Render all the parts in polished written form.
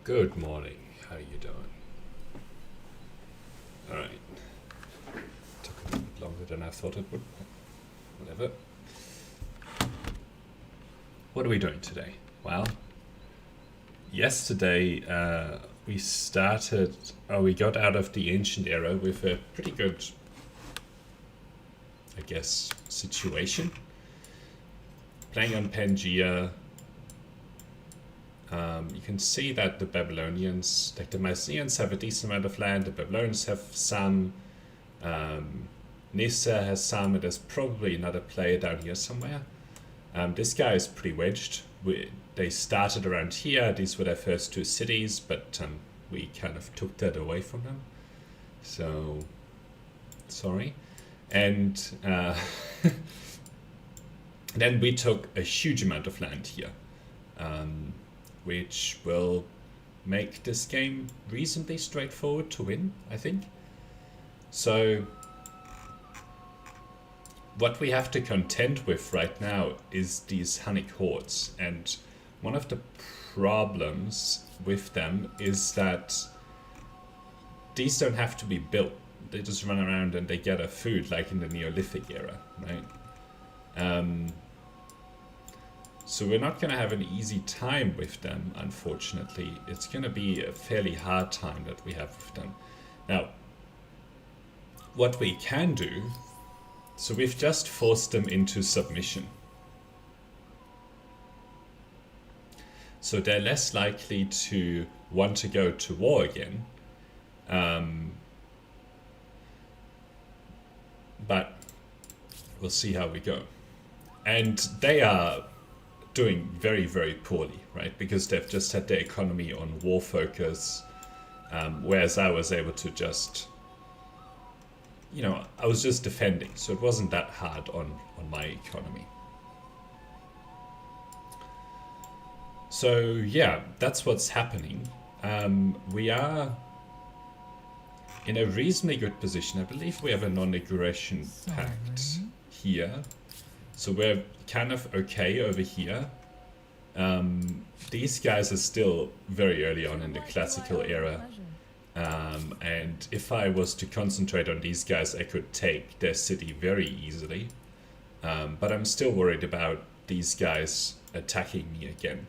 Good morning. How are you doing? Alright. Took a little bit longer than I thought it would. Whatever. What are we doing today? Well, yesterday we got out of the ancient era with a pretty good, I guess, situation. Playing on Pangaea. You can see that the Babylonians, like the Mycenaeans, have a decent amount of land. The Babylonians have some. Nissa has some. And there's probably another player down here somewhere. This guy is pretty wedged. They started around here. These were their first two cities, but we kind of took that away from them. So, sorry. And then we took a huge amount of land here. Which will make this game reasonably straightforward to win, I think. So what we have to contend with right now is these Hunnic hordes, and one of the problems with them is that these don't have to be built. They just run around and they gather food like in the Neolithic era, right? So we're not going to have an easy time with them, unfortunately. It's going to be a fairly hard time that we have with them. Now, what we can do, so we've just forced them into submission. So they're less likely to want to go to war again. But we'll see how we go. And they are doing very, very poorly, right? Because they've just had their economy on war focus, whereas I was able to just, I was just defending, so it wasn't that hard on my economy. So yeah, that's what's happening. We are in a reasonably good position. I believe we have a non-aggression pact here. So we're kind of okay over here. These guys are still very early on in the classical era. And if I was to concentrate on these guys, I could take their city very easily. But I'm still worried about these guys attacking me again.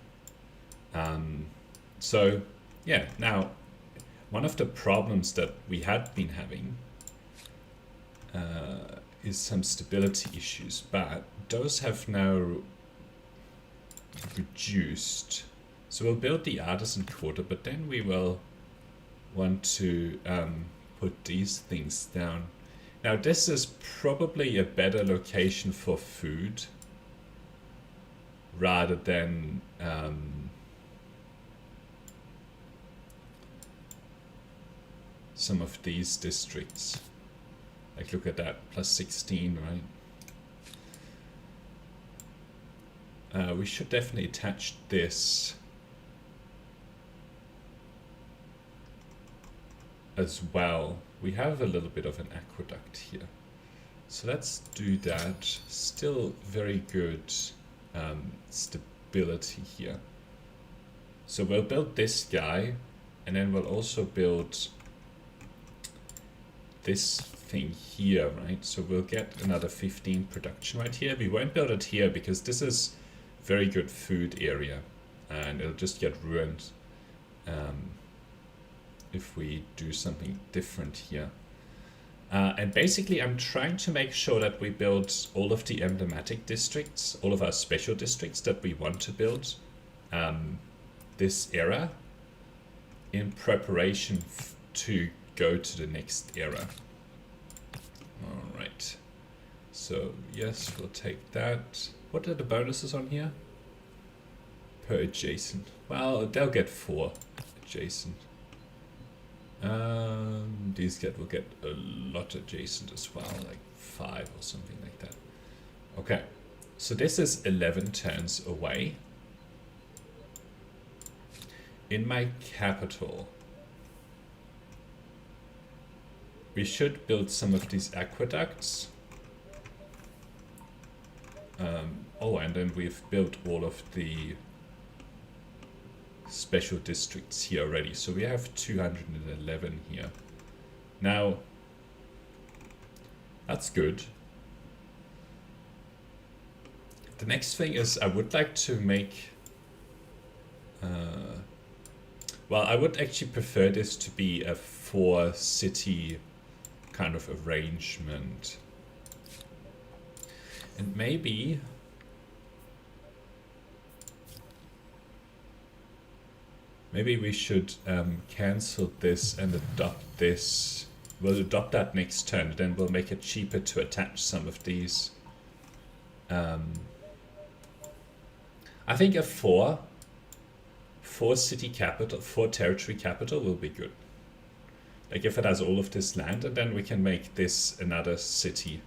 So, yeah, now, one of the problems that we had been having is some stability issues, but those have now reduced. So we'll build the artisan quarter, but then we will want to put these things down. Now this is probably a better location for food rather than some of these districts. Like, look at that, plus 16, right? We should definitely attach this as well. We have a little bit of an aqueduct here. So let's do that. Still very good stability here. So we'll build this guy, and then we'll also build this thing here, right? So we'll get another 15 production right here. We won't build it here because this is very good food area, and it'll just get ruined if we do something different here. And basically I'm trying to make sure that we build all of the emblematic districts, all of our special districts that we want to build this era in preparation to go to the next era. All right, so yes, we'll take that. What are the bonuses on here? Per adjacent. Well, they'll get 4 adjacent. These guys will get a lot adjacent as well, like 5 or something like that. Okay, so this is 11 turns away. In my capital, we should build some of these aqueducts. Oh, and then we've built all of the special districts here already. So we have 211 here. Now, that's good. The next thing is I would like to make... well, I would actually prefer this to be a 4-city kind of arrangement. And maybe... maybe we should cancel this and adopt this. We'll adopt that next turn, then we'll make it cheaper to attach some of these. I think a 4 city capital, 4 territory capital will be good. Like if it has all of this land, and then we can make this another city.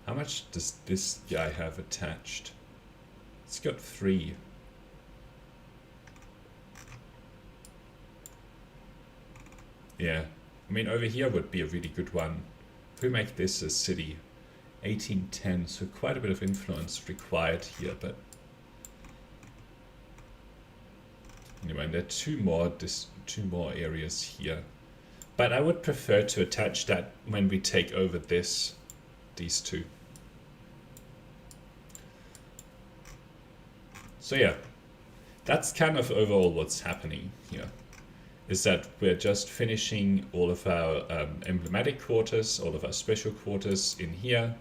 How much does this guy have attached? It's got 3. Yeah, I mean over here would be a really good one. If we make this a city, 1810, so quite a bit of influence required here, but anyway, and there are two more areas here. But I would prefer to attach that when we take over these two. So yeah, that's kind of overall what's happening here. Is that we're just finishing all of our emblematic quarters, all of our special quarters in here.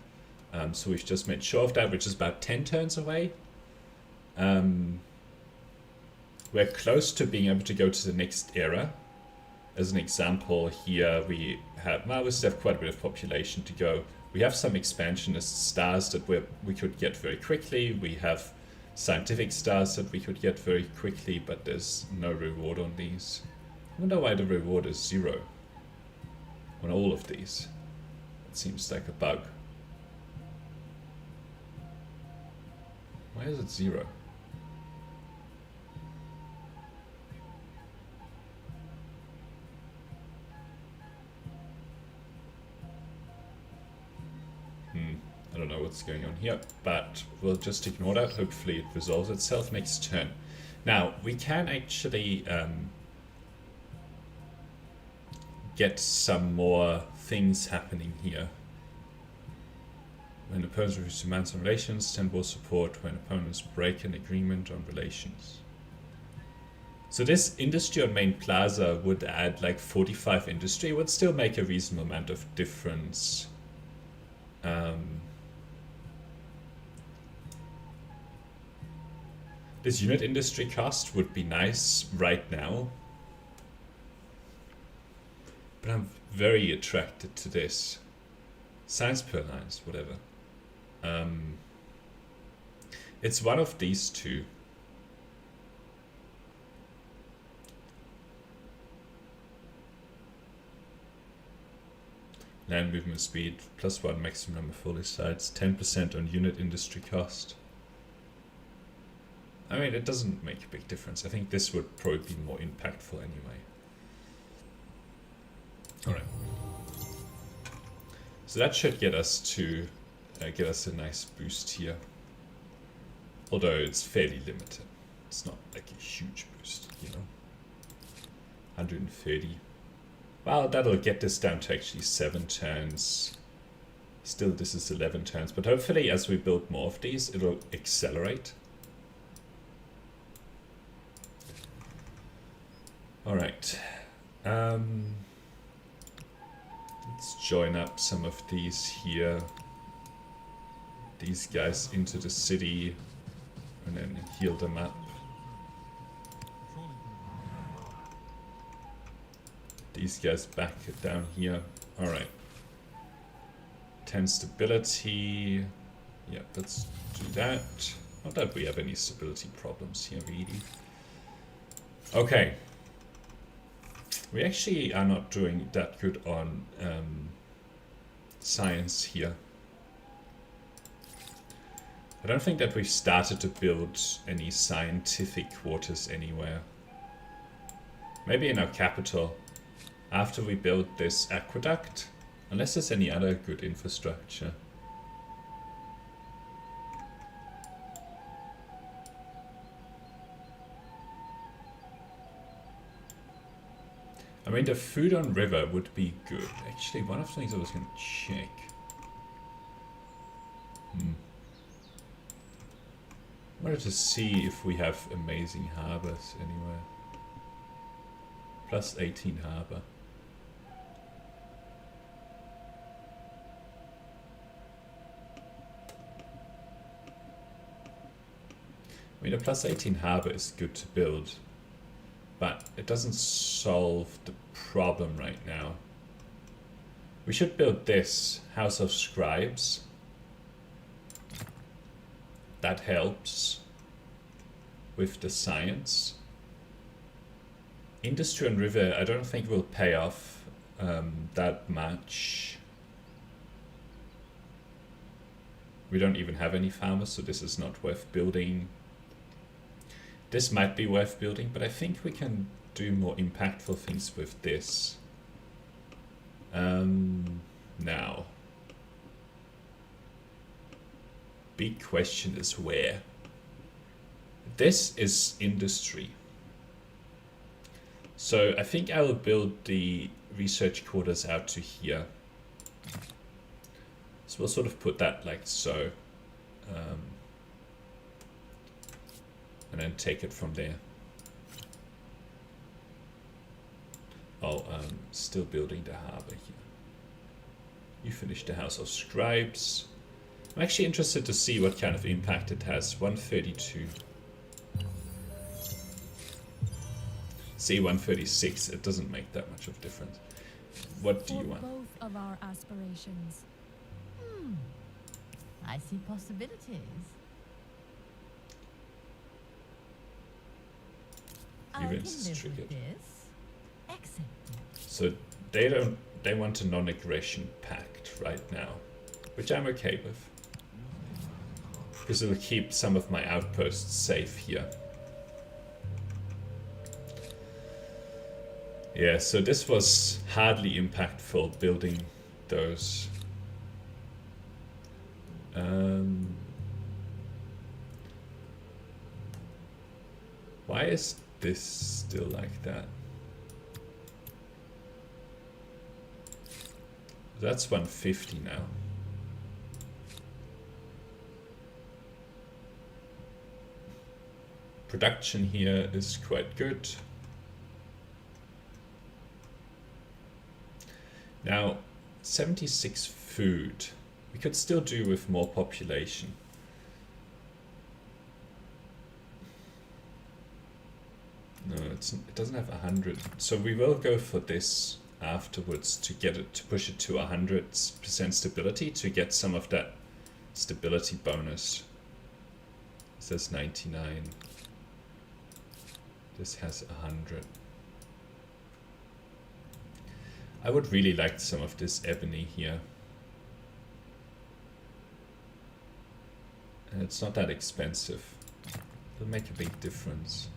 So we've just made sure of that, which is about 10 turns away. We're close to being able to go to the next era. As an example, here we have, well, we still have quite a bit of population to go. We have some expansionist stars that we could get very quickly. We have scientific stars that we could get very quickly, but there's no reward on these. I wonder why the reward is 0 on all of these. It seems like a bug. Why is it 0? I don't know what's going on here, but we'll just ignore that. Hopefully it resolves itself next turn. Now, we can actually get some more things happening here. When opponents refuse to mount on relations, send war support when opponents break an agreement on relations. So this industry on main plaza would add like 45 industry, would still make a reasonable amount of difference. This unit industry cost would be nice right now. But I'm very attracted to this. Science per lines, whatever. It's one of these two. Land movement speed, +1 maximum number of fully sites, 10% on unit industry cost. I mean, it doesn't make a big difference. I think this would probably be more impactful anyway. Alright. So that should get us to get us a nice boost here. Although it's fairly limited. It's not like a huge boost, you know. 130. Well, that'll get this down to actually 7 turns. Still, this is 11 turns. But hopefully, as we build more of these, it'll accelerate. Alright. Let's join up some of these here. These guys into the city. And then heal them up. These guys back down here. Alright. 10 stability. Yeah, let's do that. Not that we have any stability problems here, really. Okay. We actually are not doing that good on science here. I don't think that we've started to build any scientific quarters anywhere. Maybe in our capital. After we build this aqueduct, unless there's any other good infrastructure. mean, the food on river would be good. Actually, one of the things I was going to check. I wanted to see if we have amazing harbors anywhere. Plus 18 harbor. I mean, a plus 18 harbor is good to build, but it doesn't solve the problem right now. We should build this House of Scribes. That helps with the science. Industry on river, I don't think will pay off that much. We don't even have any farmers, so this is not worth building. This might be worth building, but I think we can do more impactful things with this. Now, big question is where. This is industry. So I think I will build the research quarters out to here. So we'll sort of put that like so. And then take it from there. Oh, still building the harbor here. You finished the House of Scribes. I'm actually interested to see what kind of impact it has. 132. See, 136. It doesn't make that much of a difference. What do you want? Both of our aspirations. I see possibilities. Events triggered. Excellent. So they want a non-aggression pact right now, which I'm okay with, because it'll keep some of my outposts safe here. Yeah, so this was hardly impactful building those. Why is this still like that? That's 150 now. Production here is quite good. Now, 76 food. We could still do with more population. No, it doesn't have 100. So we will go for this afterwards to get it, to push it to 100% stability, to get some of that stability bonus. This has 99. This has 100. I would really like some of this ebony here. And it's not that expensive. It'll make a big difference.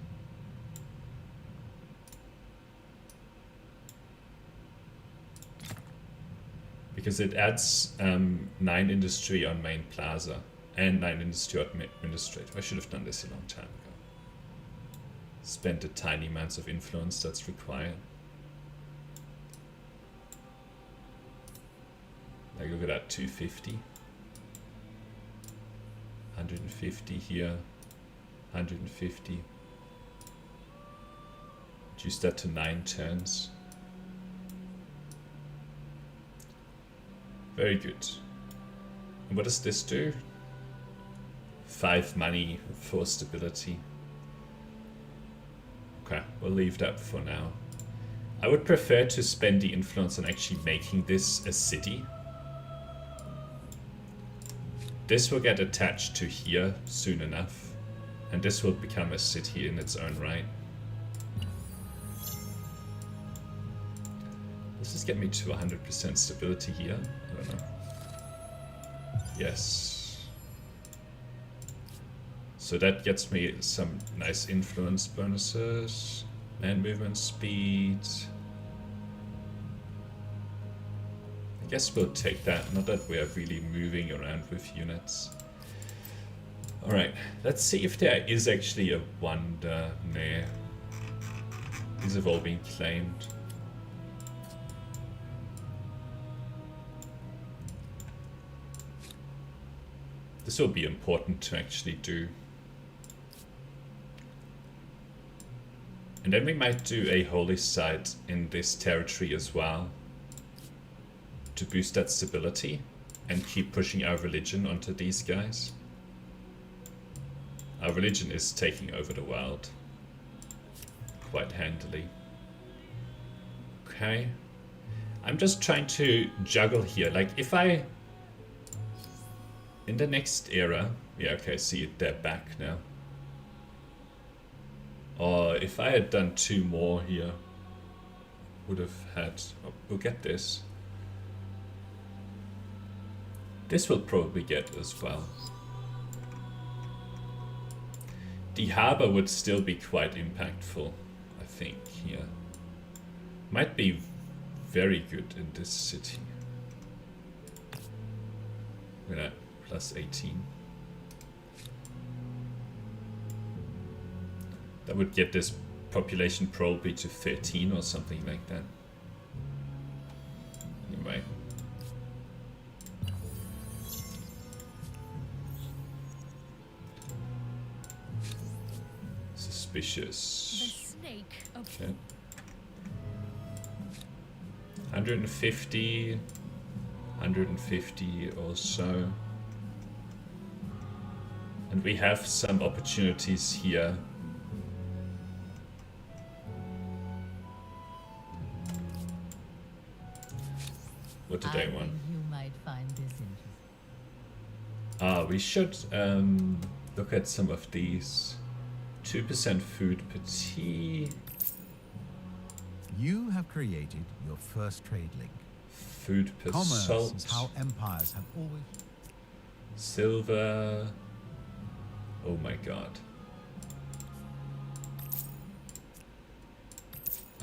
Because it adds 9 industry on main plaza and 9 industry on administrative. I should have done this a long time ago. Spent the tiny amounts of influence that's required. Like look at that, 250. 150 here. 150. Reduce that to 9 turns. Very good. And what does this do? 5 money for stability. Okay, we'll leave that for now. I would prefer to spend the influence on actually making this a city. This will get attached to here soon enough, and this will become a city in its own right. Does this get me to 100% stability here? I don't know. Yes. So that gets me some nice influence bonuses and movement speed. I guess we'll take that, not that we are really moving around with units. Alright, let's see if there is actually a wonder there. These have all been claimed. This will be important to actually do. And then we might do a holy site in this territory as well, to boost that stability and keep pushing our religion onto these guys. Our religion is taking over the world quite handily. Okay. I'm just trying to juggle here. Like, if I... in the next era... yeah, okay, see, they're back now. Or if I had done 2 more here, would have had... oh, we'll get this. This will probably get as well. The harbor would still be quite impactful, I think, here. Might be very good in this city. We're at plus 18. That would get this population probably to 13 or something like that. Anyway. Suspicious. The snake. Okay. 150, 150 or so. And we have some opportunities here. What did I want? think you might find this interesting. We should look at some of these. 2% food per tea. You have created your first trade link. Food per Commerce salt. is how empires have always... Silver. Oh my god.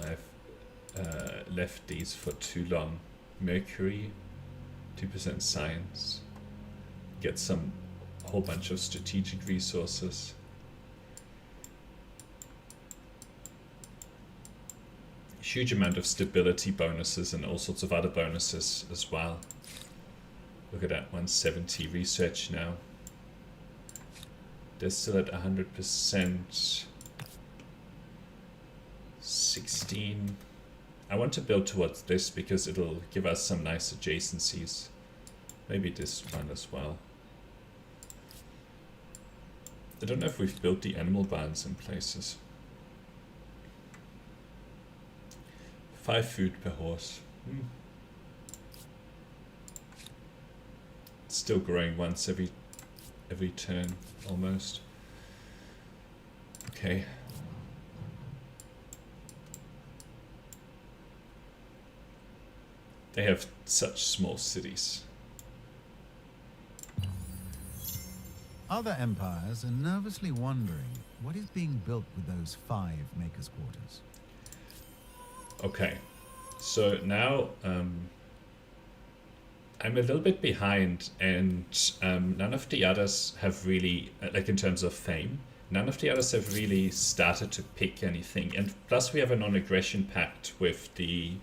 I've left these for too long. Mercury. 2% science. Get some whole bunch of strategic resources. Huge amount of stability bonuses and all sorts of other bonuses as well. Look at that, 170 research now. They're still at 100%. 16. I want to build towards this because it'll give us some nice adjacencies. Maybe this one as well. I don't know if we've built the animal barns in places. 5 food per horse. Still growing once every turn, almost. Okay. They have such small cities. Other empires are nervously wondering what is being built with those 5 makers' quarters. Okay, so now I'm a little bit behind, and none of the others have really, like in terms of fame, none of the others have really started to pick anything. And plus we have a non-aggression pact with the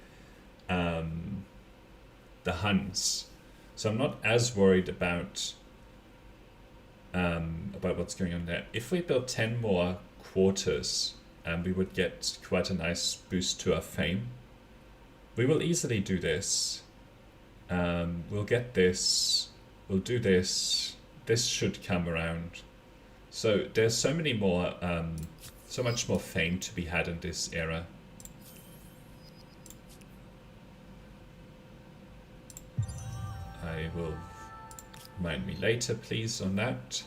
Huns, so I'm not as worried about what's going on there. If we build 10 more quarters, we would get quite a nice boost to our fame. We will easily do this. We'll get this. We'll do this. This should come around. So there's so many more, so much more fame to be had in this era. I will remind me later, please, on that.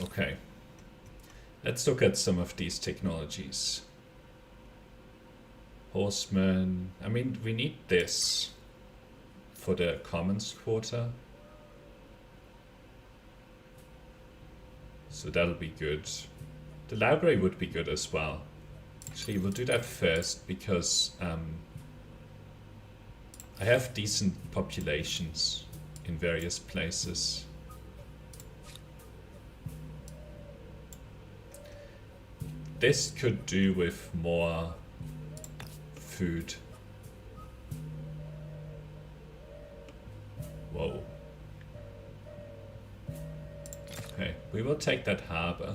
Okay, let's look at some of these technologies. Horsemen, I mean, we need this for the commons quarter. So that'll be good. The library would be good as well. Actually, we'll do that first because I have decent populations in various places. This could do with more food. Whoa. Okay, we will take that harbor.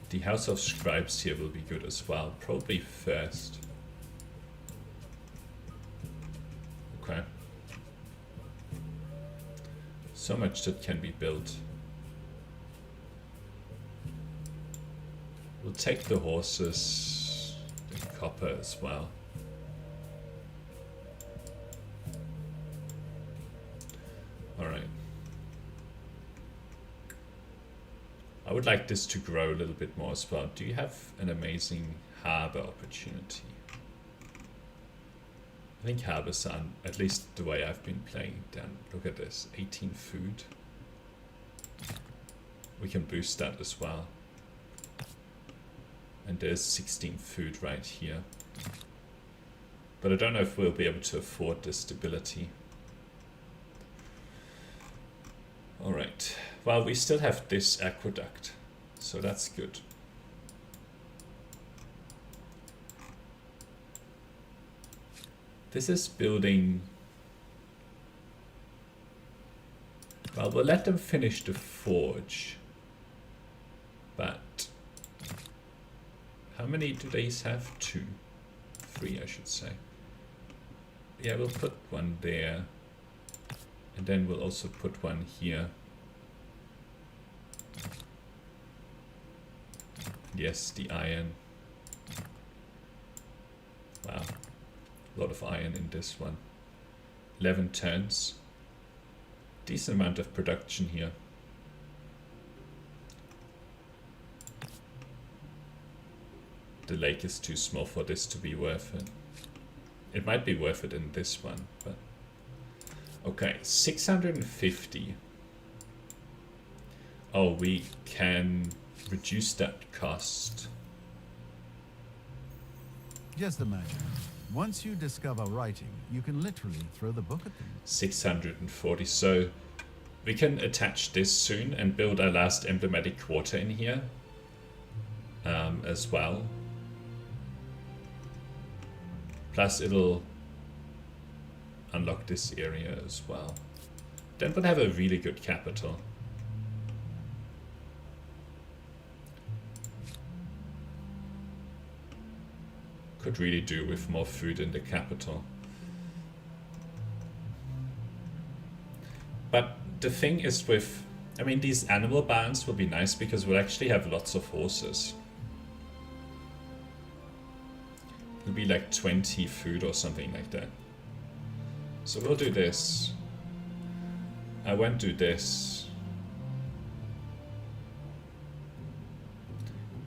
The House of Scribes here will be good as well, probably first. Okay. So much that can be built. We'll take the horses, the copper as well. Alright. I would like this to grow a little bit more as well. Do you have an amazing harbor opportunity? I think harbors are, at least the way I've been playing them. Look at this, 18 food. We can boost that as well. And there's 16 food right here. But I don't know if we'll be able to afford the stability. Alright, well, we still have this aqueduct, so that's good. This is building... Well, we'll let them finish the forge. But... how many do these have? 2. 3, I should say. Yeah, we'll put one there. And then we'll also put one here. Yes, the iron. Wow. A lot of iron in this one. 11 turns. Decent amount of production here. The lake is too small for this to be worth it. It might be worth it in this one, but... Okay, 650. Oh, we can reduce that cost. Just imagine, once you discover writing, you can literally throw the book at them. 640. So we can attach this soon and build our last emblematic quarter in here as well. Plus it'll unlock this area as well. Then we'll have a really good capital. Could really do with more food in the capital. But the thing is with, I mean, these animal barns will be nice because we'll actually have lots of horses. It'll be like 20 food or something like that. So we'll do this. I won't do this.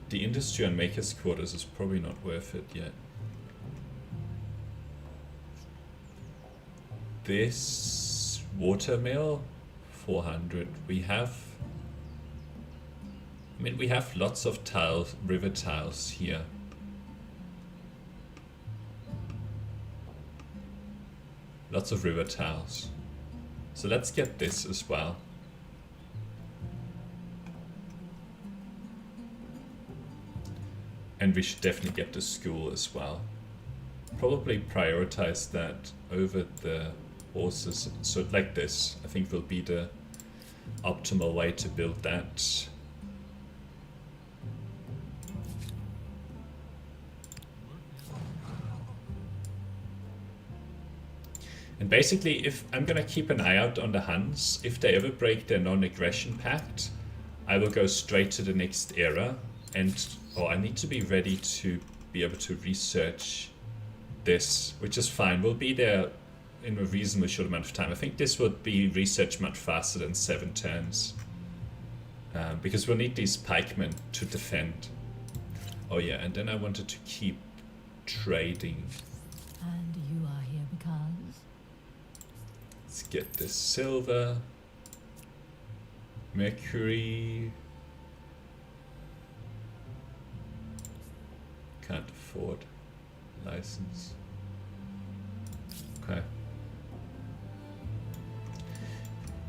The industry on Maker's Quarters is probably not worth it yet. This watermill, 400. We have... I mean, we have lots of tiles, river tiles here. Lots of river tiles. So let's get this as well. And we should definitely get the school as well. Probably prioritize that over the horses. So like this, I think will be the optimal way to build that. And basically, if I'm gonna keep an eye out on the Huns, if they ever break their non-aggression pact, I will go straight to the next era. And I need to be ready to be able to research this, which is fine. We'll be there in a reasonably short amount of time. I think this would be researched much faster than 7 turns. Because we'll need these pikemen to defend. Oh yeah, and then I wanted to keep trading. And you are here because... Let's get this silver, mercury, can't afford license, okay.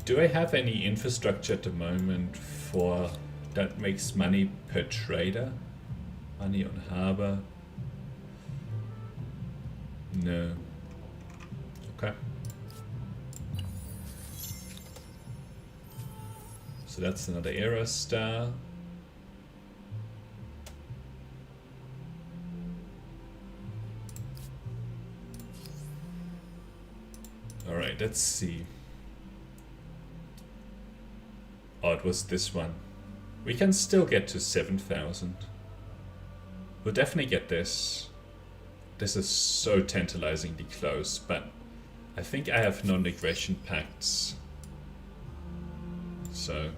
Do I have any infrastructure at the moment for that makes money per trader? Money on harbor, No. Okay. So that's another era star. Alright, let's see. Oh, it was this one. We can still get to 7,000. We'll definitely get this. This is so tantalizingly close, but I think I have non-aggression pacts. So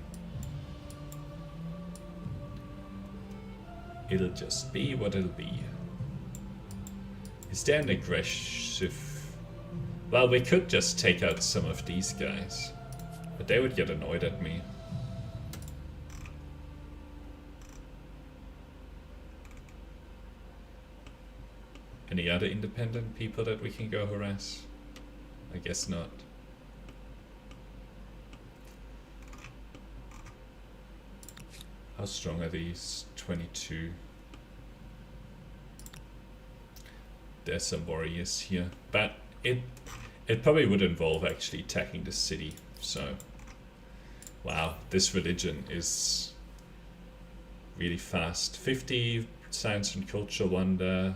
it'll just be what it'll be. Is there an aggressive... Well, we could just take out some of these guys, but they would get annoyed at me. Any other independent people that we can go harass? I guess not. How strong are these? 22. There's some warriors here, but it probably would involve actually attacking the city. So, wow, this religion is really fast. 50 science and culture wonder.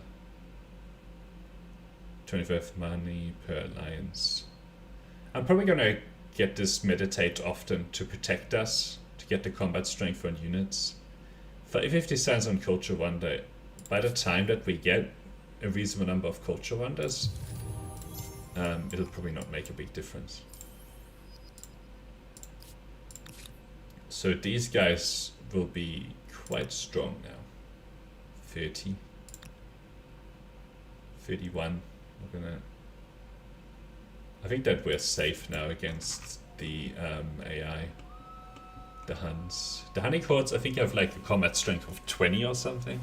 25 money per alliance. I'm probably gonna get this meditate often to protect us, to get the combat strength on units. For 50 science on culture wonder, by the time that we get a reasonable number of culture wonders, it'll probably not make a big difference. So these guys will be quite strong now. 30. 31. We're gonna... I think that we're safe now against the AI. The Huns. The Hunting Hordes, I think have like a combat strength of 20 or something.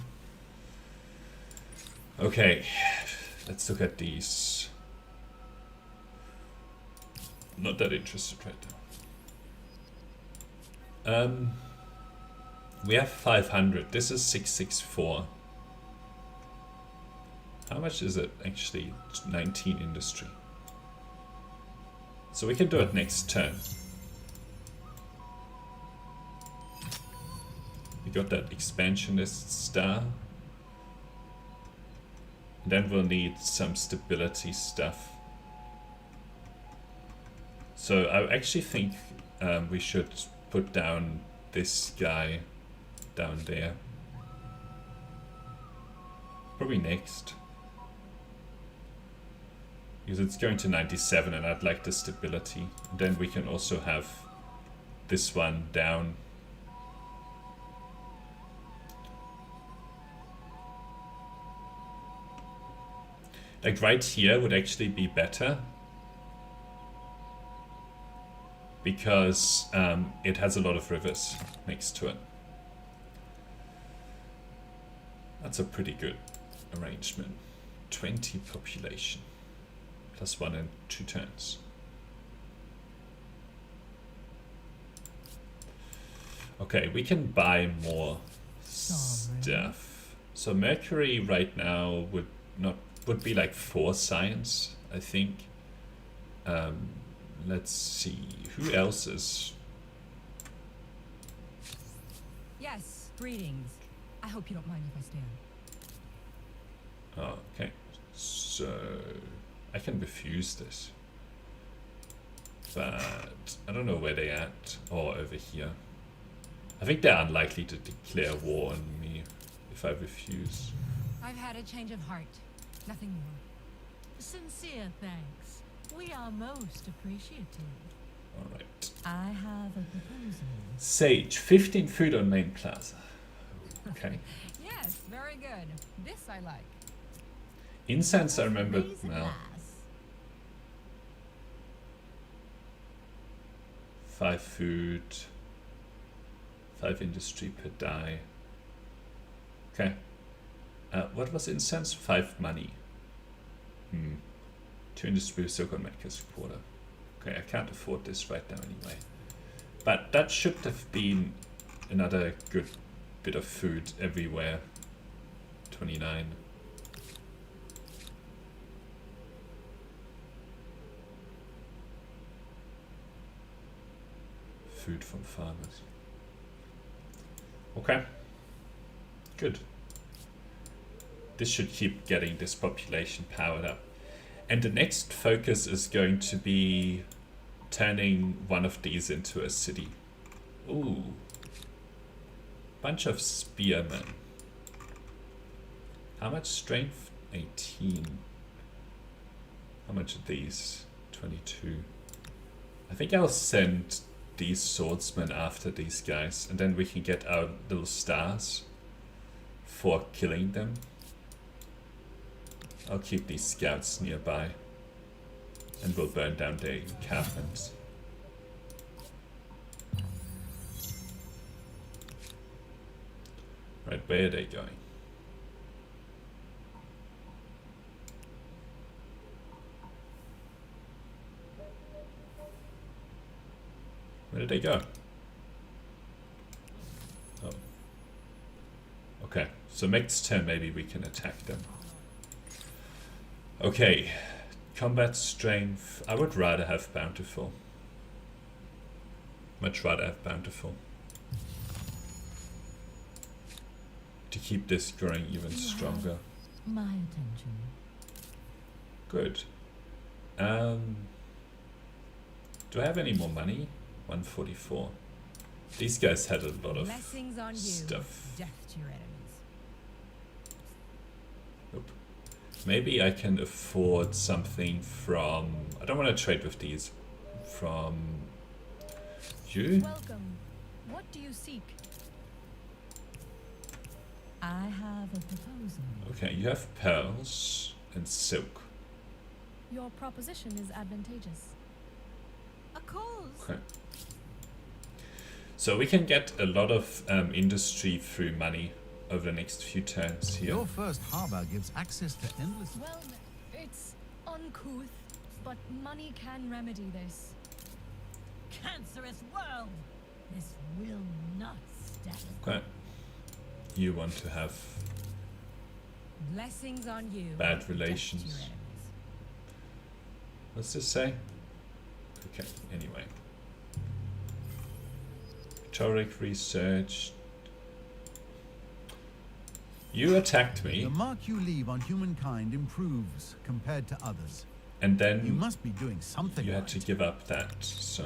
Okay, let's look at these. Not that interested right now. We have 500. This is 664. How much is it actually? 19 industry. So we can do it next turn. We got that expansionist star. Then we'll need some stability stuff. So I actually think we should put down this guy down there. Probably next. Because it's going to 97 and I'd like the stability. And then we can also have this one down. Like right here would actually be better. Because it has a lot of rivers next to it. That's a pretty good arrangement. 20 population. Plus 1 and 2 turns. Okay, we can buy more stuff. So Mercury right now would be like 4 science, I think. Let's see, who else is... Yes, greetings. I hope you don't mind if I stand. Oh, okay, so I can refuse this. But I don't know where they're at, or over here. I think they're unlikely to declare war on me if I refuse. I've had a change of heart. Nothing more. Sincere thanks. We are most appreciative. Alright. I have a proposal. Sage, 15 food on main plaza. Okay. Yes, very good. This I like. Incense, I remember now. 5 food, 5 industry per die. Okay. What was incense? 5 money. 2 industry silicon makers quarter. Okay, I can't afford this right now anyway. But that should have been another good bit of food everywhere. 29. food from farmers. Okay. Good. This should keep getting this population powered up. And the next focus is going to be turning one of these into a city. Ooh. Bunch of spearmen. How much strength? 18. How much are these? 22. I think I'll send these swordsmen after these guys, and then we can get our little stars for killing them. I'll keep these scouts nearby, and we'll burn down their encampments. Right, where are they going? Where did they go? Oh. Okay, so next turn maybe we can attack them. Okay, combat strength. I would rather have bountiful. Much rather have bountiful. To keep this growing even stronger. My attention. Good. Do I have any more money? 144. These guys had a lot of Blessings on you. stuff. Death to your enemies. Nope. Maybe I can afford something from... I don't want to trade with these. From... you? Welcome. What do you seek? I have a proposal. Okay, you have pearls and silk. Your proposition is advantageous. A cause. Okay. So we can get a lot of industry through money over the next few turns here. Your first harbor gives access to endless... Well, it's uncouth, but money can remedy this. Cancerous world. This will not stand. Okay. You want to have Blessings on you. bad Death to your relations. enemies. What's this say? Okay, anyway. Rhetoric research. You attacked me, The mark you leave on humankind improves compared to others. and then You must be doing something you had right. to give up that, so...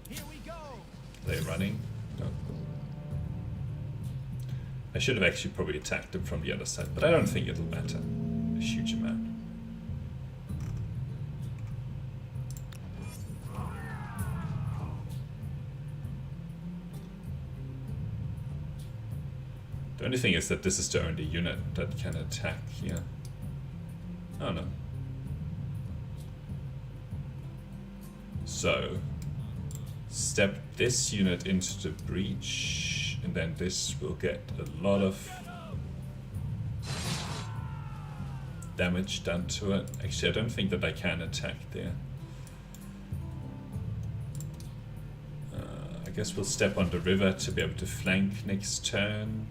Here we go. Are they running? No. I should have actually probably attacked them from the other side, but I don't think it'll matter a huge amount. The only thing is that this is the only unit that can attack here. Oh no. So, step this unit into the breach, and then this will get a lot of damage done to it. Actually, I don't think that I can attack there. I guess we'll step on the river to be able to flank next turn.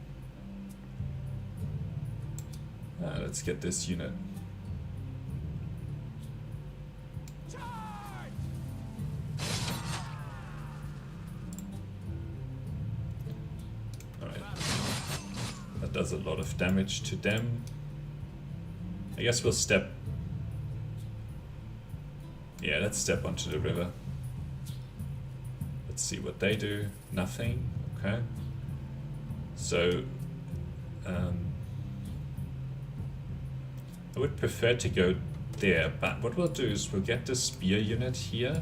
Let's get this unit. Alright. That does a lot of damage to them. I guess we'll step... yeah, let's step onto the river. Let's see what they do. Nothing. Okay. So... I would prefer to go there, but what we'll do is we'll get the spear unit here,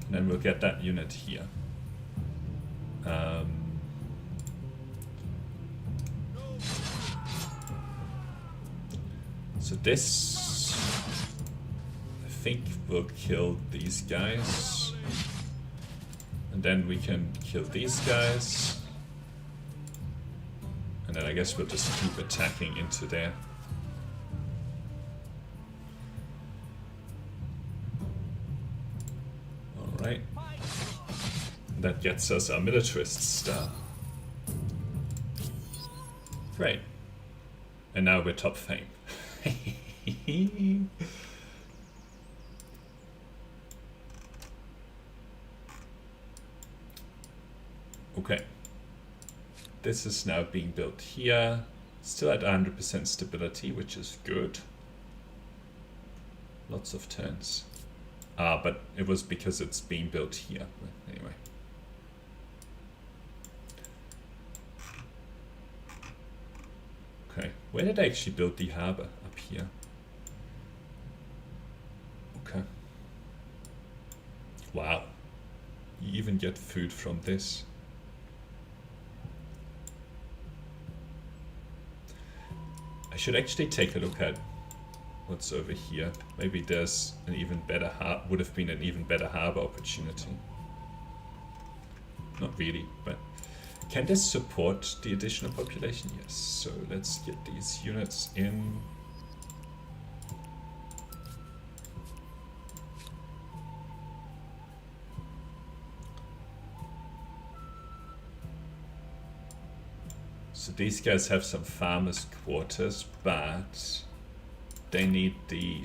and then we'll get that unit here. So this, I think, will kill these guys, and then we can kill these guys, and then I guess we'll just keep attacking into there. Right. That gets us our militarist star. Great. And now we're top fame. Okay. This is now being built here. Still at 100% stability, which is good. Lots of turns. But it was because it's being built here. Anyway. Okay, where did I actually build the harbor? Up here. Okay. Wow. You even get food from this. I should actually take a look at what's over here. Maybe there's an even better would have been an even better harbor opportunity. Not really, but can this support the additional population? Yes. So let's get these units in. So these guys have some farmers' quarters, but they need the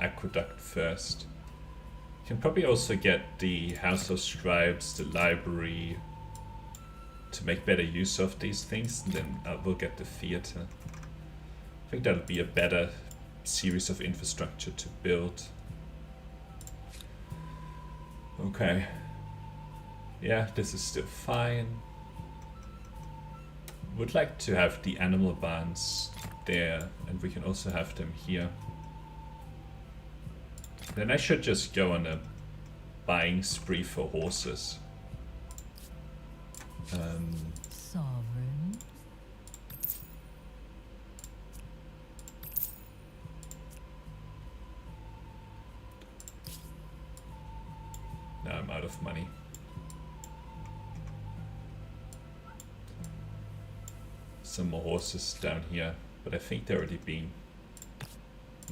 aqueduct first. Can probably also get the House of Scribes, the library, to make better use of these things, and then we'll get the theater. I think that'll be a better series of infrastructure to build. Okay. Yeah, this is still fine. Would like to have the animal barns there, and we can also have them here. Then I should just go on a buying spree for horses. Sovereign. Now I'm out of money. Some more horses down here, but I think they're already being...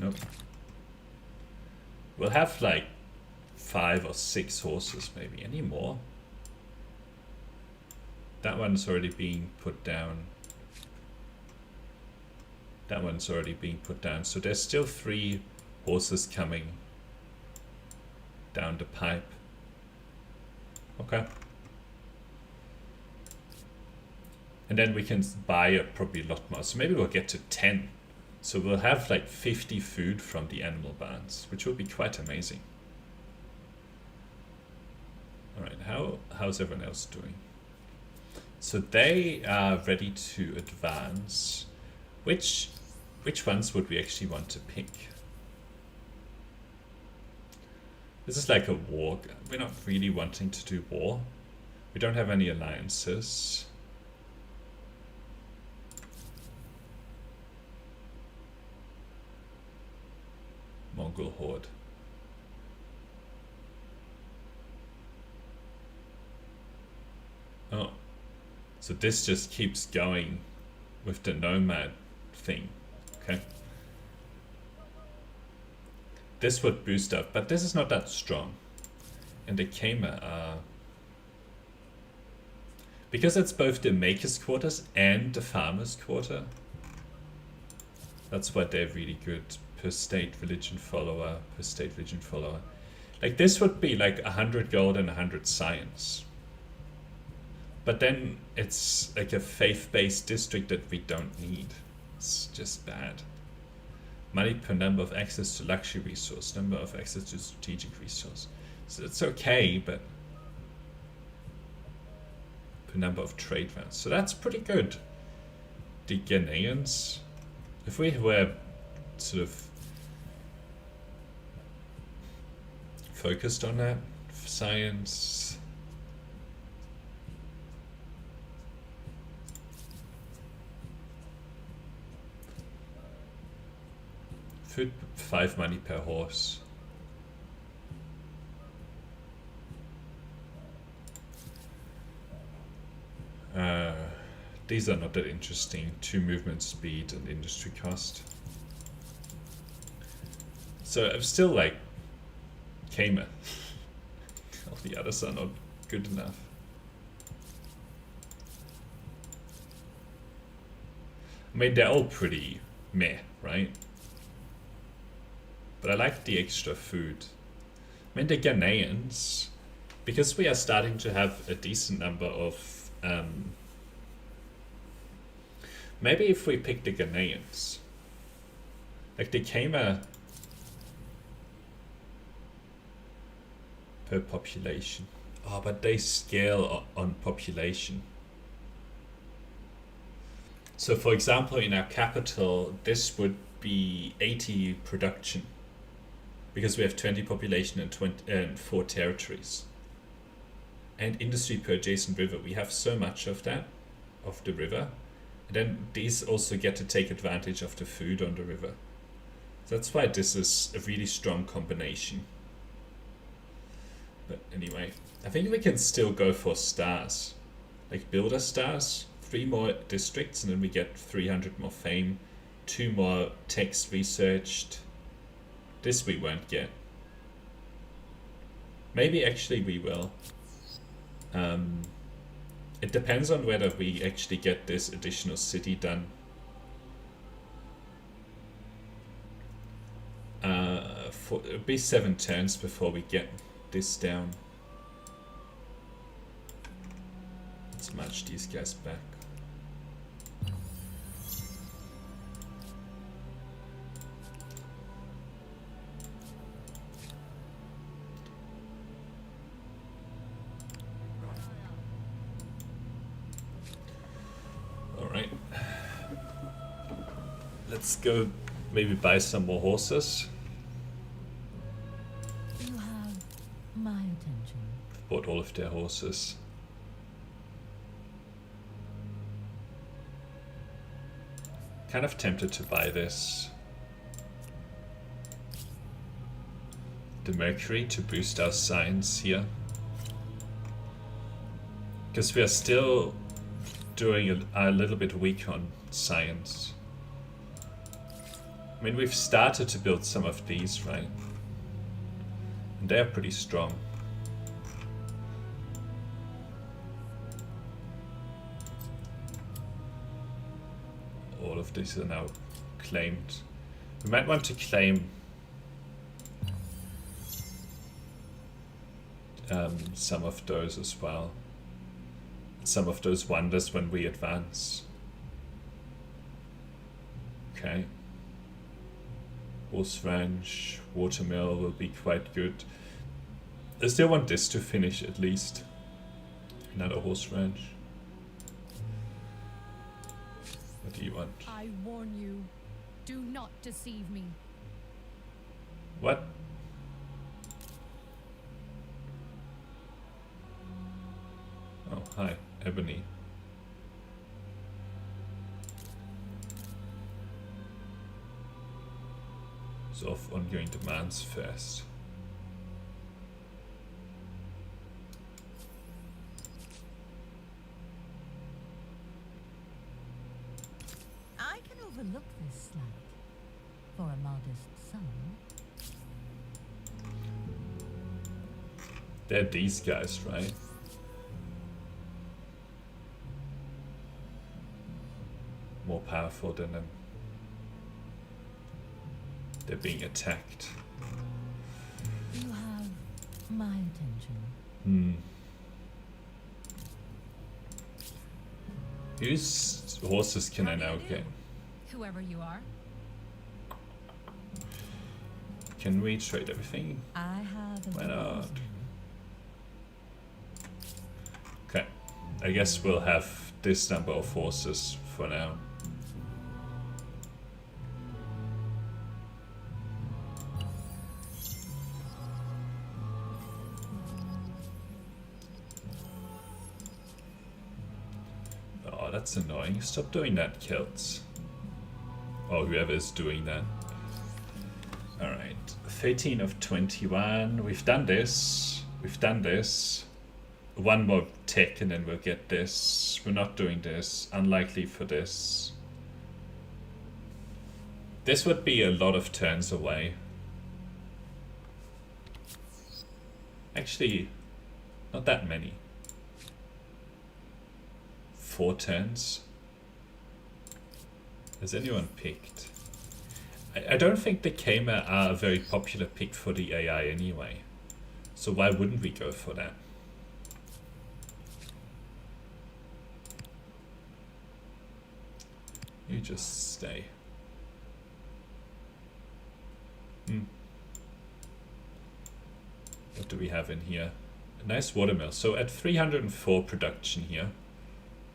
Nope. We'll have like 5 or 6 horses maybe. Any more? That one's already being put down. That one's already being put down. So there's still 3 horses coming down the pipe. Okay. And then we can buy probably a lot more. So maybe we'll get to 10. So we'll have like 50 food from the animal barns, which will be quite amazing. Alright, how's everyone else doing? So they are ready to advance. Which ones would we actually want to pick? This is like a war. We're not really wanting to do war. We don't have any alliances. Mongol horde. Oh, so this just keeps going with the nomad thing. Okay. This would boost up, but this is not that strong. And the Kema are... Because it's both the maker's quarters and the farmer's quarter. That's why they're really good. Per state religion follower, per state religion follower. Like this would be like 100 gold and 100 science. But then it's like a faith-based district that we don't need. It's just bad. Money per number of access to luxury resource, number of access to strategic resource. So it's okay, but per number of trade rounds. So that's pretty good. The Ghanaians, if we were sort of focused on that, science. Food, 5 money per horse. These are not that interesting. 2 movement speed and industry cost. So I'm still like Kama. All the others are not good enough. I mean, they're all pretty meh, right? But I like the extra food. I mean, the Ghanaians, because we are starting to have a decent number of maybe if we pick the Ghanaians, like they came per population. Oh, but they scale on population. So for example, in our capital, this would be 80 production, because we have 20 population and 4 territories. And industry per adjacent river, we have so much of that, of the river. And then these also get to take advantage of the food on the river. That's why this is a really strong combination. But anyway, I think we can still go for stars. Like builder stars, 3 more districts, and then we get 300 more fame, 2 more text researched. This we won't get. Maybe actually we will. It depends on whether we actually get this additional city done. It'll be 7 turns before we get this down. Let's match these guys back. Alright. Let's go maybe buy some more horses. You have my attention. Bought all of their horses. Kind of tempted to buy this. The Mercury to boost our science here. Because we are still doing a little bit weak on science. I mean, we've started to build some of these, right? And they're pretty strong. All of these are now claimed. We might want to claim some of those as well. Some of those wonders when we advance. Okay. Horse ranch, watermill will be quite good. I still want this to finish at least. Another horse ranch. What do you want? I warn you, do not deceive me. What? Oh, hi, Ebony. So of ongoing demands first. I can overlook this slight. For a modest sum. They're these guys, right? More powerful than them. They're being attacked. You have my attention. Hmm. Whose horses can I now get? Whoever you are. Can we trade everything? I have a Why not? proposal. Okay. I guess we'll have this number of horses for now. Oh, that's annoying. Stop doing that, Celts. Or whoever is doing that. Alright. 13 of 21. We've done this. We've done this. One more tick and then we'll get this. We're not doing this. Unlikely for this. This would be a lot of turns away. Actually, not that many. 4 turns. Has anyone picked? I don't think the Kama are a very popular pick for the AI anyway. So why wouldn't we go for that? you just stay? What do we have in here? A nice watermill. So at 304 production here.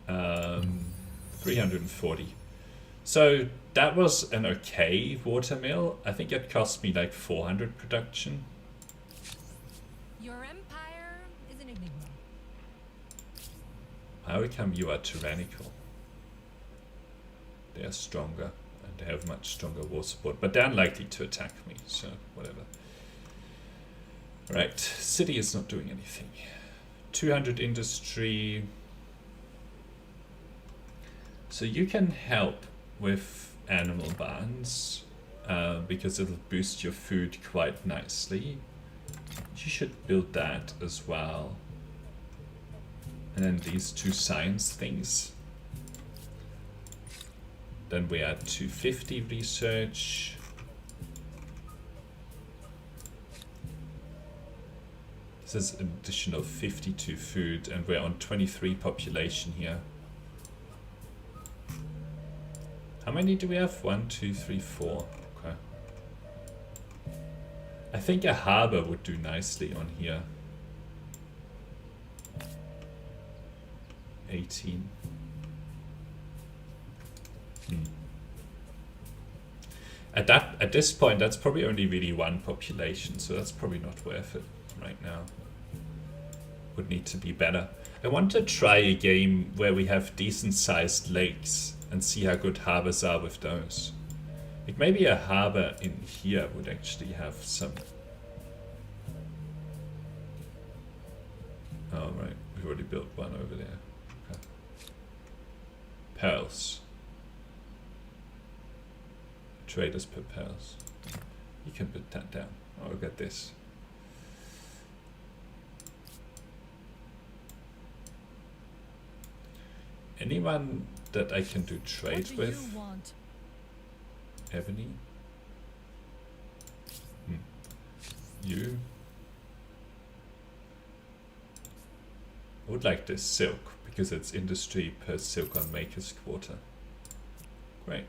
340. So that was an okay watermill. I think it cost me like 400 production. Your empire is an enigma. How come you are tyrannical? They are stronger and they have much stronger war support, but they're unlikely to attack me, so whatever. Right, city is not doing anything. 200 industry. So you can help with animal barns because it'll boost your food quite nicely. You should build that as well. And then these two science things. Then we add 250 research. This is an additional 52 food, and we're on 23 population here. How many do we have? 1, 2, 3, 4. Okay. I think a harbor would do nicely on here. 18. At this point, that's probably only really one population, so that's probably not worth it right now. Would need to be better. I want to try a game where we have decent sized lakes and see how good harbors are with those. Like maybe a harbor in here would actually have some. Oh right, we've already built one over there. Okay. Pearls. Traders per pearls. You can put that down. Oh, look at this. Anyone that I can do trade What do with? you want? Ebony? You? I would like this silk because it's industry per silk on Maker's Quarter. Great.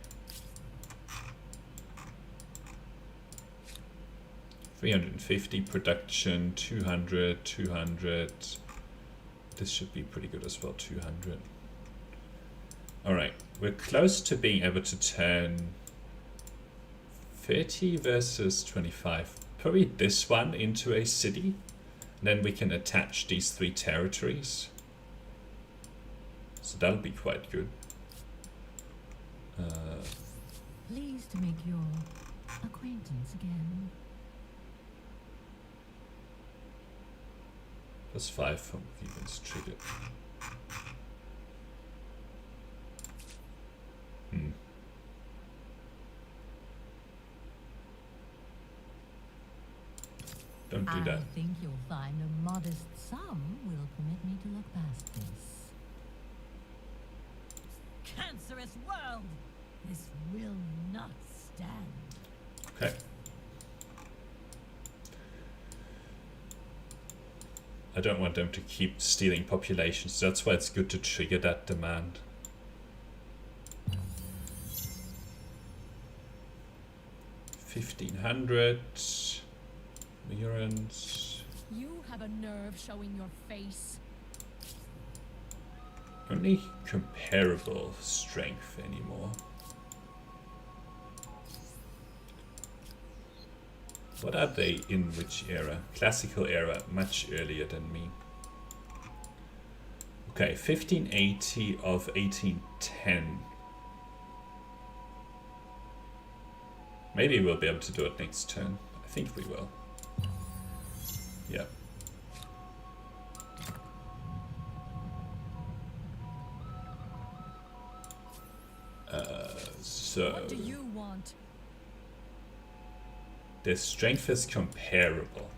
350 production, 200, 200. This should be pretty good as well, 200. Alright, we're close to being able to turn 30 versus 25. Probably this one into a city. Then we can attach these 3 territories. So that'll be quite good. Pleased to make your acquaintance again. +5 from events triggered. Don't do that. I think you'll find a modest sum will permit me to look past this. Cancerous world! This will not stand. Okay. I don't want them to keep stealing populations. That's why it's good to trigger that demand. $1,500 Murans. You have a nerve showing your face. Only comparable strength anymore. What are they in which era? Classical era, much earlier than me. Okay, 1580 of 1810. Maybe we'll be able to do it next turn. I think we will. Yeah. So What do you want? their strength is comparable.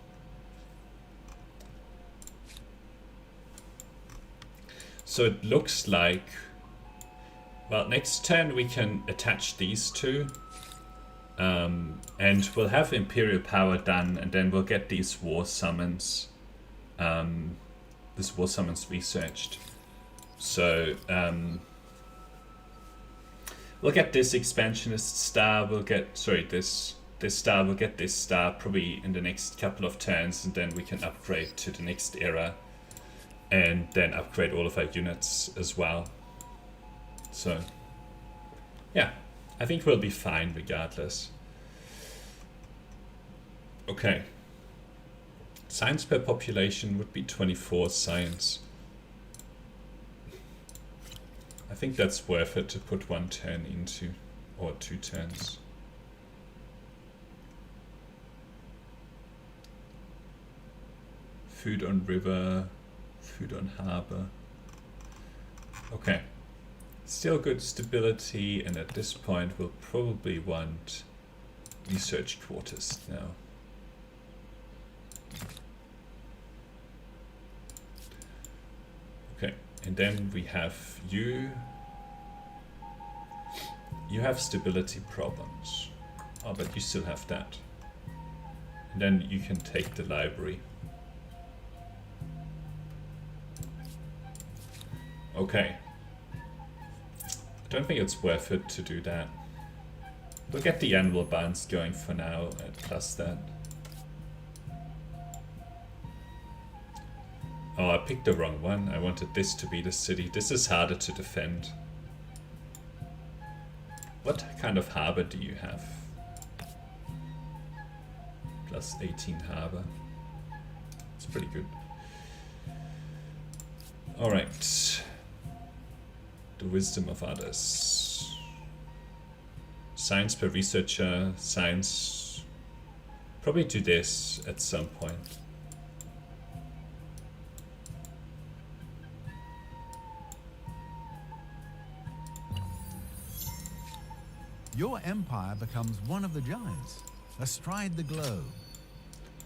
So it looks like, well, next turn we can attach these two. And we'll have Imperial Power done, and then we'll get these war summons. This war summons researched. So we'll we'll get this expansionist star. We'll get this star. We'll get this star probably in the next couple of turns, and then we can upgrade to the next era, and then upgrade all of our units as well. So yeah, I think we'll be fine regardless. Okay. Science per population would be 24 science. I think that's worth it to put 1 turn into, or 2 turns. Food on river, food on harbor. Okay. Still good stability, and at this point we'll probably want research quarters now. Okay, and then we have you. You have stability problems. Oh, but you still have that. And then you can take the library. Okay. I don't think it's worth it to do that. We'll get the annual bonds going for now and plus that. Oh, I picked the wrong one. I wanted this to be the city. This is harder to defend. What kind of harbor do you have? Plus 18 harbor. It's pretty good. Alright. The wisdom of others. Science per researcher. Science. Probably do this at some point. Your empire becomes one of the giants, astride the globe.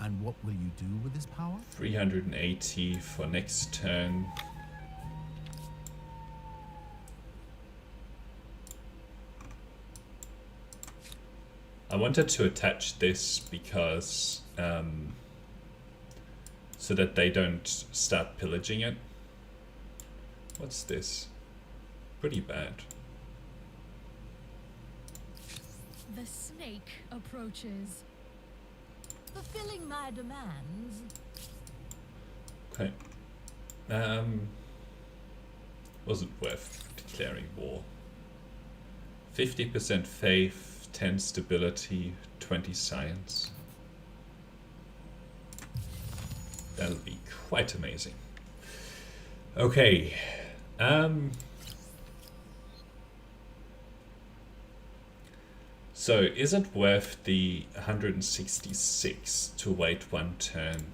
And what will you do with this power? 380 for next turn. I wanted to attach this because so that they don't start pillaging it. What's this? Pretty bad. The snake approaches. Fulfilling my demands. Okay. Wasn't worth declaring war. 50% faith, 10 stability, 20 science. That'll be quite amazing. Okay. So is it worth the 166 to wait 1 turn?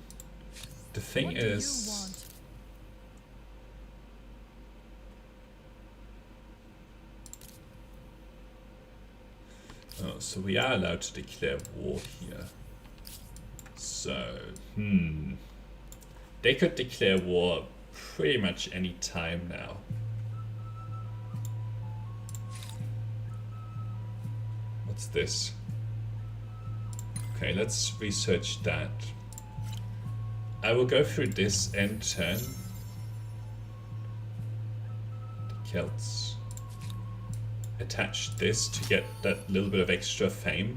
The thing What is, do you want? oh, so we are allowed to declare war here. So, they could declare war pretty much any time now. What's this? Okay, let's research that. I will go through this end turn. The Celts. Attach this to get that little bit of extra fame.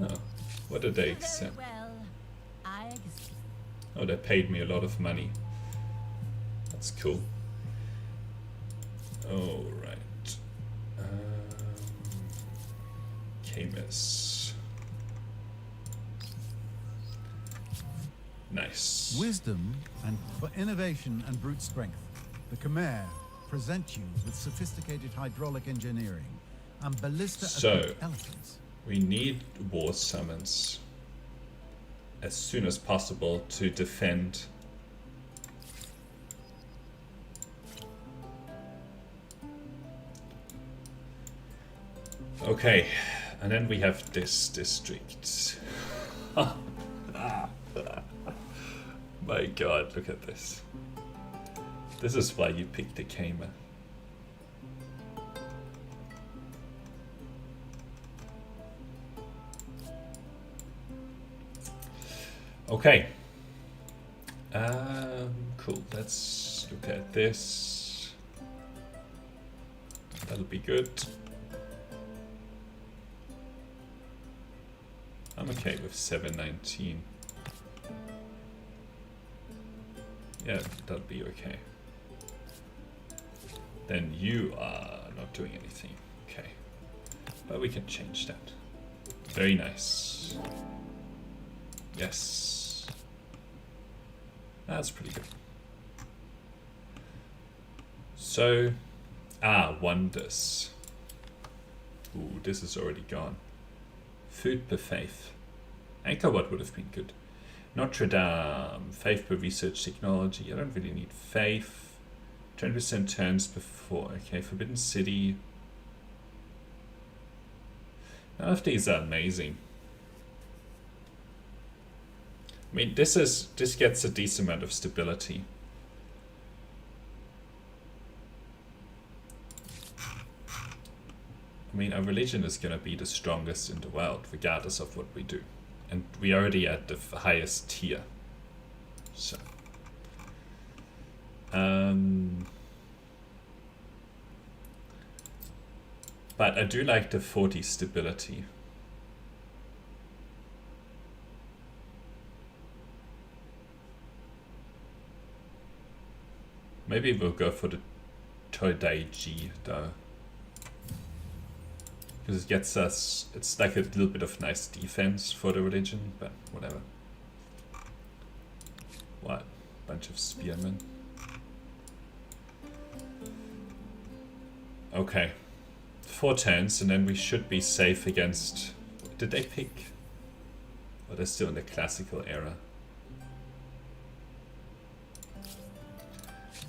Oh, what did they accept? Very well. I accept. Oh, they paid me a lot of money. That's cool. All right. Camus. Nice. Wisdom and for innovation and brute strength, the Khmer present you with sophisticated hydraulic engineering and ballista equipped elephants. We need war summons as soon as possible to defend. Okay, and then we have this district. My god, look at this. This is why you picked the Khmer. Okay. Cool. Let's look at this. That'll be good. I'm okay with 719. Yeah, that'll be okay. Then you are not doing anything. Okay. But we can change that. Very nice. Yes. That's pretty good. So, wonders. Ooh, this is already gone. Food per faith. Angkor Wat would have been good. Notre Dame. Faith per research technology. I don't really need faith. 20% turns before. Okay, Forbidden City. None of these are amazing. I mean, this gets a decent amount of stability. I mean, our religion is going to be the strongest in the world, regardless of what we do. And we already at the highest tier. So. But I do like the 40 stability. Maybe we'll go for the Toidaiji though. Because it gets us, it's like a little bit of nice defense for the religion, but whatever. What? Bunch of spearmen. Okay. 4 turns, and then we should be safe against... Did they pick? Or they're still in the classical era.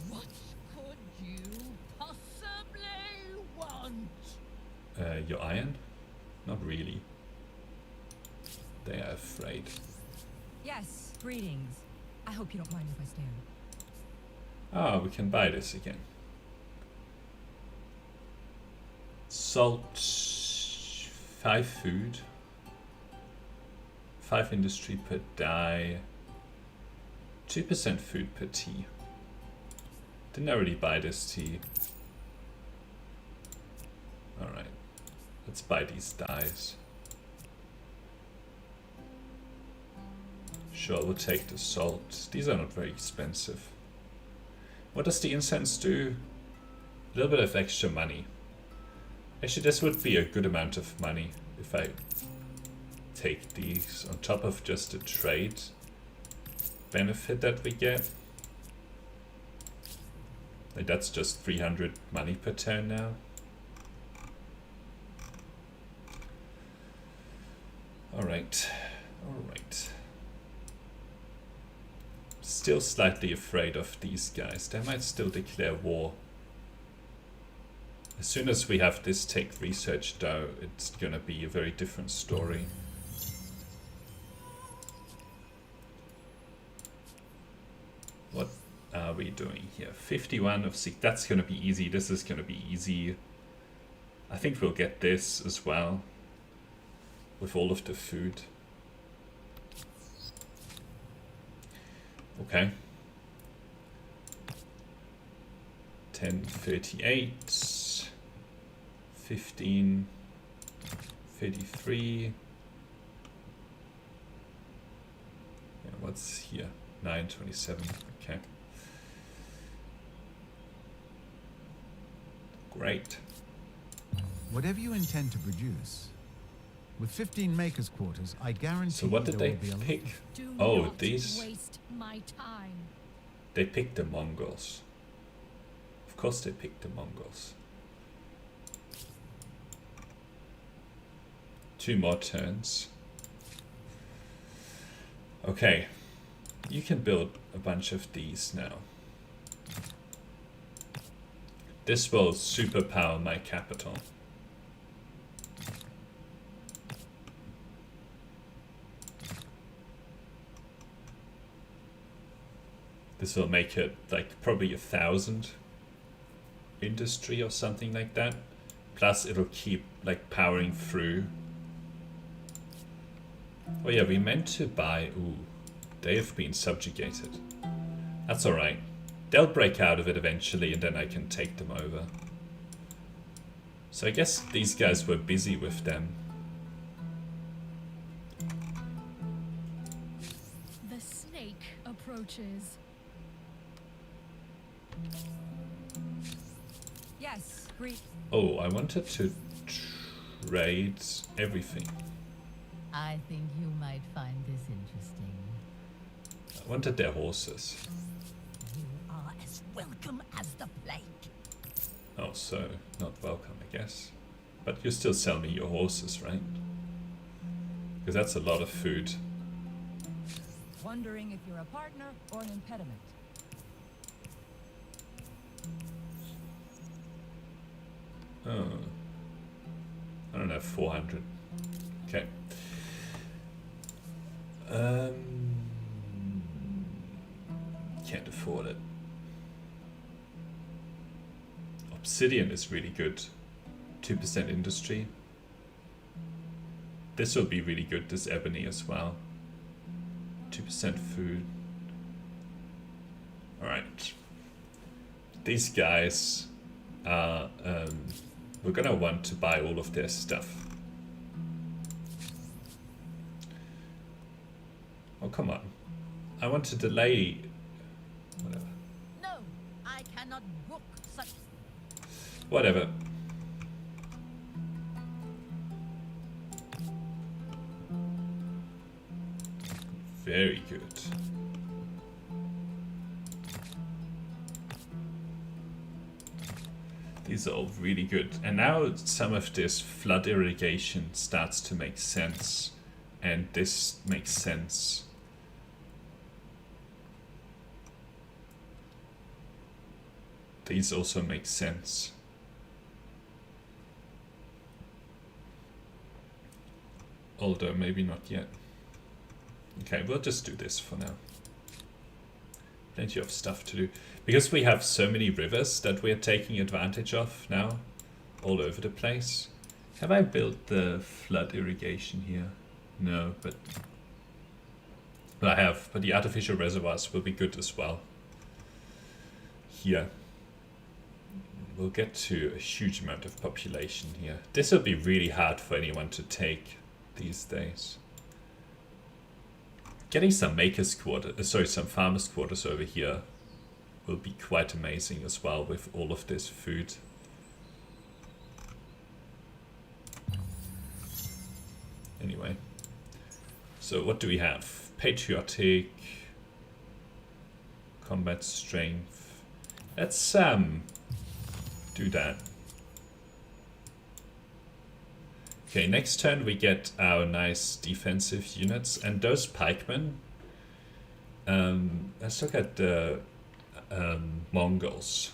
What could you possibly want? Your iron? Not really. They are afraid. Yes, greetings. I hope you don't mind if I stare. Ah, we can buy this again. Salt, 5 food, 5 industry per die, 2% food per tea. Didn't already buy this tea. Alright, let's buy these dyes. Sure, we'll take the salt. These are not very expensive. What does the incense do? A little bit of extra money. Actually, this would be a good amount of money if I take these on top of just the trade benefit that we get. Like that's just 300 money per turn now. Alright, alright. Still slightly afraid of these guys. They might still declare war. As soon as we have this tech research though, it's gonna be a very different story. What are we doing here? 51 of 6, that's gonna be easy, this is gonna be easy. I think we'll get this as well, with all of the food. Okay. 1038. 15, 33. Yeah, what's here? 927. Okay. Great. Whatever you intend to produce, with 15 makers' quarters, I guarantee. So what did they there will be a pick? Do Oh, not these. waste my time. They picked the Mongols. Of course they picked the Mongols. 2 more turns. Okay. You can build a bunch of these now. This will superpower my capital. This will make it like probably 1,000 industry or something like that. Plus it'll keep like powering through. Oh yeah, we meant to buy... Ooh, they have been subjugated. That's alright. They'll break out of it eventually and then I can take them over. So I guess these guys were busy with them. The snake approaches. Yes, greet. Oh, I wanted to trade everything. I think you might find this interesting. I wanted their horses. You are as welcome as the plague. Oh, so not welcome, I guess. But you still sell me your horses, right? Because that's a lot of food. Wondering if you're a partner or an impediment. Oh. I don't have 400. Okay. Can't afford it. Obsidian is really good. 2% industry. This will be really good, this ebony as well. 2% food. Alright. These guys are... we're gonna want to buy all of their stuff. Oh, come on. I want to delay... Whatever. No, I cannot book such. Whatever. Very good. These are all really good. And now some of this flood irrigation starts to make sense. And this makes sense. These also make sense. Although maybe not yet. Okay, we'll just do this for now. Plenty of stuff to do. Because we have so many rivers that we're taking advantage of now. All over the place. Have I built the flood irrigation here? No, but I have. But the artificial reservoirs will be good as well. Here. We'll get to a huge amount of population here. This will be really hard for anyone to take these days. Getting some makers quarters, some farmers quarters over here will be quite amazing as well with all of this food. Anyway, so what do we have? Patriotic, combat strength. Let's do that. Okay, next turn we get our nice defensive units, and those pikemen. Let's look at the Mongols.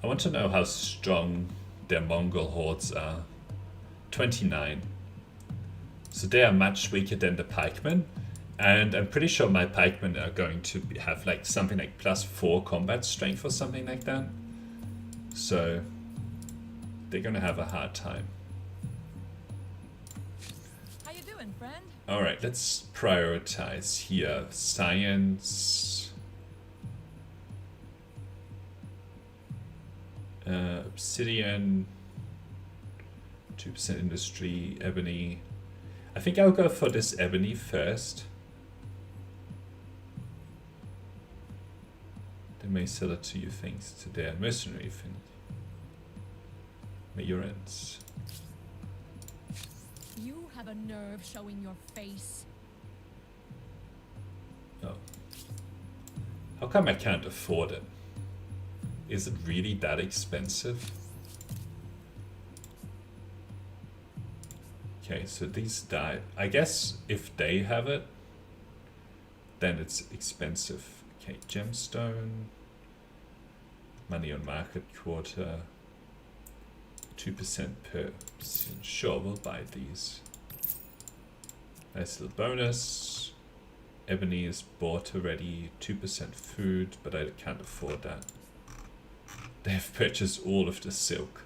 I want to know how strong their Mongol hordes are. 29. So they are much weaker than the pikemen. And I'm pretty sure my pikemen are going to have like something like +4 combat strength or something like that. So they're gonna have a hard time. How you doing, friend? Alright, let's prioritize here. Science. Obsidian. 2% industry, ebony. I think I'll go for this ebony first. They may sell it to you thanks to their mercenary affinity. Mayurans. You have a nerve showing your face. Oh. How come I can't afford it? Is it really that expensive? Okay, so these die. I guess if they have it, then it's expensive. Okay, gemstone. Money on market quarter. 2% per. Sure, we'll buy these. Nice little bonus. Ebony is bought already. 2% food, but I can't afford that. They have purchased all of the silk.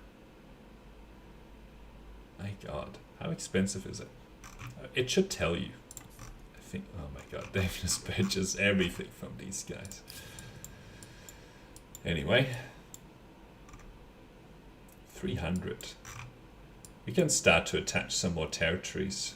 I god. How expensive is it? It should tell you. I think, oh my god, they've just purchased everything from these guys. Anyway. 300. We can start to attach some more territories.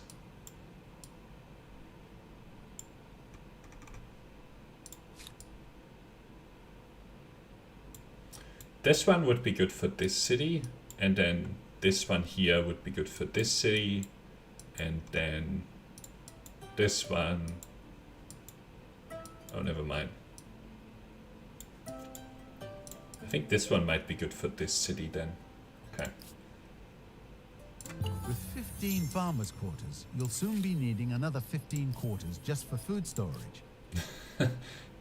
This one would be good for this city, and then this one here would be good for this city, and then this one. Oh, never mind. I think this one might be good for this city then. Okay. With 15 farmers' quarters, you'll soon be needing another 15 quarters just for food storage.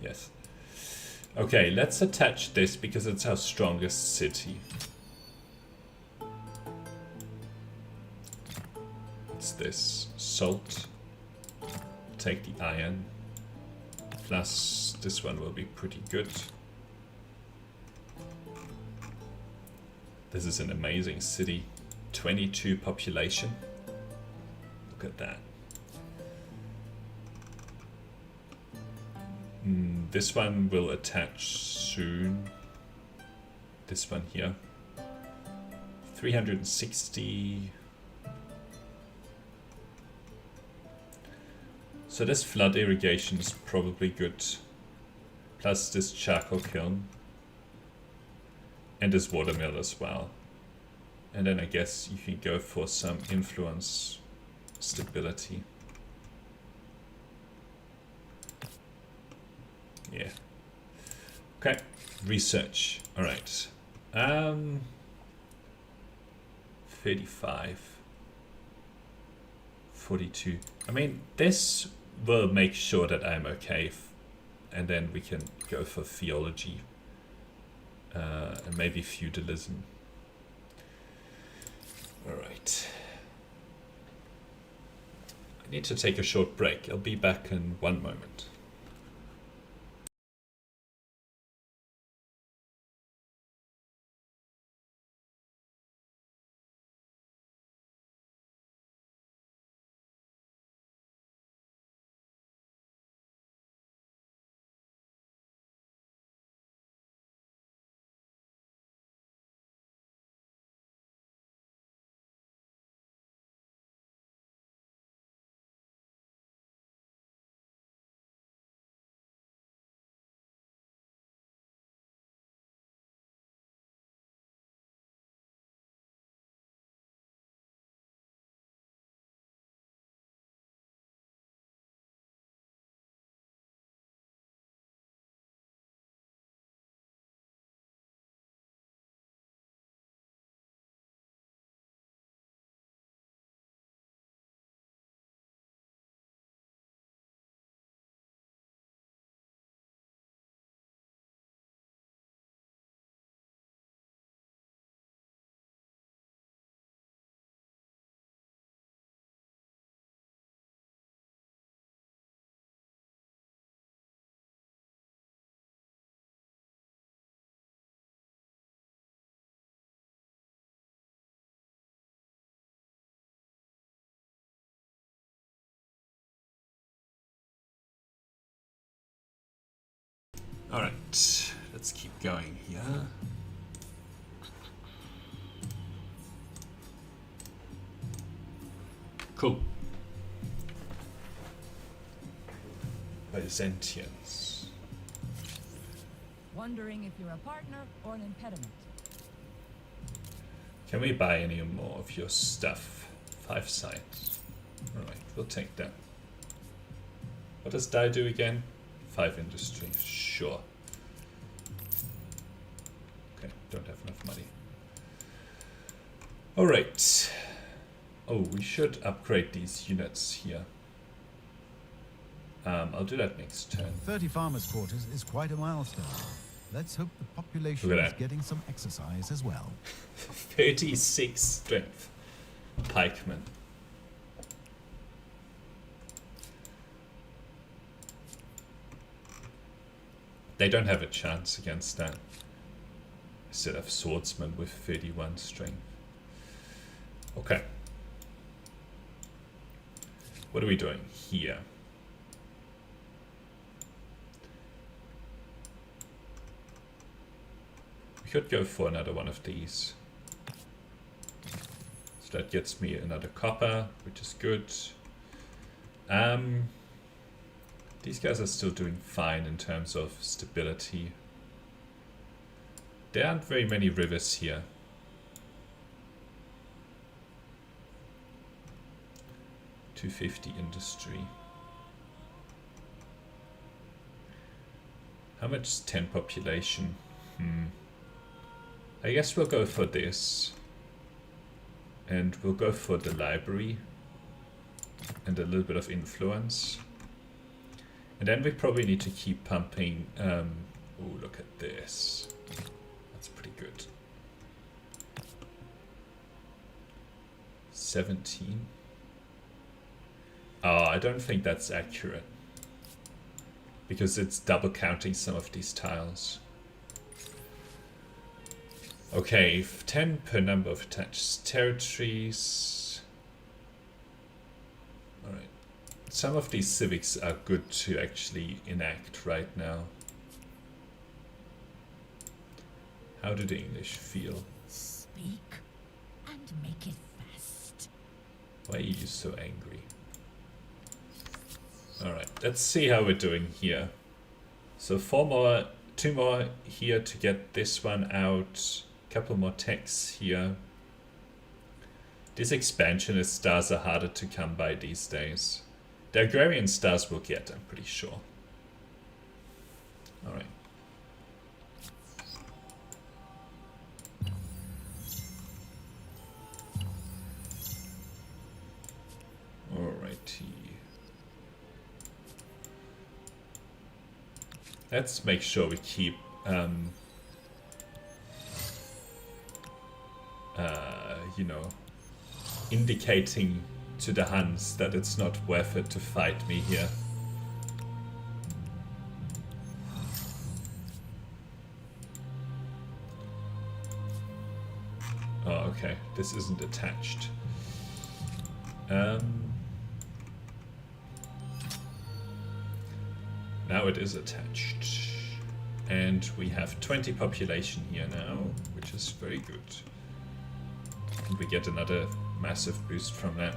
Yes. Okay, let's attach this because it's our strongest city. It's this. Salt. Take the iron. Plus, this one will be pretty good. This is an amazing city. 22 population. Look at that. This one will attach soon. This one here. 360. So this flood irrigation is probably good. Plus this charcoal kiln. And this watermill as well. And then I guess you can go for some influence stability. Yeah. Okay. Research. All right. 35. 42. I mean, this will make sure that I'm okay. And then we can go for theology. And maybe feudalism. All right. I need to take a short break. I'll be back in 1 moment. All right, let's keep going here. Cool. Byzantians. Wondering if you're a partner or an impediment. Can we buy any more of your stuff? 5 sites. All right, we'll take that. What does Dai do again? 5 industry. Sure. Okay, don't have enough money. All right. Oh, we should upgrade these units here. I'll do that next turn. 30 farmers' quarters is quite a milestone. Let's hope the population Look at is that. getting some exercise as well. 36 strength. Pikemen. They don't have a chance against that. Instead of swordsmen with 31 strength. Okay. What are we doing here? We could go for another one of these. So that gets me another copper, which is good. These guys are still doing fine in terms of stability. There aren't very many rivers here. $250 industry. How much is 10 population? I guess we'll go for this. And we'll go for the library. And a little bit of influence. And then we probably need to keep pumping. Oh, look at this. That's pretty good. 17. Oh, I don't think that's accurate. Because it's double counting some of these tiles. Okay, 10 per number of attached territories. Alright. Some of these civics are good to actually enact right now. How do the English feel? Speak and make it fast. Why are you so angry? Alright, let's see how we're doing here. So 4 more, 2 more here to get this one out. Couple more techs here. These expansionist stars are harder to come by these days. The agrarian stars we'll get, I'm pretty sure. Alright. Alrighty. Let's make sure we keep you know, indicating to the Huns that it's not worth it to fight me here. Oh, okay. This isn't attached. Now it is attached. And we have 20 population here now, which is very good. And we get another massive boost from that.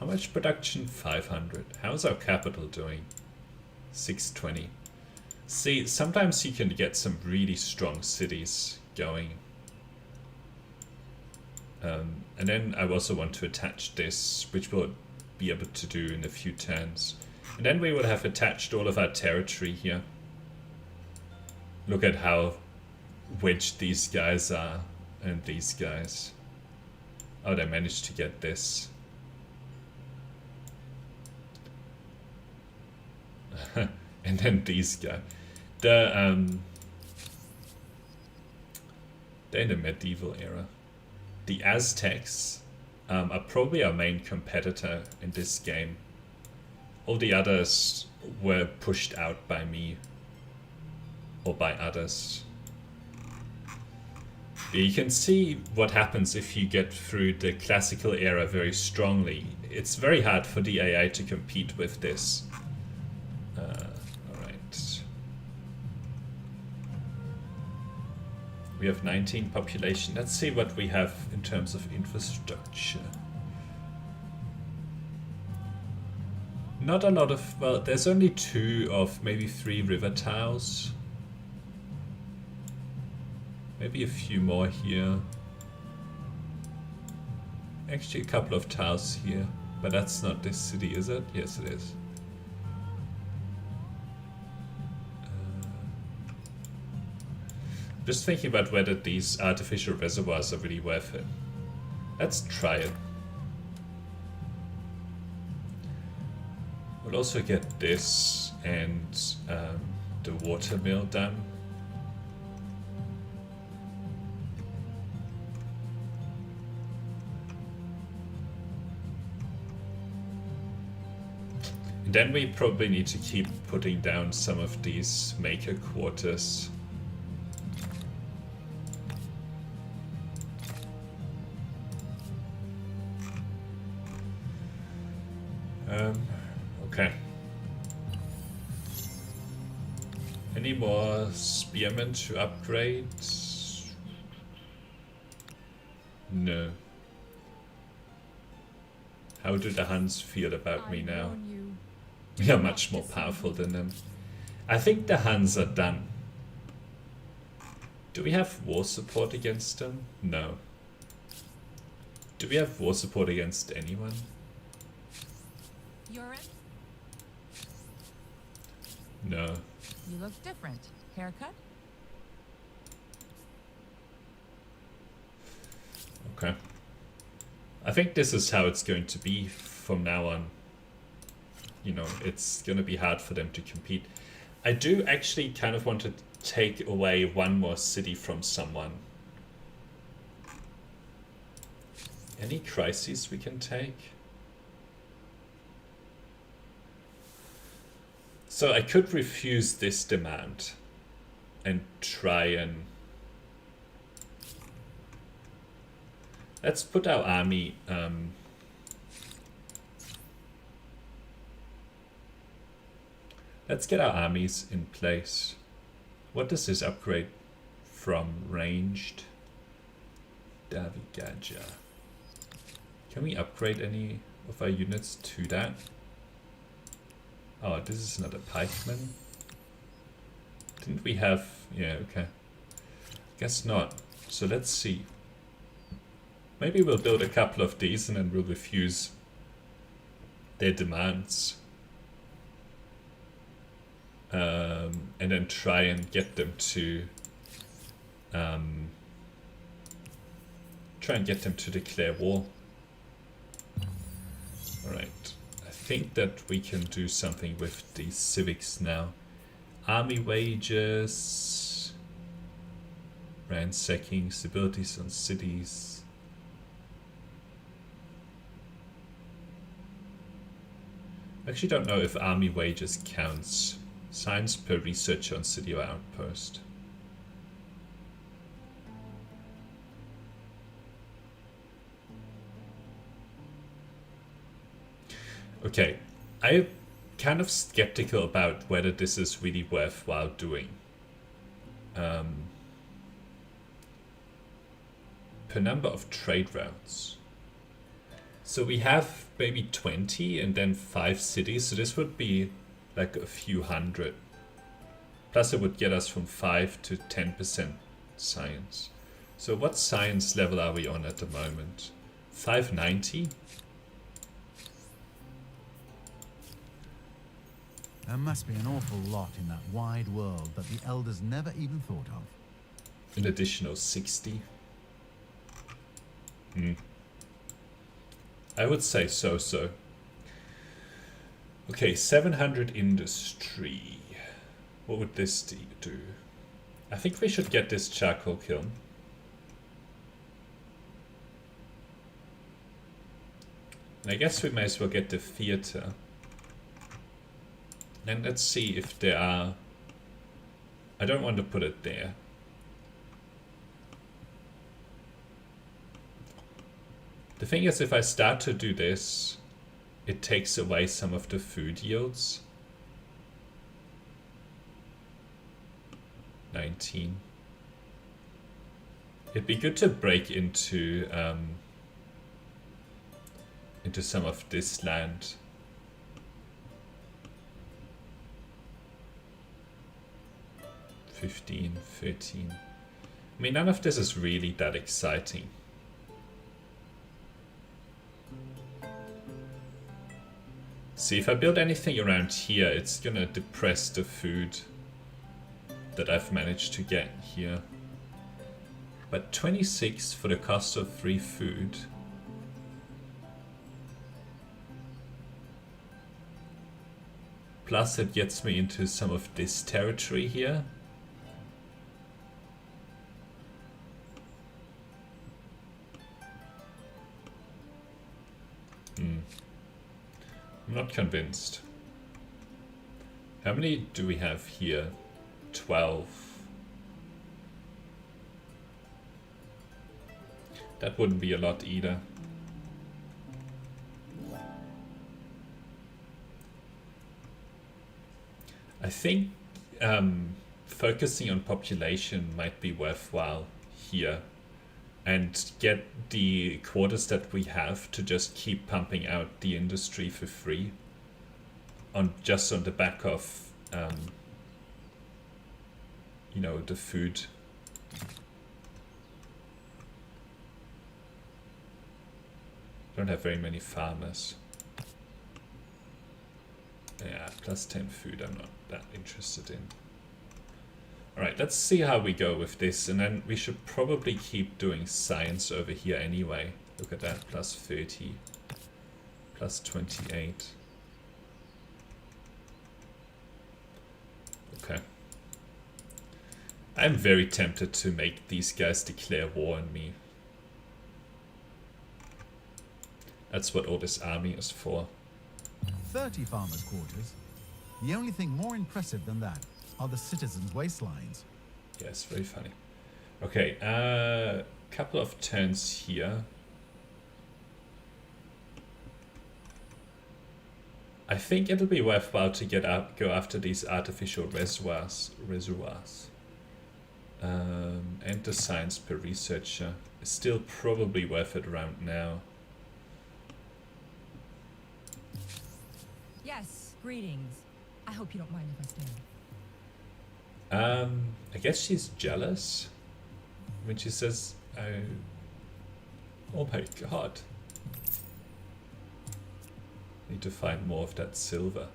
How much production? 500. How's our capital doing? 620. See, sometimes you can get some really strong cities going. And then I also want to attach this, which we'll be able to do in a few turns. And then we will have attached all of our territory here. Look at how wedged these guys are, and these guys. Oh, they managed to get this. And then these guys. They're in the medieval era. The Aztecs are probably our main competitor in this game. All the others were pushed out by me. Or by others. You can see what happens if you get through the classical era very strongly. It's very hard for the AI to compete with this. Alright. We have 19 population. Let's see what we have in terms of infrastructure. Not a lot of, well, there's only 2 of maybe 3 river tiles. Maybe a few more here. Actually a couple of tiles here. But that's not this city, is it? Yes, it is. Just thinking about whether these artificial reservoirs are really worth it. Let's try it. We'll also get this and the watermill done. And then we probably need to keep putting down some of these maker quarters. Okay. Any more spearmen to upgrade? No. How do the Huns feel about me now? We are much more powerful than them. I think the Huns are done. Do we have war support against them? No. Do we have war support against anyone? You're in? No. You look different. Haircut? Okay. I think this is how it's going to be from now on. You know, it's going to be hard for them to compete. I do actually kind of want to take away one more city from someone. Any crises we can take? So I could refuse this demand and try and... Let's put our army... Let's get our armies in place. What does this upgrade from? Ranged? Davigaja. Can we upgrade any of our units to that? Oh, this is not a pikeman. Didn't we have... Yeah, okay. Guess not. So let's see. Maybe we'll build a couple of these and then we'll refuse their demands. And then try and get them to... try and get them to declare war. Alright. I think that we can do something with the civics now. Army wages, ransacking, stabilities on cities. I actually don't know if army wages counts. Science per research on city or outpost. Okay, I'm kind of skeptical about whether this is really worthwhile doing. Per number of trade routes. So we have maybe 20 and then 5 cities, so this would be like a few hundred. Plus it would get us from 5 to 10% science. So what science level are we on at the moment? 590? There must be an awful lot in that wide world that the elders never even thought of. An additional 60. I would say so. Okay, 700 industry. What would this do? I think we should get this charcoal kiln. And I guess we may as well get the theater. And let's see if there are... I don't want to put it there. The thing is, if I start to do this, it takes away some of the food yields. 19. It'd be good to break into some of this land. 15, 13. I mean, none of this is really that exciting. See, if I build anything around here, it's gonna depress the food that I've managed to get here. But 26 for the cost of 3 food. Plus it gets me into some of this territory here. I'm not convinced. How many do we have here? 12. That wouldn't be a lot either. I think focusing on population might be worthwhile here, and get the quarters that we have to just keep pumping out the industry for free, on the back of you know, the food. Don't have very many farmers. Yeah, plus 10 food I'm not that interested in. Alright, let's see how we go with this, and then we should probably keep doing science over here anyway. Look at that, plus 30, plus 28. Okay. I'm very tempted to make these guys declare war on me. That's what all this army is for. 30 farmers' quarters. The only thing more impressive than that are the citizens' waistlines. Yes, very funny. Okay, couple of turns here. I think it'll be worthwhile to go after these artificial reservoirs. And the science per researcher is still probably worth it around now. Yes, greetings. I hope you don't mind if I stay. I guess she's jealous when she says, oh my god. Need to find more of that silver.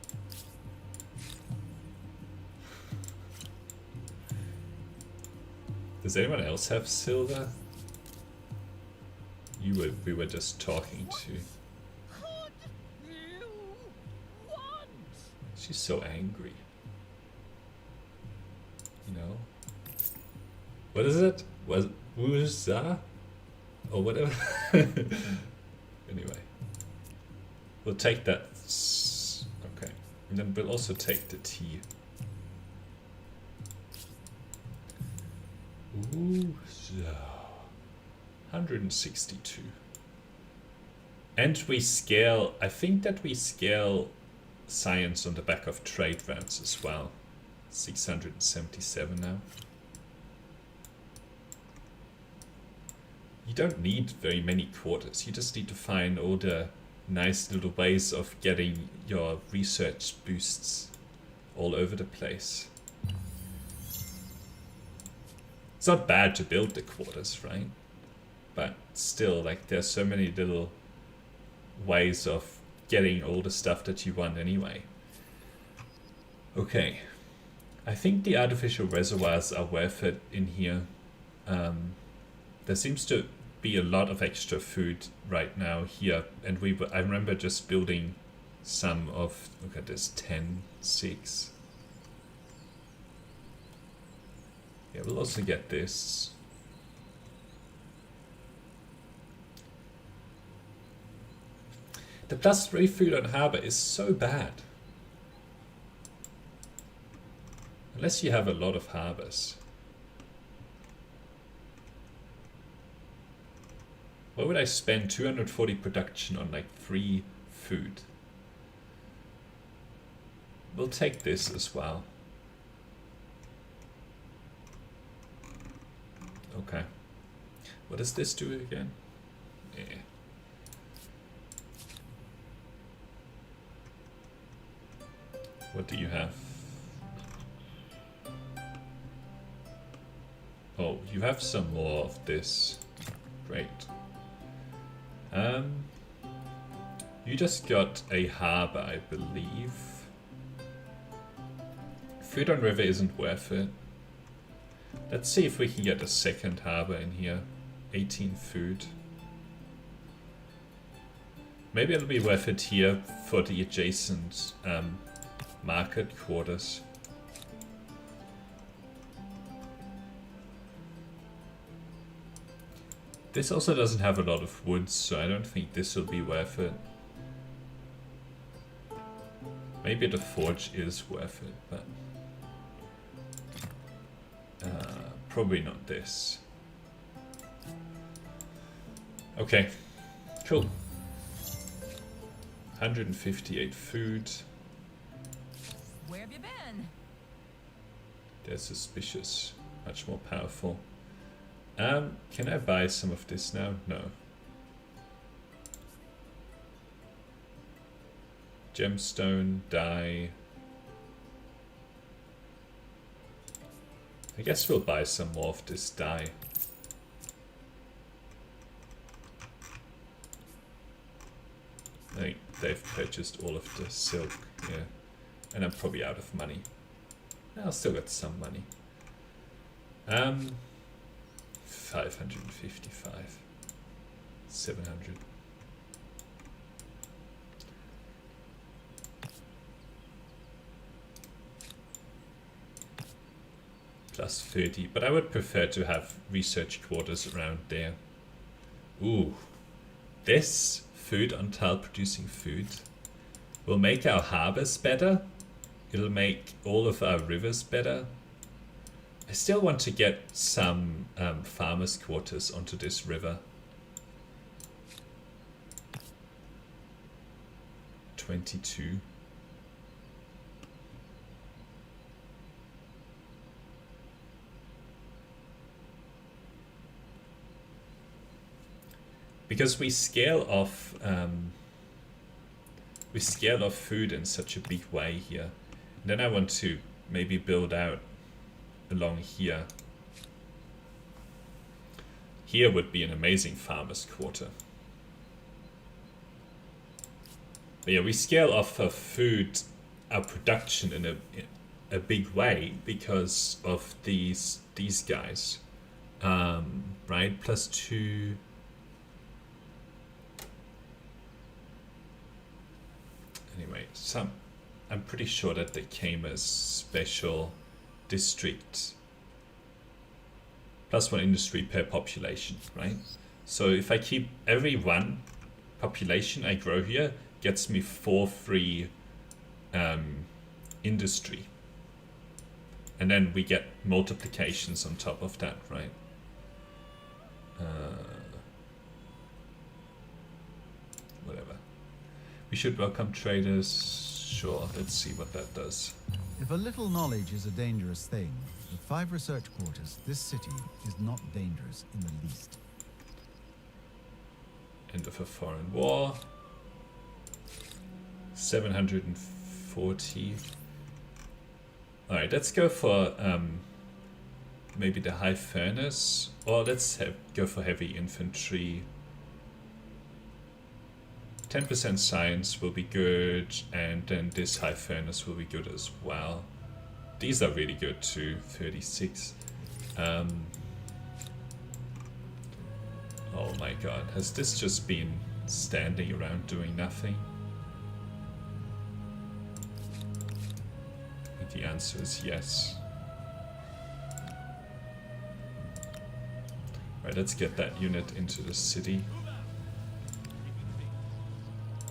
Does anyone else have silver? We were just talking to. She's so angry. You know? What is it? Was Wuza? Or whatever. Anyway. We'll take that. Okay. And then we'll also take the tea. Ooh, so 162. And we scale, I think that we scale science on the back of trade routes as well. 677 now. You don't need very many quarters, you just need to find all the nice little ways of getting your research boosts all over the place. It's not bad to build the quarters, right? But still, like, there's so many little ways of getting all the stuff that you want anyway. Okay. I think the artificial reservoirs are worth it in here. There seems to be a lot of extra food right now here, and I remember just building some of, look at this, 10, 6. Yeah, we'll also get this. The +3 food on harbor is so bad. Unless you have a lot of harbors. Why would I spend 240 production on like 3 food? We'll take this as well. Okay. What does this do again? Yeah. What do you have? Oh, you have some more of this. Great. You just got a harbor, I believe. Food on river isn't worth it. Let's see if we can get a second harbor in here. 18 food. Maybe it'll be worth it here for the adjacent market quarters. This also doesn't have a lot of woods, so I don't think this will be worth it. Maybe the forge is worth it, but probably not this. Okay, cool. 158 food. Where have you been? They're suspicious. Much more powerful. Can I buy some of this now? No. Gemstone, dye. I guess we'll buy some more of this dye. I think they've purchased all of the silk, yeah. And I'm probably out of money. I'll still get some money. 555. 700. Plus 30, but I would prefer to have research quarters around there. Ooh, this food on tile producing food will make our harbors better. It'll make all of our rivers better. I still want to get some farmers quarters onto this river. 22. Because we scale off food in such a big way here. And then I want to maybe build out along here. Here would be an amazing farmer's quarter. But yeah, we scale off of food, our production in a big way because of these guys. Right, +2. Anyway, I'm pretty sure that they came as special district. +1 industry per population, right? So if I keep every one population I grow here, gets me 4 free industry. And then we get multiplications on top of that, right? Whatever. We should welcome traders. Sure, let's see what that does. If a little knowledge is a dangerous thing, with 5 research quarters, this city is not dangerous in the least. End of a foreign war. 740. Alright, let's go for maybe the high furnace, or let's go for heavy infantry. 10% science will be good, and then this high furnace will be good as well. These are really good too, 36. Oh my god, has this just been standing around doing nothing? I think the answer is yes. Right, let's get that unit into the city.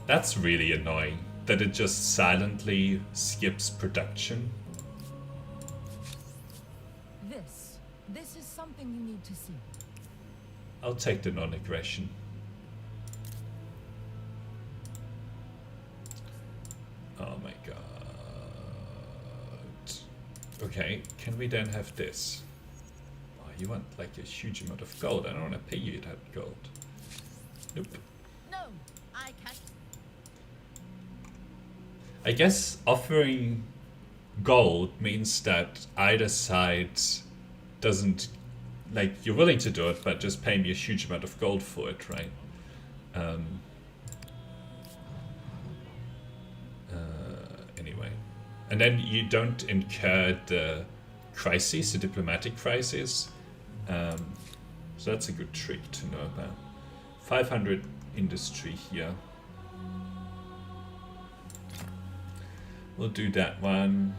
That's really annoying, that it just silently skips production. This is something you need to see. I'll take the non-aggression. Oh my god. Okay, can we then have this? Oh, you want like a huge amount of gold. I don't want to pay you that gold. Nope. No, I can't. I guess offering gold means that either side doesn't, like, you're willing to do it, but just pay me a huge amount of gold for it, right? Anyway. And then you don't incur the crises, the diplomatic crisis. So that's a good trick to know about. 500 industry here. We'll do that one.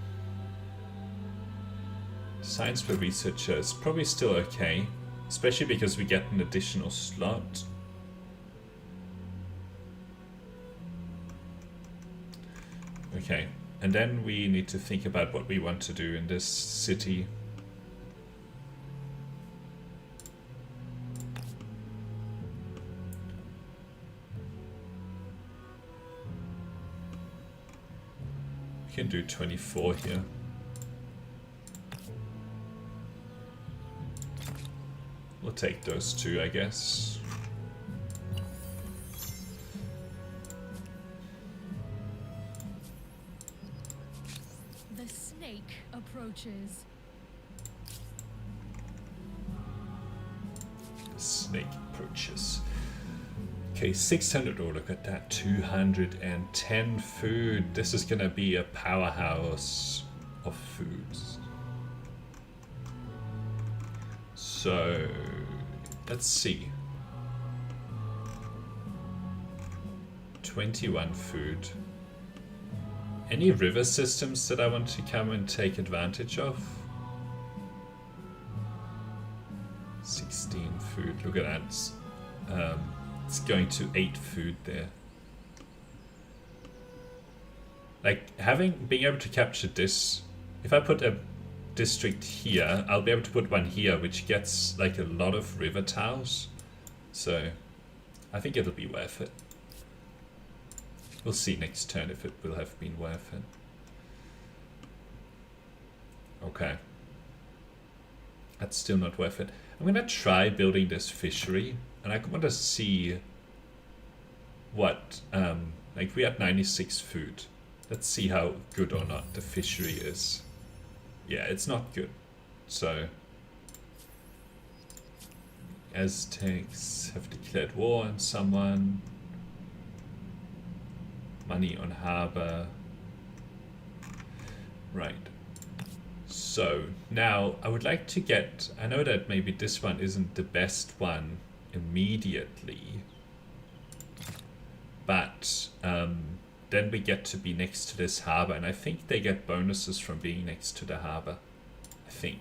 Science per researcher is probably still okay, especially because we get an additional slot. Okay, and then we need to think about what we want to do in this city. We can do 24 here. We'll take those two, I guess. The snake approaches. Snake approaches. Okay, 600. Oh, look at that. 210 food. This is gonna be a powerhouse of foods. So, let's see. 21 food. Any river systems that I want to come and take advantage of? 16 food. Look at that. It's going to 8 food there. Like, being able to capture this, if I put a district here, I'll be able to put one here, which gets like a lot of river tiles. So, I think it'll be worth it. We'll see next turn if it will have been worth it. Okay. That's still not worth it. I'm gonna try building this fishery, and I want to see what, like we had 96 food. Let's see how good or not the fishery is. Yeah, it's not good. So, Aztecs have declared war on someone. Money on harbor. Right. So now I would like to get, I know that maybe this one isn't the best one immediately, but then we get to be next to this harbor, and I think they get bonuses from being next to the harbor. I think.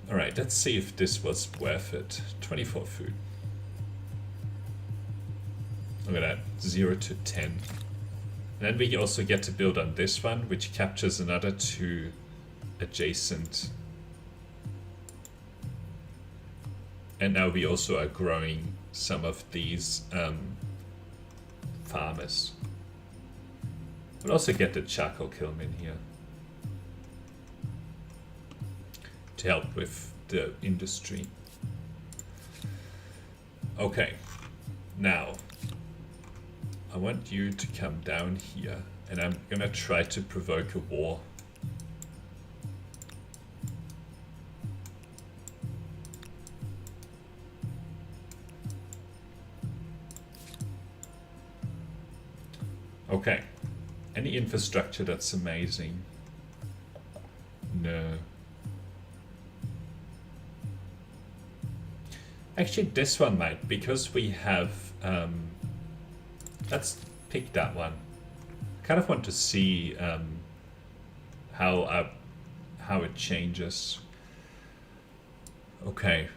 Alright, let's see if this was worth it. 24 food. Look at that, 0 to 10. And then we also get to build on this one, which captures another 2 adjacent. And now we also are growing some of these farmers. We'll also get the charcoal kiln in here to help with the industry. Okay, now I want you to come down here, and I'm gonna try to provoke a war. Okay. Any infrastructure that's amazing? No. Actually, this one might, because we have let's pick that one. I kind of want to see how it changes. Okay.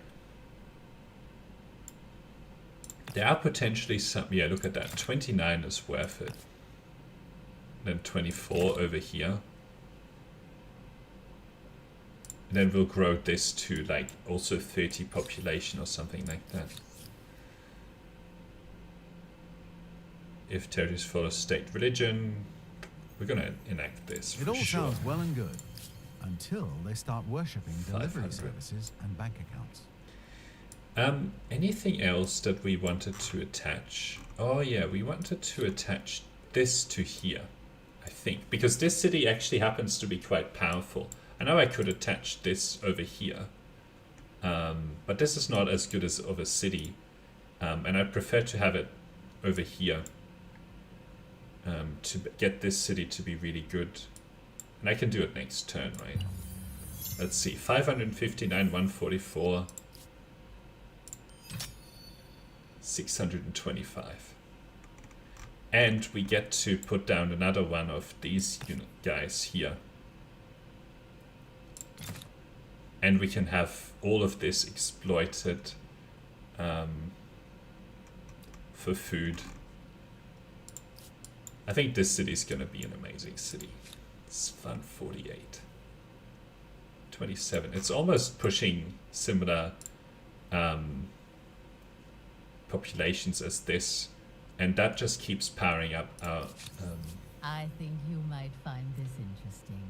There are potentially some. Yeah, look at that. 29 is worth it. Then 24 over here. And then we'll grow this to like also 30 population or something like that. If territories follow state religion, we're gonna enact this. It all sure. sounds well and good until they start worshipping delivery 500. services and bank accounts. Anything else that we wanted to attach? Oh yeah, we wanted to attach this to here, I think, because this city actually happens to be quite powerful. I know I could attach this over here, but this is not as good as of a city, and I prefer to have it over here to get this city to be really good. And I can do it next turn, right? Let's see, 559, 144, 625. And we get to put down another one of these guys here. And we can have all of this exploited for food. I think this city is going to be an amazing city. It's fun. 48. 27. It's almost pushing similar populations as this. And that just keeps powering up our... I think you might find this interesting.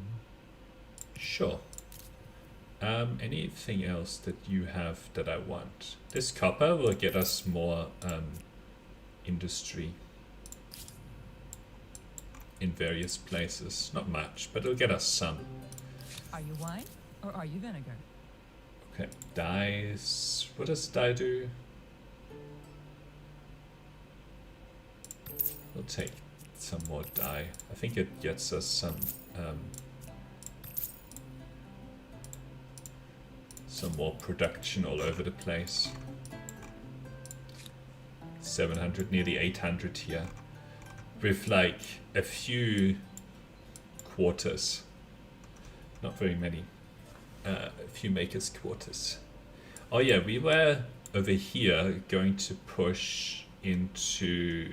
Sure. Anything else that you have that I want? This copper will get us more industry in various places. Not much, but it'll get us some. Are you wine or are you vinegar? Okay, dyes. What does dye do? We'll take some more dye. I think it gets us some more production all over the place. 700, nearly 800 here. With like a few quarters. Not very many. A few makers quarters. Oh yeah, we were over here going to push into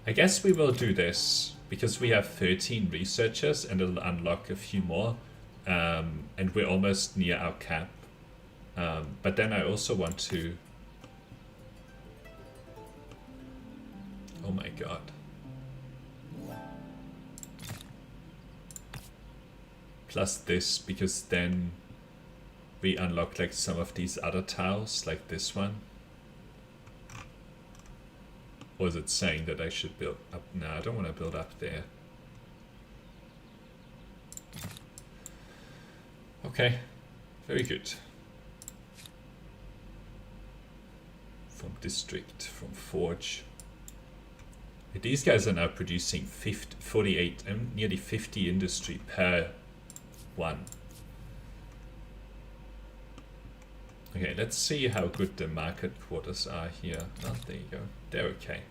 I guess we will do this because we have 13 researchers and it'll unlock a few more, and we're almost near our cap, but then I also want to, oh my god, plus this, because then we unlock like some of these other tiles like this one. Or is it saying that I should build up? No, I don't want to build up there. Okay, very good. From district, from forge. These guys are now producing 48, nearly 50 industry per one. Okay, let's see how good the market quarters are here. Oh, there you go. They're okay.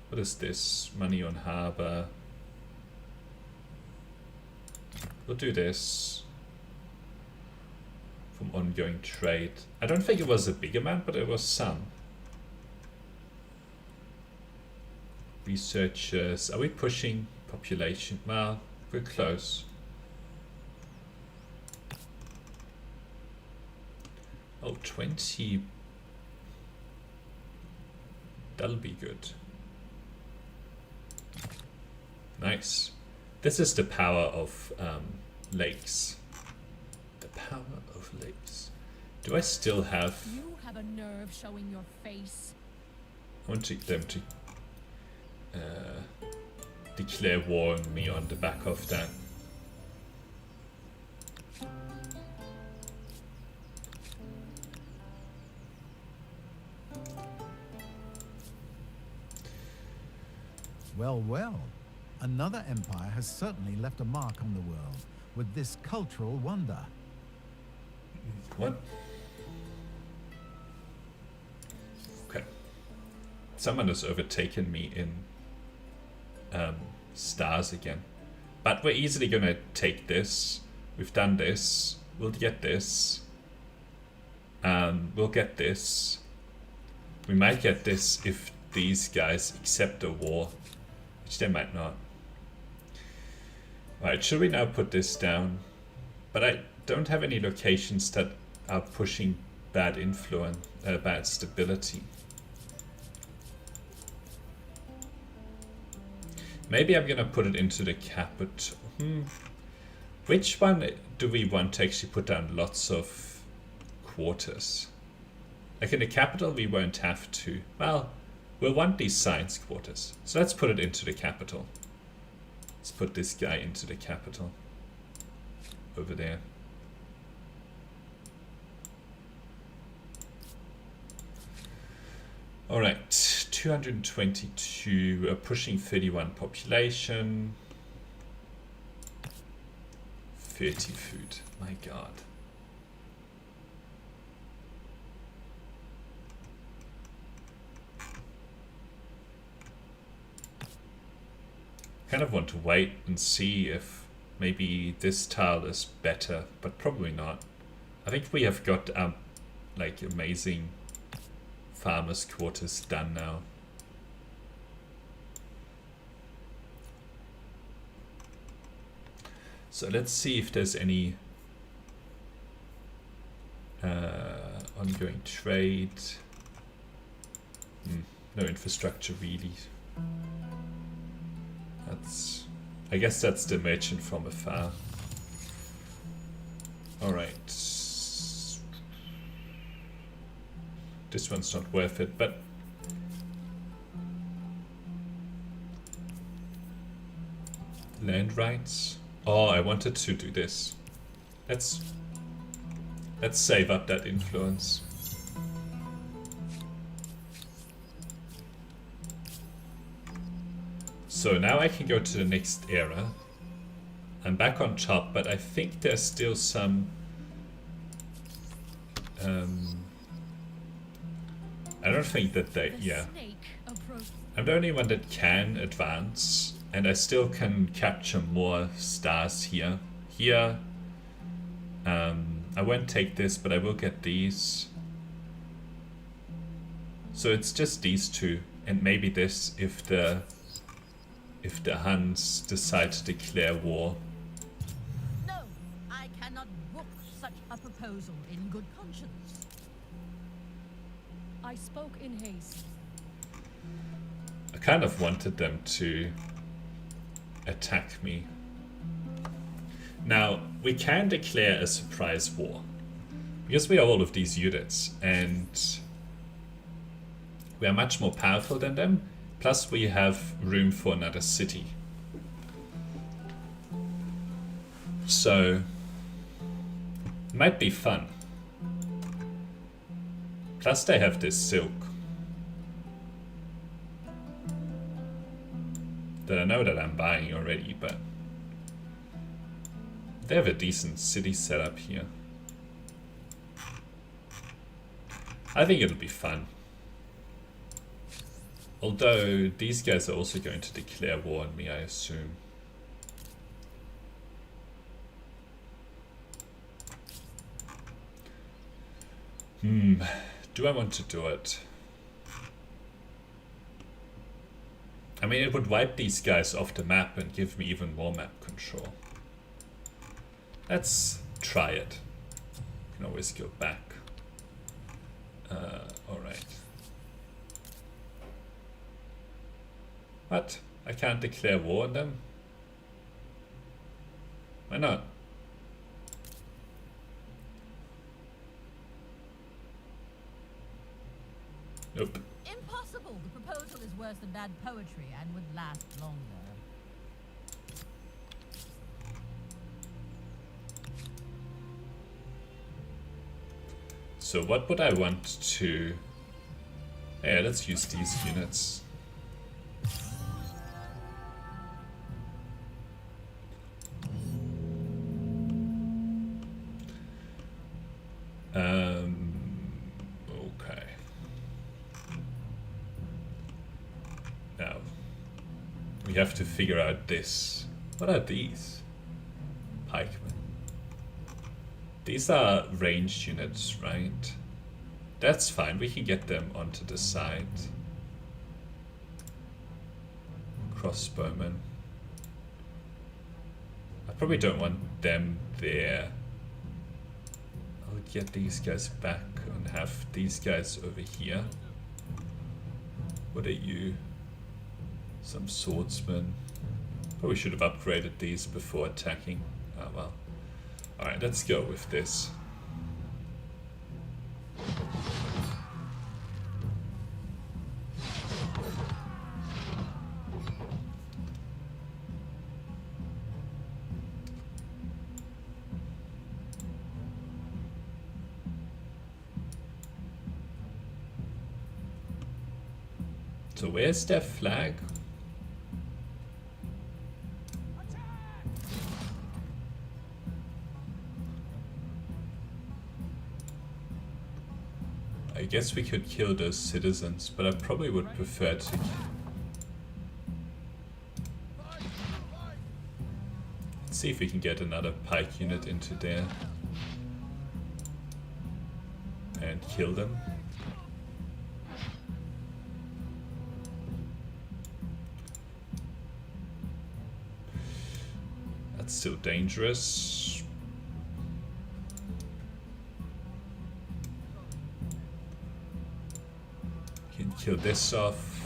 What is this? Money on harbor. We'll do this. From ongoing trade. I don't think it was a big amount, but it was some. Researchers. Are we pushing population? Well, we're close. Oh, 20. That'll be good. Nice. This is the power of lakes. The power of lakes. Do I still have... You have a nerve showing your face. I want them to declare war on me on the back of that. Well, well. Another empire has certainly left a mark on the world with this cultural wonder. What? Okay. Someone has overtaken me in stars again. But we're easily gonna take this. We've done this. We'll get this. We'll get this. We might get this if these guys accept a war, which they might not. Right, should we now put this down? But I don't have any locations that are pushing bad influence, bad stability. Maybe I'm gonna put it into the capital. Which one do we want to actually put down lots of quarters? Like in the capital we won't have to. Well, we'll want these science quarters. So let's put it into the capital. Let's put this guy into the capital. Over there. Alright, 222, we're pushing 31 population. 30 food, my god. Kind of want to wait and see if maybe this tile is better, but probably not. I think we have got like amazing farmers quarters done now. So let's see if there's any ongoing trade. No infrastructure really. I guess that's the merchant from afar. Alright. This one's not worth it, but land rights. Oh, I wanted to do this. Let's save up that influence. So now I can go to the next era. I'm back on top, but I think there's still some I don't think that they, yeah. I'm the only one that can advance, and I still can capture more stars here. Here, I won't take this, but I will get these. So it's just these two, and maybe this if the Huns decide to declare war. No, I cannot brook such a proposal in good conscience. I spoke in haste. I kind of wanted them to attack me. Now, we can declare a surprise war, because we have all of these units, and we are much more powerful than them, plus we have room for another city. So, it might be fun. Plus they have this silk. That I know that I'm buying already, but they have a decent city setup here. I think it'll be fun. Although these guys are also going to declare war on me, I assume. Do I want to do it? I mean, it would wipe these guys off the map and give me even more map control. Let's try it. You can always go back. Alright. What? I can't declare war on them? Why not? Nope. Impossible! The proposal is worse than bad poetry and would last longer. So what would I want to... Yeah, let's use these units. Okay. Now, we have to figure out this. What are these? Pikemen. These are ranged units, right? That's fine, we can get them onto the side. Crossbowmen. I probably don't want them there. I'll get these guys back and have these guys over here. What are you? Some swordsmen. Probably should have upgraded these before attacking. Oh well. Alright, let's go with this. So where's their flag? I guess we could kill those citizens, but I probably would prefer to... Let's see if we can get another pike unit into there. And kill them. That's still dangerous. Can kill this off.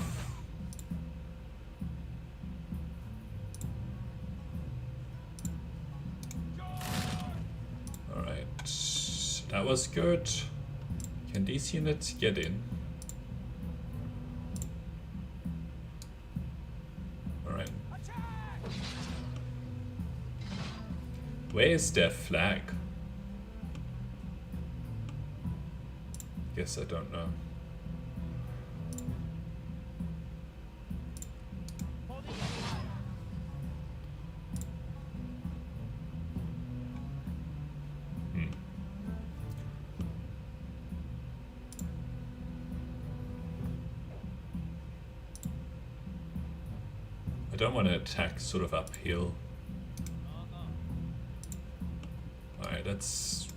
That was good. Can these units get in? Alright. Where is their flag? Guess I don't know. I don't want to attack sort of uphill. Alright, let's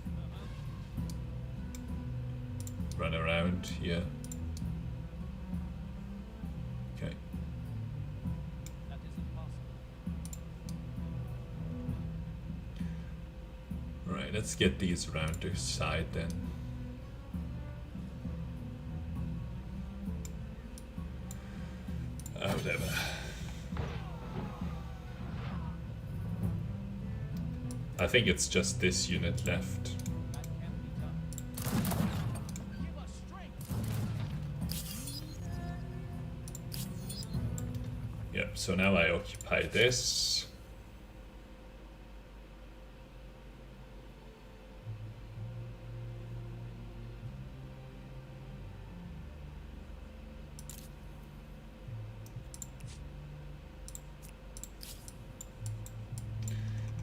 run around here. Okay. Alright, let's get these around the side then. Whatever. I think it's just this unit left. Yep, so now I occupy this.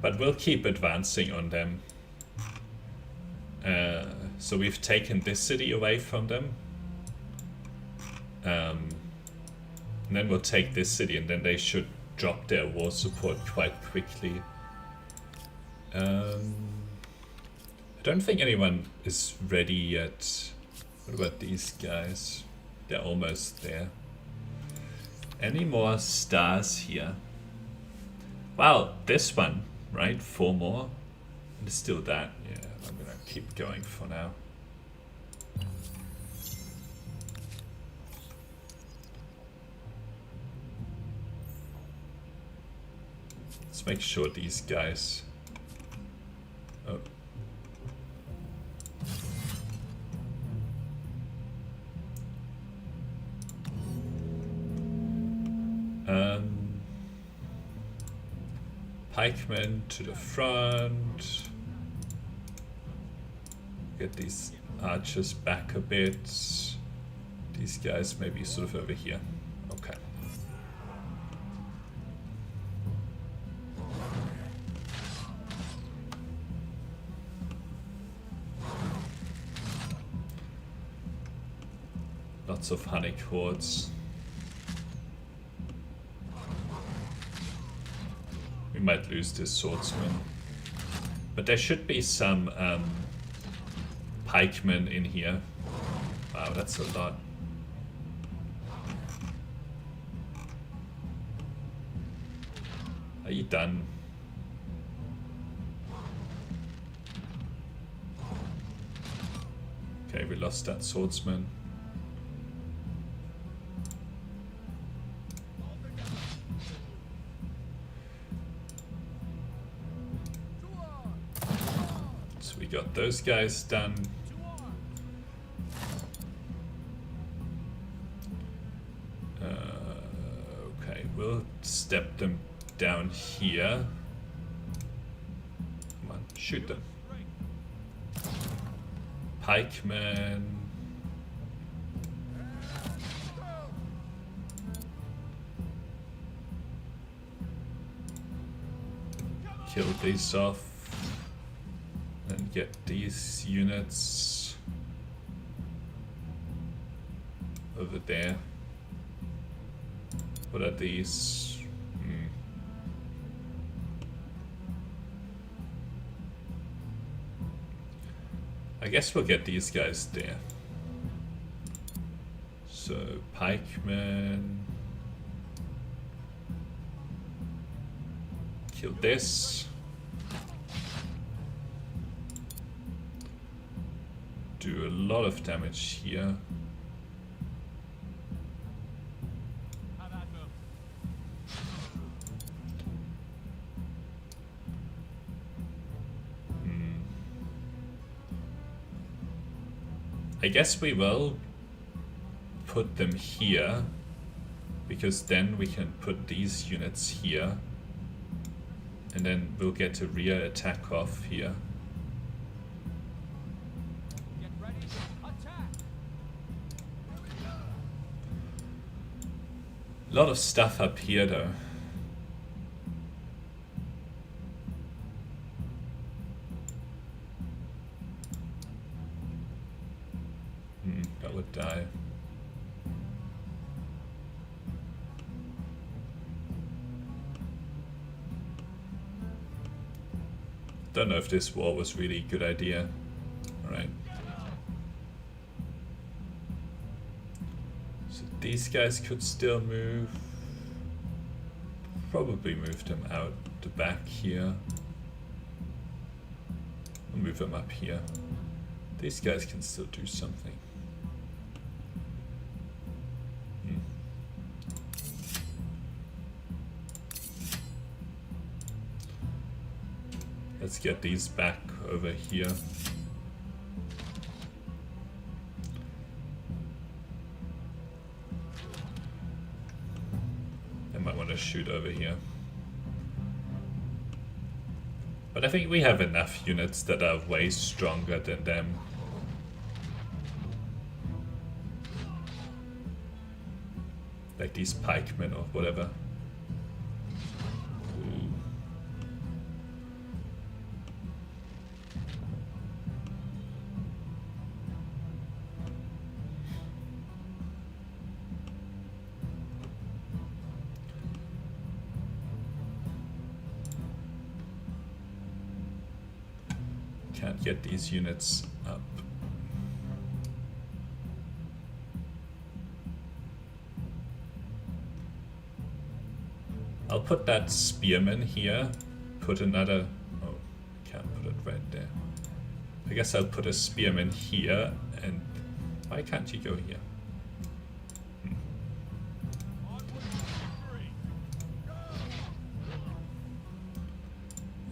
But we'll keep advancing on them. So we've taken this city away from them. And then we'll take this city, and then they should drop their war support quite quickly. I don't think anyone is ready yet. What about these guys? They're almost there. Any more stars here? Wow, this one. Right, 4 more. And it's still that. Yeah, I'm gonna keep going for now. Let's make sure these guys. Oh. Pikemen to the front. Get these archers back a bit. These guys maybe sort of over here. Okay. Lots of Hunnic hordes. We might lose this swordsman. But there should be some pikemen in here. Wow, that's a lot. Are you done? Okay, we lost that swordsman. Got those guys done. Okay, we'll step them down here. Come on, shoot them. Pikemen. Kill these off. And get these units over there. What are these? I guess we'll get these guys there. So, pikemen. Kill this. Do a lot of damage here. I guess we will put them here, because then we can put these units here, and then we'll get a rear attack off here. Get ready to attack. A lot of stuff up here though. That would die. Don't know if this war was really a good idea. Alright. So these guys could still move. Probably move them out the back here. We'll move them up here. These guys can still do something. Let's get these back over here. I might want to shoot over here. But I think we have enough units that are way stronger than them. Like these pikemen or whatever. Ooh. Can't get these units up. I'll put that spearman here, put another, oh, can't put it right there. I guess I'll put a spearman here, and why can't you go here?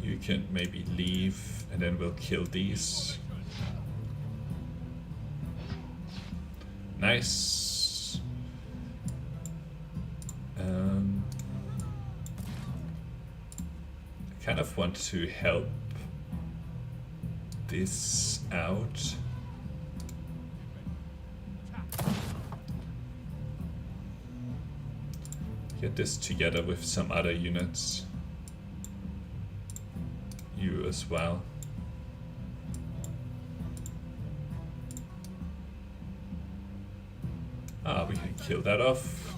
You can maybe leave, and then we'll kill these. Nice. I kind of want to help this out. Get this together with some other units. You as well. Ah, we can kill that off.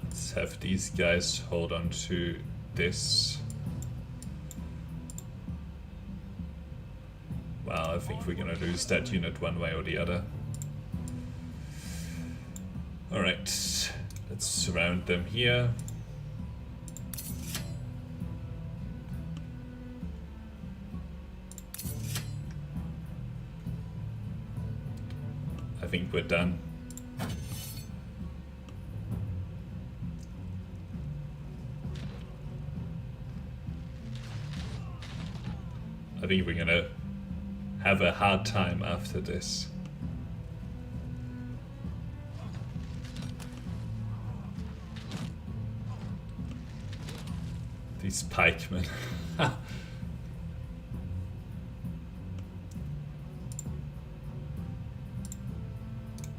Let's have these guys hold on to this. Well, I think we're gonna lose that unit one way or the other. Alright, let's surround them here. I think we're done. I think we're gonna have a hard time after this. These pikemen.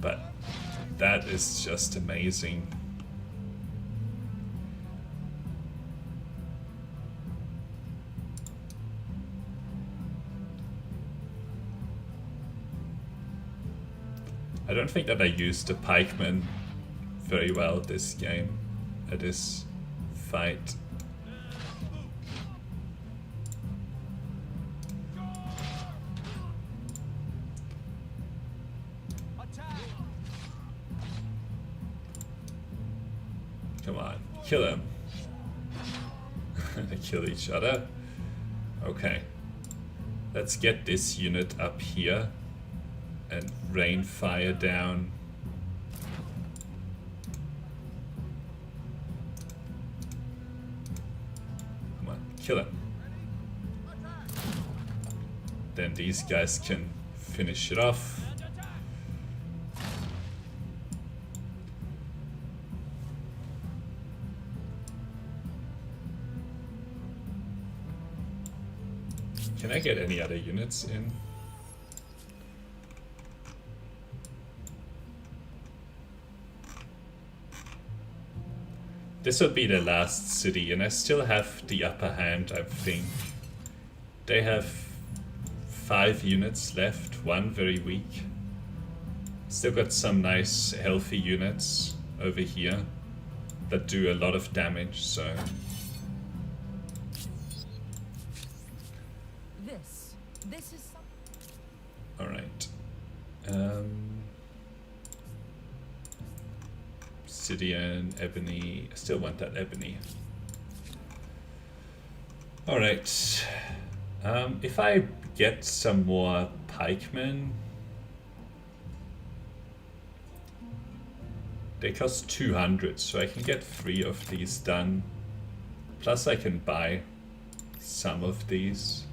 But that is just amazing. I don't think that I used the pikemen very well this game, at this fight. Come on, kill them. They kill each other. Okay. Let's get this unit up here and rain fire down Kill him. Then these guys can finish it off. Can I get any other units in? This will be the last city, and I still have the upper hand, I think. They have 5 units left, 1 very weak. Still got some nice healthy units over here that do a lot of damage, so... This is something. Alright. Obsidian, ebony. I still want that ebony. Alright. If I get some more pikemen, they cost 200, so I can get 3 of these done. Plus I can buy some of these.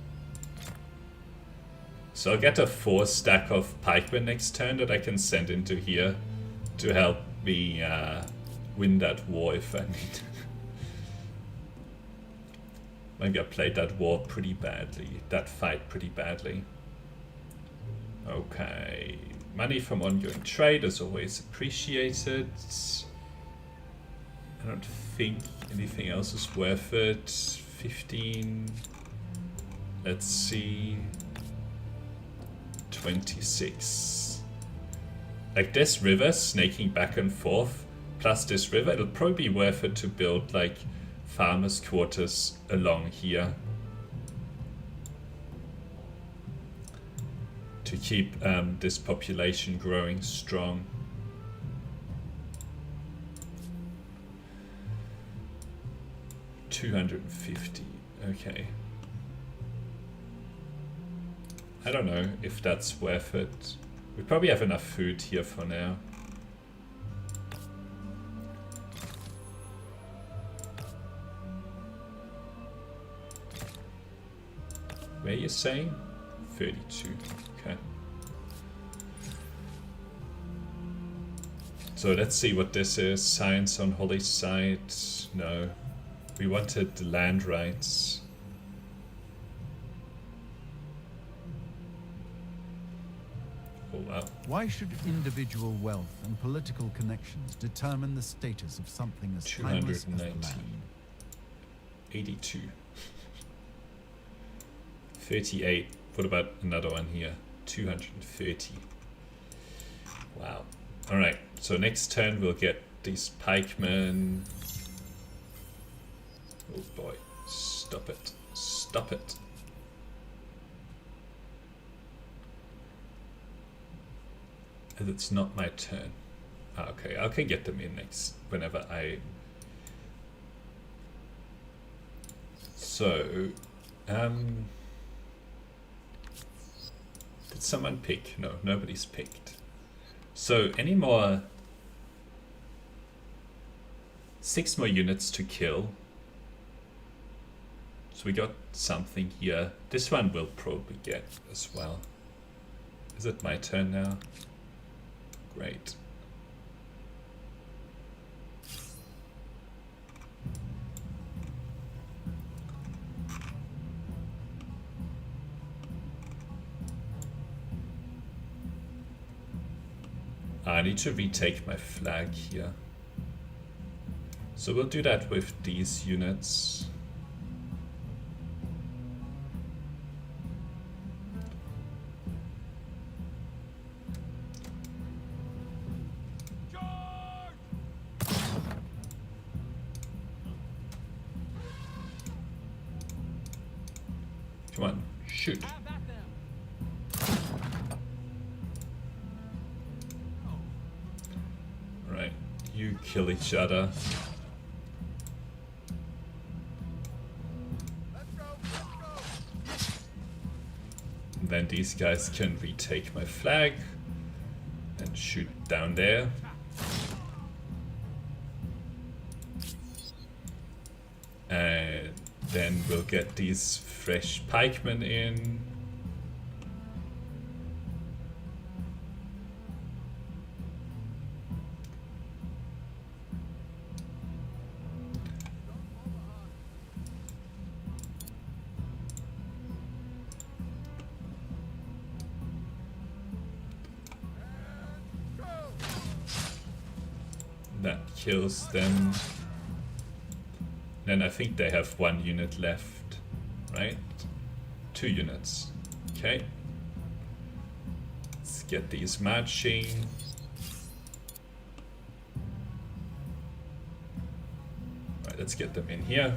So I'll get a 4 stack of pikemen next turn that I can send into here to help me win that war if I need. Maybe I played that war pretty badly, that fight pretty badly. Okay, money from ongoing trade is always appreciated. I don't think anything else is worth it. 15, let's see. 26. Like this river snaking back and forth, plus this river, it'll probably be worth it to build like farmers' quarters along here to keep this population growing strong. $250. Okay. I don't know if that's worth it. We probably have enough food here for now. Where are you saying? 32. Okay. So let's see what this is. Science on holy site. No. We wanted the land rights. Oh, wow. Why should individual wealth and political connections determine the status of something as timeless as the 290. land? 82. 38. What about another one here? 230. Wow. Alright, so next turn we'll get these pikemen. Oh boy. Stop it. Stop it. And it's not my turn. Ah, okay, I can get them in next whenever I... So... Did someone pick? No, nobody's picked. So, any more... 6 more units to kill. So we got something here. This one will probably get as well. Is it my turn now? Great. I need to retake my flag here. So we'll do that with these units. Come on, shoot. Right, you kill each other. And then these guys can retake my flag and shoot down there. And Then we'll get these fresh pikemen in. That kills them. Then I think they have 1 unit left, right? 2 units. Okay. Let's get these marching. Right, let's get them in here.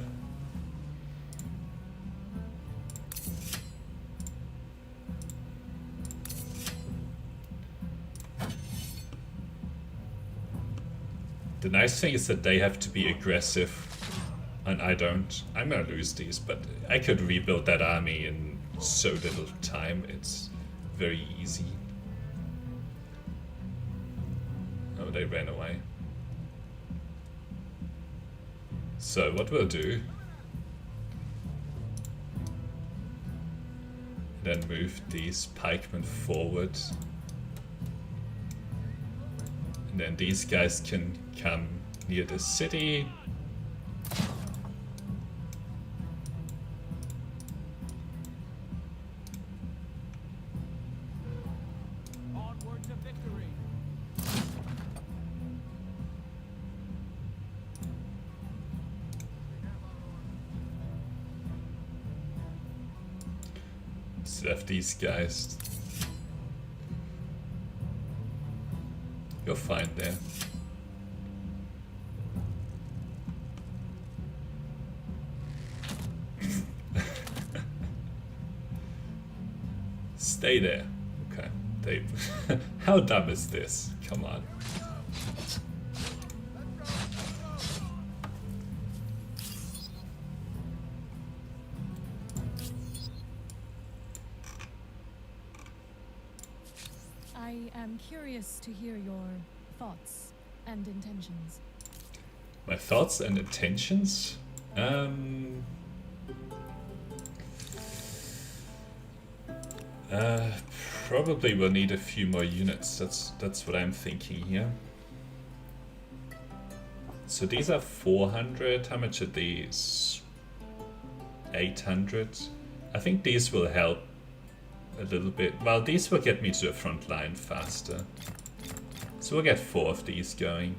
The nice thing is that they have to be aggressive, and I don't. I'm gonna lose these, but I could rebuild that army in so little time. It's very easy. Oh, they ran away. So what we'll do, then move these pikemen forward. And then these guys can come near the city. Onward to victory. Instead of these guys. You're fine there. Stay there. Okay. They how dumb is this? Come on. I am curious to hear your thoughts and intentions. My thoughts and intentions? Probably we'll need a few more units. That's what I'm thinking here. So these are 400. How much are these? 800. I think these will help a little bit. Well, these will get me to the front line faster. So we'll get 4 of these going.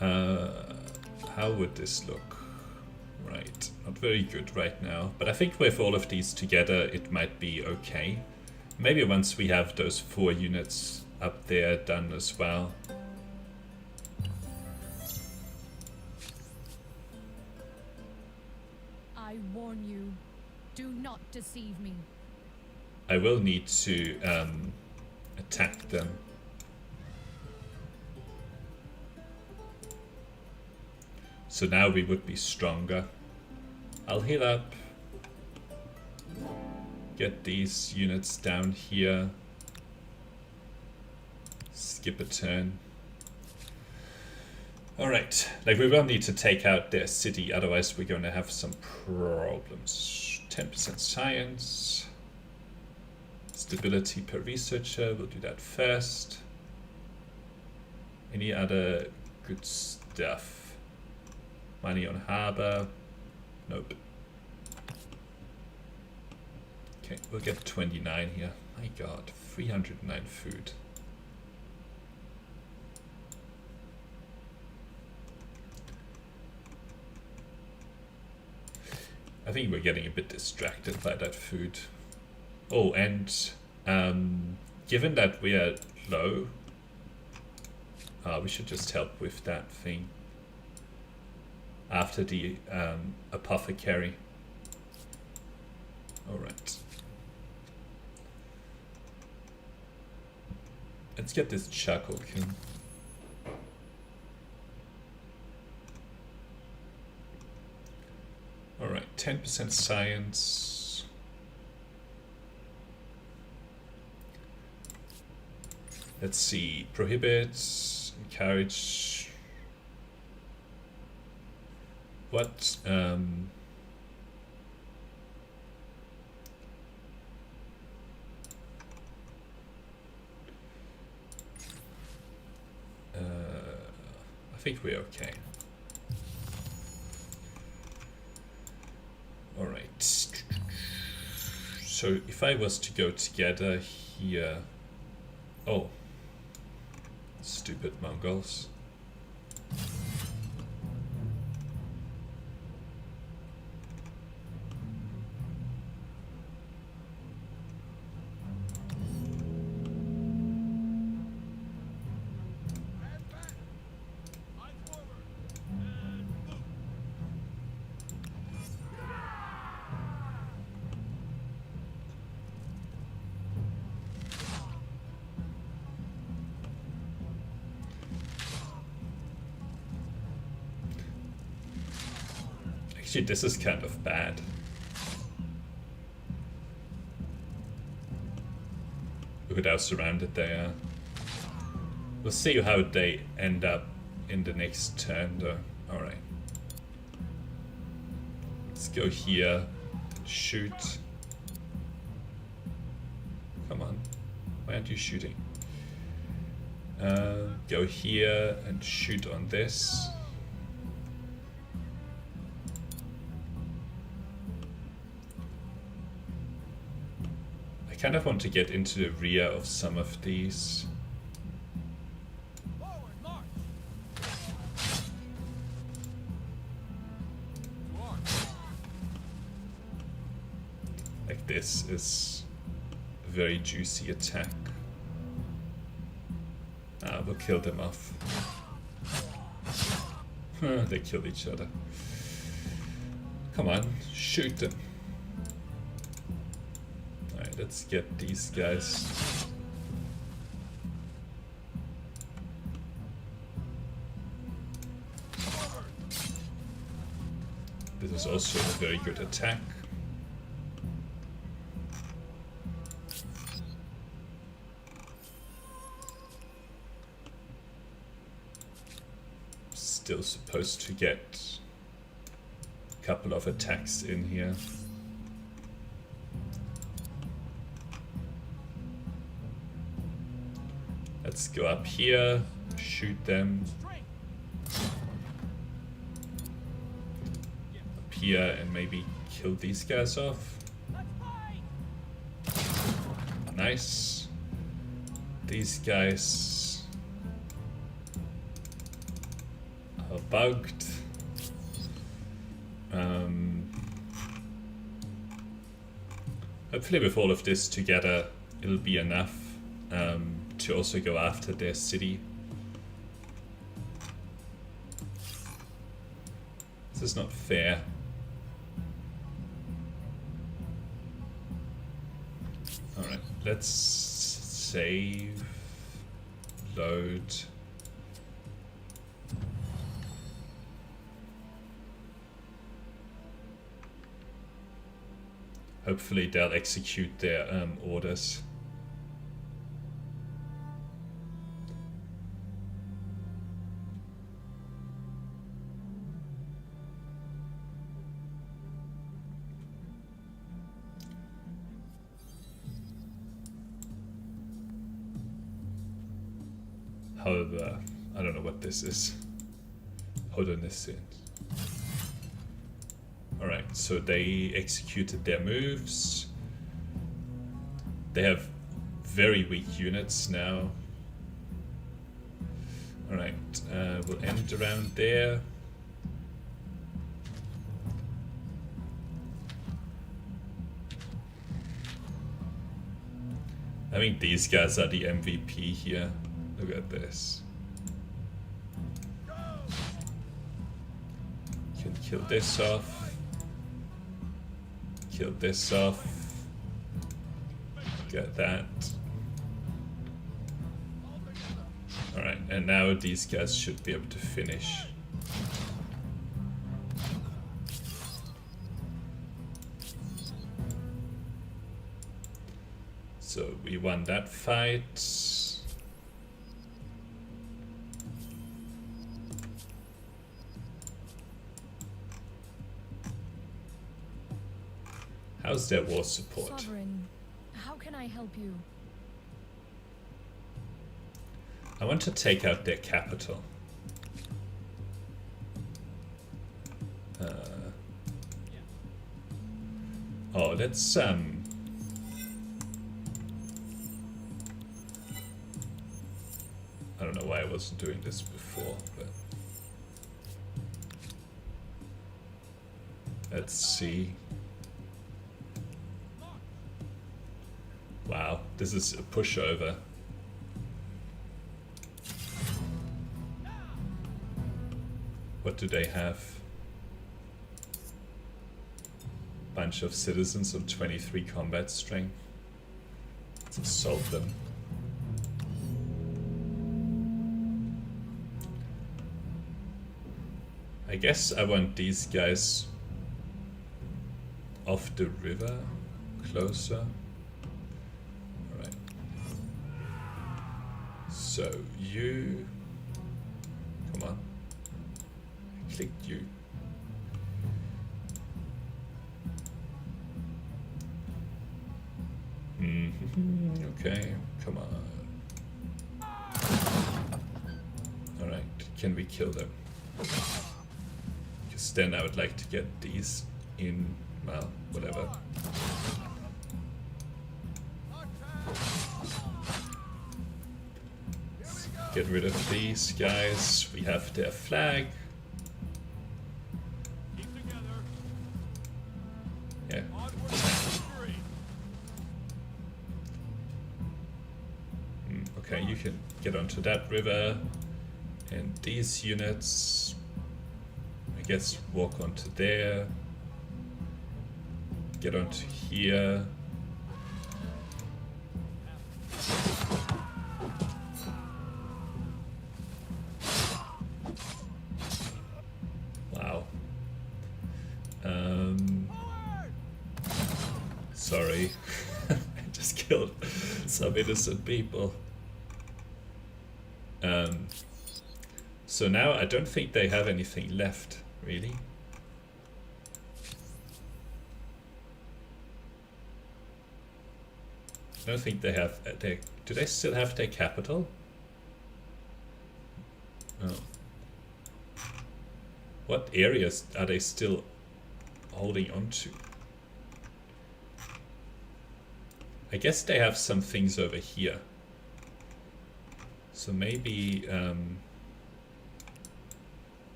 How would this look? Right, not very good right now. But I think with all of these together, it might be okay. Maybe once we have those 4 units up there done as well. I warn you, do not deceive me. I will need to attack them. So now we would be stronger. I'll heal up. Get these units down here. Skip a turn. Alright, like we will need to take out their city, otherwise we're going to have some problems. 10% science. Stability per researcher, we'll do that first. Any other good stuff? Money on harbor. Nope. Okay, we'll get 29 here. My god, 309 food. I think we're getting a bit distracted by that food. Oh, and given that we are low, we should just help with that thing. After the apothecary. Alright. Let's get this charcoal kiln. Alright, 10% science. Let's see, prohibits. carriage. What? I think we're okay. All right. So if I was to go together here, oh, stupid Mongols. Actually, this is kind of bad. Look at how surrounded they are. We'll see how they end up in the next turn though. Alright. Let's go here. Shoot. Come on. Why aren't you shooting? Go here and shoot on this. I kind of want to get into the rear of some of these. Forward, march. Like this is a very juicy attack. We'll kill them off. They killed each other. Come on, shoot them. Alright, let's get these guys. This is also a very good attack. Still supposed to get a couple of attacks in here. Let's go up here, shoot them. Up here and maybe kill these guys off. Nice. These guys are bugged. Hopefully with all of this together it'll be enough to also go after their city. This is not fair. Alright, let's save, load. Hopefully they'll execute their orders. However, I don't know what this is. Hold on a second. Alright, so they executed their moves. They have very weak units now. Alright, we'll end around there. I think these guys are the MVP here. Look at this. Can kill this off. Kill this off. Get that. Alright, and now these guys should be able to finish. So we won that fight. How's their war support? Sovereign, how can I help you? I want to take out their capital. Oh, let's I don't know why I wasn't doing this before, but let's see. Wow, this is a pushover. What do they have? Bunch of citizens on 23 combat strength. Let's assault them. I guess I want these guys off the river, closer. Alright. So you... Come on. I clicked you. Okay, come on. Alright, can we kill them? Because then I would like to get these in, well, whatever. Let's get rid of these guys. We have their flag. Yeah. Okay, you can get onto that river, and these units, I guess, walk onto there, get onto here. Wow. Sorry, I just killed some innocent people. So now I don't think they have anything left, really. I don't think they have. Do they still have their capital? Oh. What areas are they still holding on to? I guess they have some things over here. So maybe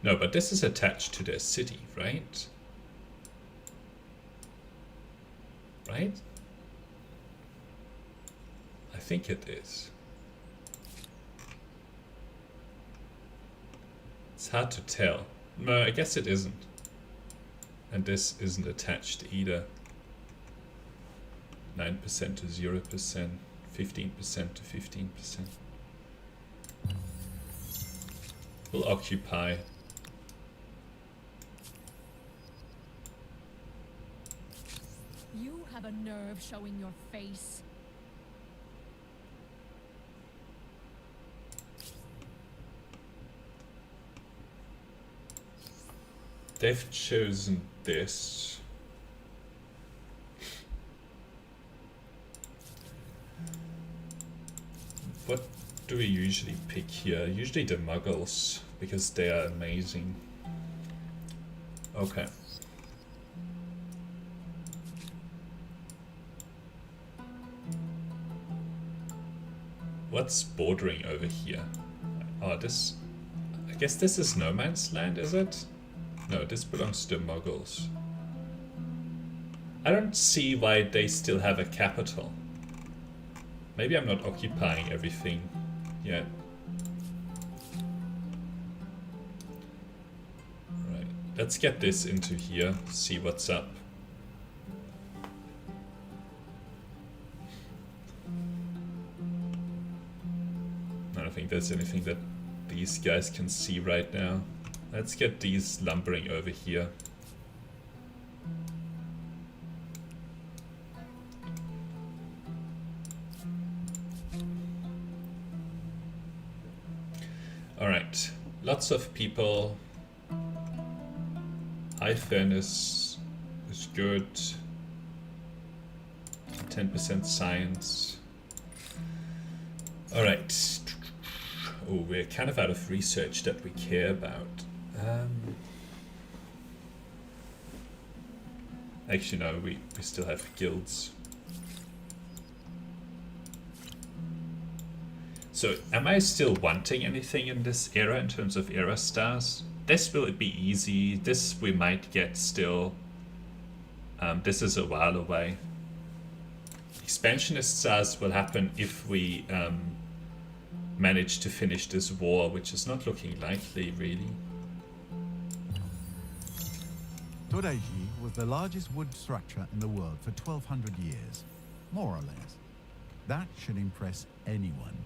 no, but this is attached to their city, right? Right? I think it is. It's hard to tell. No, I guess it isn't. And this isn't attached either. 9% to 0%, 15% to 15%. We'll occupy. You have a nerve showing your face. They've chosen this. What do we usually pick here? Usually the Muggles, because they are amazing. Okay. What's bordering over here? Oh, this... I guess this is no man's land, is it? No, this belongs to the Muggles. I don't see why they still have a capital. Maybe I'm not occupying everything yet. Right, let's get this into here, see what's up. I don't think there's anything that these guys can see right now. Let's get these lumbering over here. Alright, lots of people. High fairness is good. 10% science. Alright. Oh, we're kind of out of research that we care about. Actually, no, we still have guilds. So, am I still wanting anything in this era in terms of era stars? This will be easy. This we might get still. This is a while away. Expansionist stars will happen if we manage to finish this war, which is not looking likely, really. Toreji was the largest wood structure in the world for 1,200 years, more or less. That should impress anyone.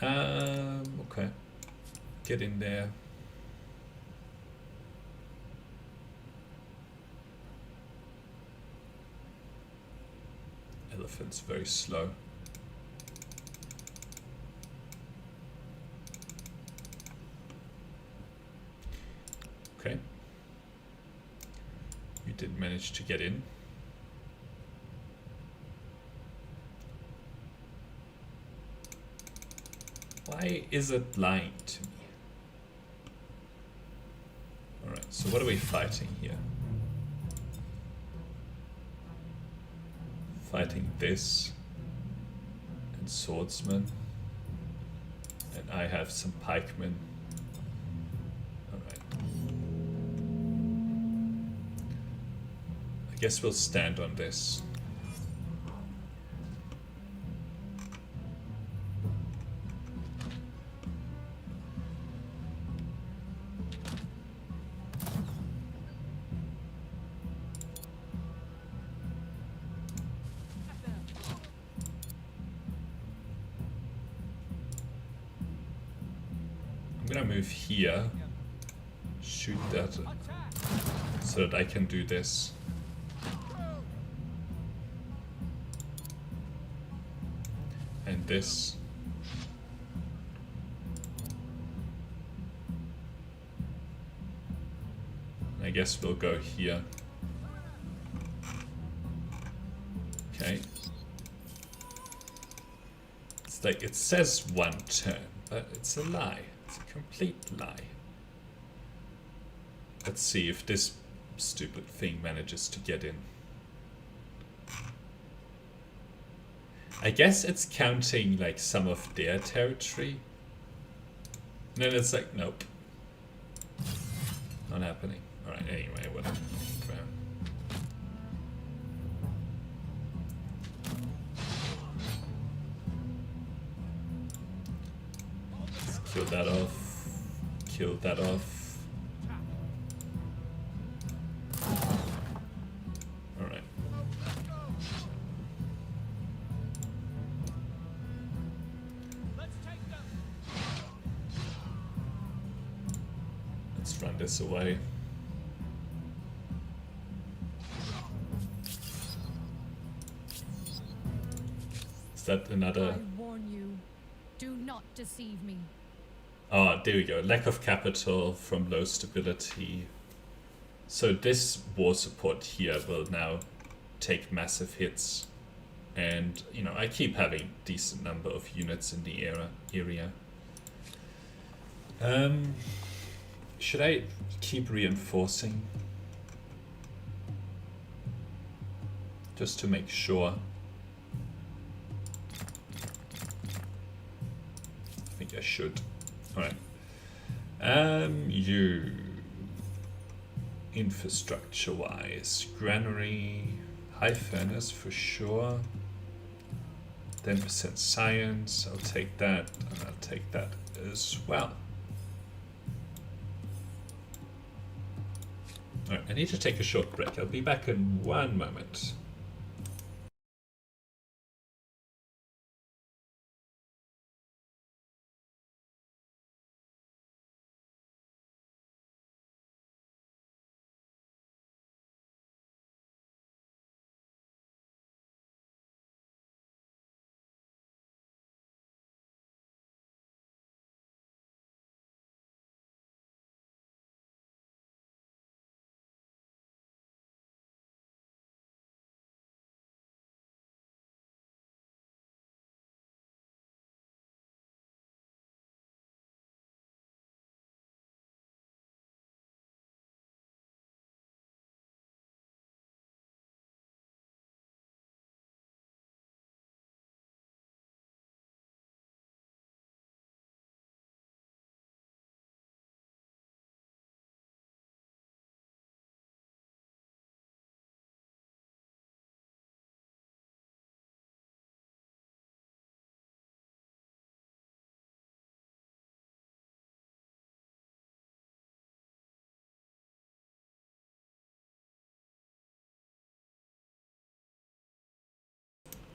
Okay. Get in there. Elephant's very slow. Okay. You did manage to get in. Why is it lying to me? Alright, so what are we fighting here? Fighting this and swordsman, and I have some pikemen. Alright. I guess we'll stand on this. I'm gonna move here, shoot that, so that I can do this. And this. I guess we'll go here. Okay. It's like, it says one turn, but it's a lie. It's a complete lie. Let's see if this stupid thing manages to get in. I guess it's counting like some of their territory. And then it's like, nope. Not happening. Alright, anyway, whatever. Let's kill that off. Kill that off. Alright. Let's run this away. Is that another? I warn you, do not deceive me. Oh, there we go. Lack of capital from low stability. So this war support here will now take massive hits. And, you know, I keep having decent number of units in the area. Should I keep reinforcing? Just to make sure. I think I should. Alright. You infrastructure wise, granary, high furnace for sure. 10% science, I'll take that, and I'll take that as well. Alright, I need to take a short break. I'll be back in 1 moment.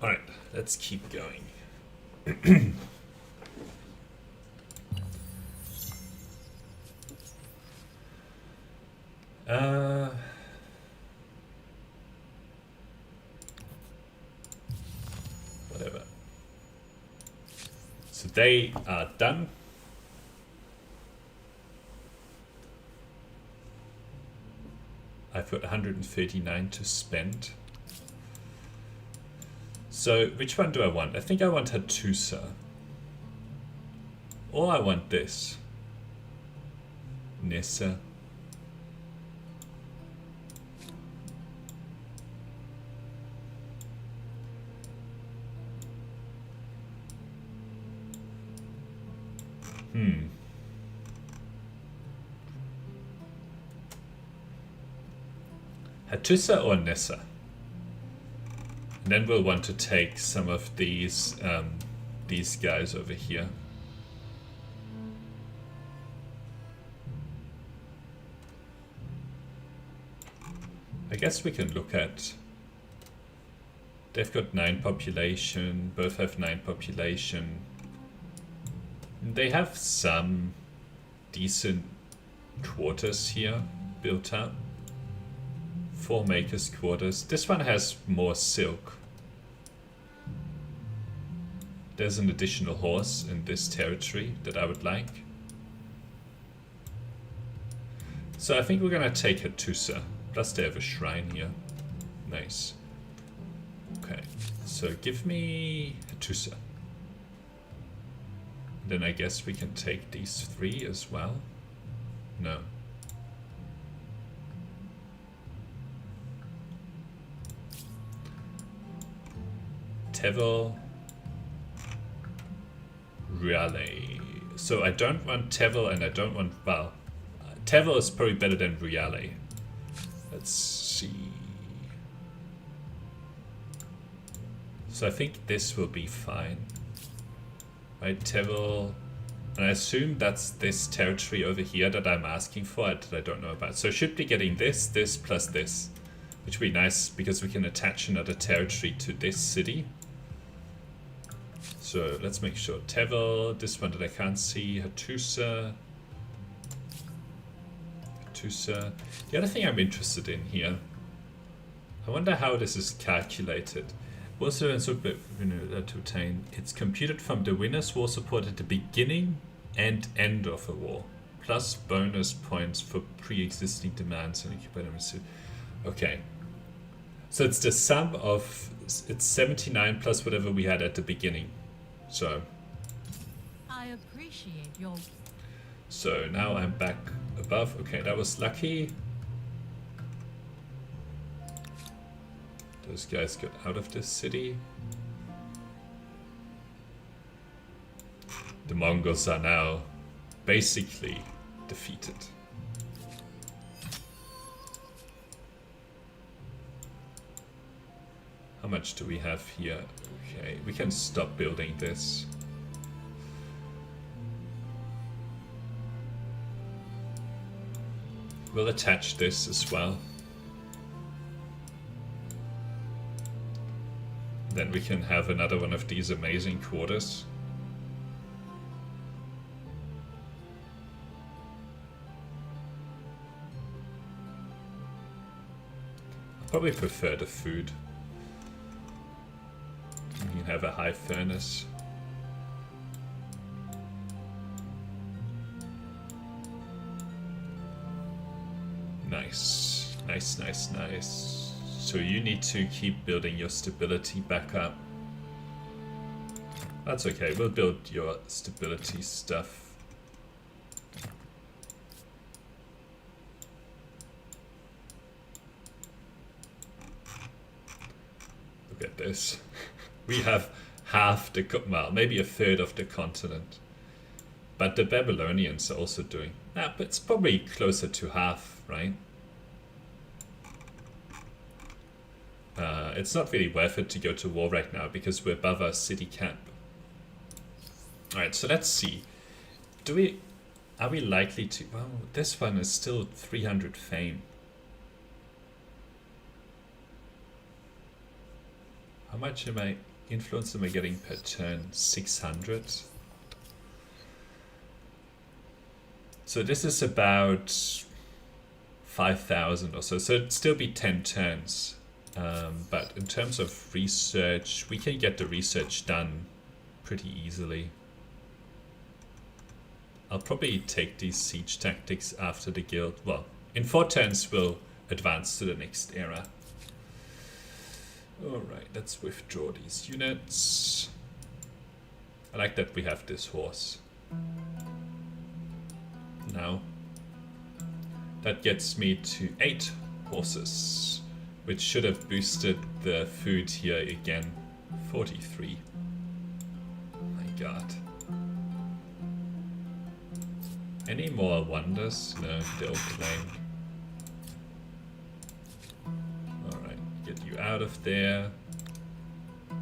Alright, let's keep going. Whatever. So they are done. I've got 139 to spend. So which one do I want? I think I want Hattusa. Or I want this. Nissa. Hattusa or Nissa? And then we'll want to take some of these guys over here. I guess we can look at... They've got 9 population, both have 9 population. They have some decent quarters here built up. 4 makers quarters. This one has more silk. There's an additional horse in this territory that I would like. So I think we're gonna take Hattusa. Plus they have a shrine here. Nice. Okay, so give me Hattusa. Then I guess we can take these 3 as well. No. Tevel, Riale. So I don't want Tevel and I don't want, well, Tevel is probably better than Riale. Let's see. So I think this will be fine. Right, Tevel, and I assume that's this territory over here that I'm asking for, that I don't know about. So I should be getting this, this, plus this, which would be nice because we can attach another territory to this city. So let's make sure. Tevel, this one that I can't see, Hattusa. Hattusa. The other thing I'm interested in here, I wonder how this is calculated. War support to obtain. It's computed from the winner's war support at the beginning and end of a war, plus bonus points for pre-existing demands and occupied. Okay, so it's the sum of, it's 79 plus whatever we had at the beginning. So I appreciate your... So now I'm back above. Okay, that was lucky. Those guys got out of this city. The Mongols are now basically defeated. How much do we have here? Okay, we can stop building this. We'll attach this as well. Then we can have another one of these amazing quarters. I probably prefer the food. You can have a high furnace. Nice. Nice, nice, nice. So you need to keep building your stability back up. That's okay, we'll build your stability stuff. Look at this. We have half the, well, maybe a third of the continent. But the Babylonians are also doing, but it's probably closer to half, right? It's not really worth it to go to war right now because we're above our city camp. Alright, so let's see. Are we likely to, well, this one is still 300 fame. How much am I, Influence am I getting per turn? 600. So this is about 5,000 or so. So it'd still be 10 turns. But in terms of research, we can get the research done pretty easily. I'll probably take these siege tactics after the guild. Well, in 4 turns we'll advance to the next era. Alright, let's withdraw these units. I like that we have this horse. Now, that gets me to 8 horses, which should have boosted the food here again. 43. My god. Any more wonders? No, they'll claim. Alright, get you out of there.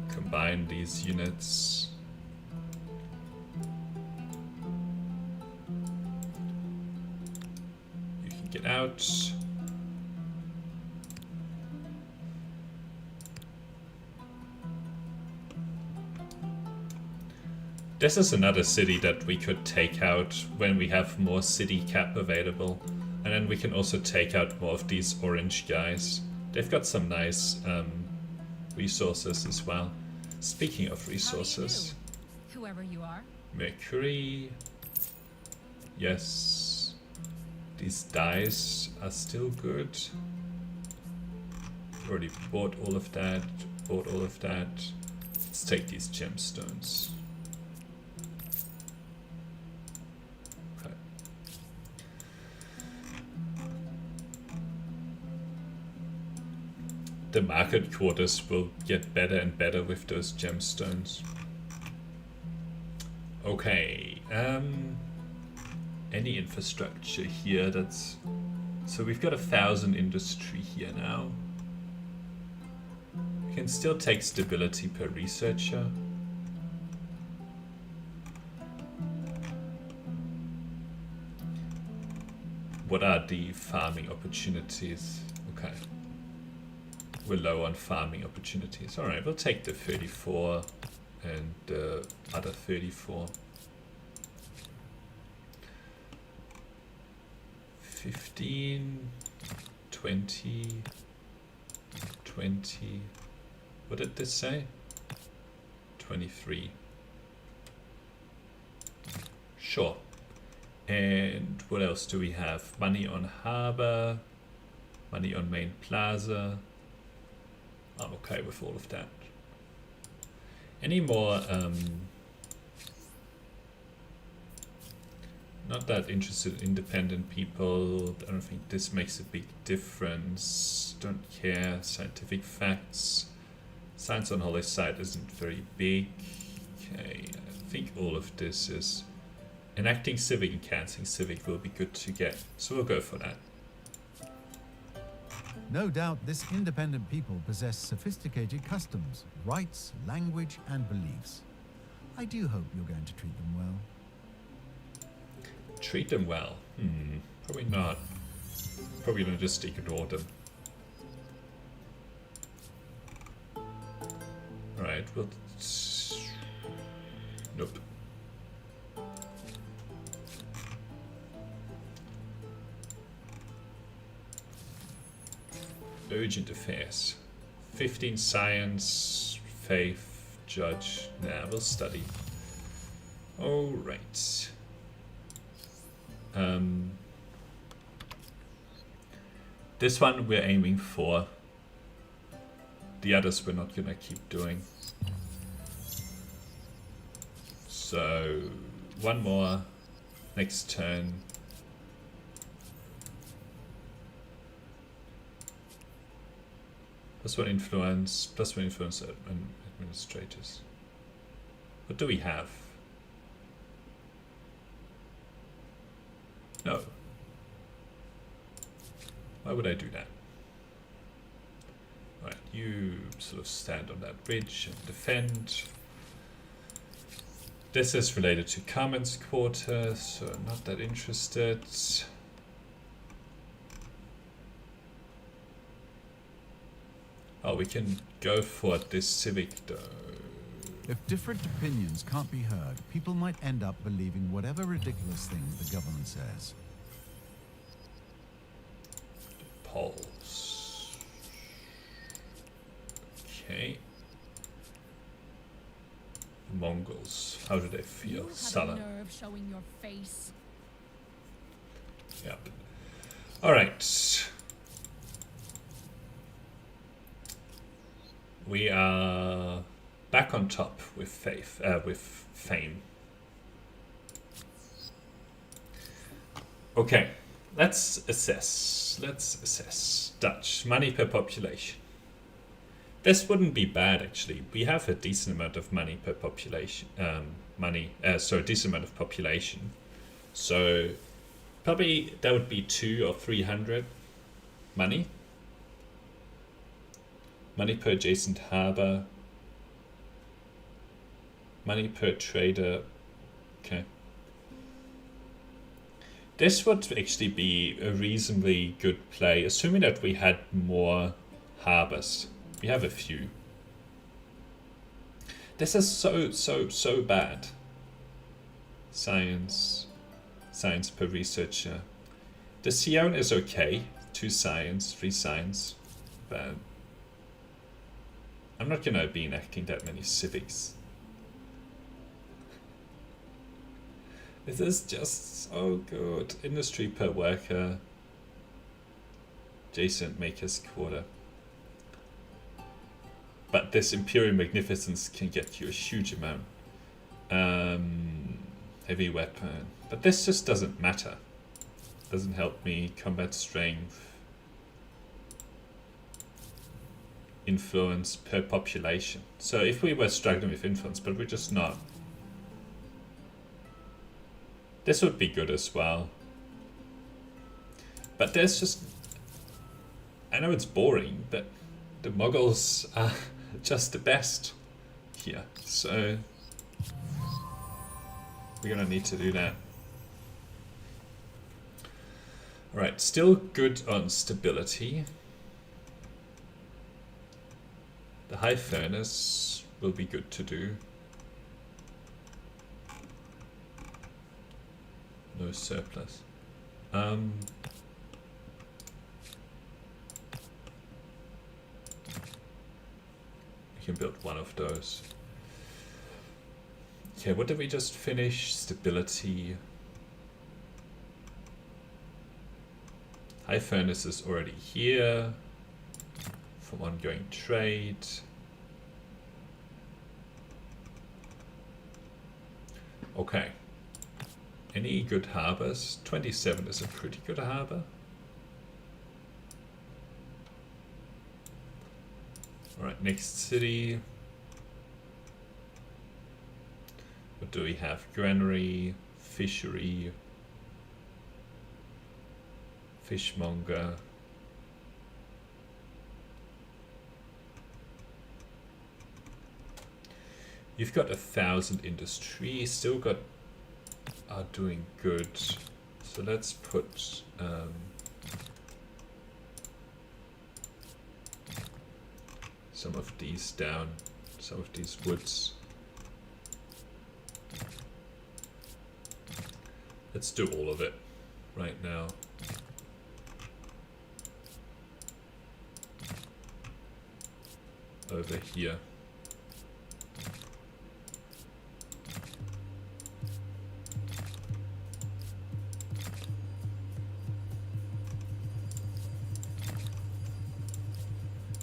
Combine these units. You can get out. This is another city that we could take out when we have more city cap available. And then we can also take out more of these orange guys. They've got some nice resources as well. Speaking of resources. Whoever you are. Mercury. Yes. These dyes are still good. Already bought all of that. Bought all of that. Let's take these gemstones. The market quarters will get better and better with those gemstones. Okay, any infrastructure here that's... So we've got 1,000 industry here now. We can still take stability per researcher. What are the farming opportunities? Okay. We're low on farming opportunities. Alright, we'll take the 34 and the other 34. 15, 20, 20. What did this say? 23. Sure. And what else do we have? Money on harbor, money on main plaza. I'm okay with all of that. Any more, not that interested in independent people. I don't think this makes a big difference. Don't care. Scientific facts. Science on Holy Site isn't very big. Okay, I think all of this is... Enacting civic and cancelling civic will be good to get. So we'll go for that. No doubt this independent people possess sophisticated customs, rights, language, and beliefs. I do hope you're going to treat them well. Treat them well? Probably not. Probably gonna just ignore them. Alright, well... Nope. Urgent affairs. 15 science, faith, judge. Nah, we'll study. Alright. This one we're aiming for. The others we're not gonna keep doing. So, one more. Next turn. +1 influence, +1 influence administrators. What do we have? No. Why would I do that? Alright, you sort of stand on that bridge and defend. This is related to Carmen's quarter, so not that interested. Oh, we can go for this civic though. If different opinions can't be heard, people might end up believing whatever ridiculous thing the government says. Poles. Okay. Mongols. How do they feel? You have Sullen. the nerve showing your face. Yep. Alright. We are back on top with fame. Okay, let's assess. Dutch, money per population. This wouldn't be bad actually. We have a decent amount of money per population. Decent amount of population. So probably that would be 200 or 300 money. Money per adjacent harbor. Money per trader. Okay. This would actually be a reasonably good play, assuming that we had more harbors. We have a few. This is so bad. Science per researcher. The Sion is okay. 2 science, 3 science. But I'm not gonna be enacting that many civics. This is just so good. Industry per worker. Adjacent makers quarter. But this Imperial Magnificence can get you a huge amount. Heavy weapon. But this just doesn't matter. Doesn't help me. Combat strength. Influence per population. So if we were struggling with influence, but we're just not. This would be good as well. But there's just... I know it's boring, but the Muggles are just the best here. So we're gonna need to do that. Alright, still good on stability. The high furnace will be good to do. No surplus. We can build one of those. Okay, what did we just finish? Stability. High furnace is already here. For ongoing trade. Okay. Any good harbors? 27 is a pretty good harbor. Alright, next city. What do we have? Granary, fishery, fishmonger. You've got 1,000 industry, still got are doing good. So let's put some of these down, some of these woods. Let's do all of it right now. Over here.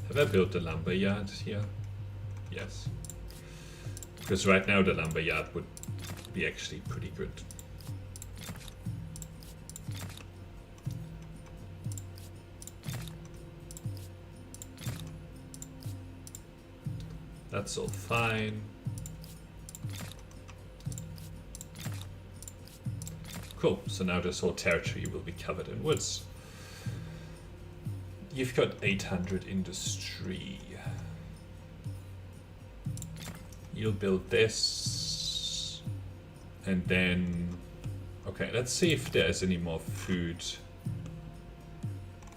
Have I built the lumber yard here? Yes. Because right now the lumber yard would be actually pretty good. That's all fine. Cool, so now this whole territory will be covered in woods. You've got 800 industry. You'll build this. And then... Okay, let's see if there's any more food.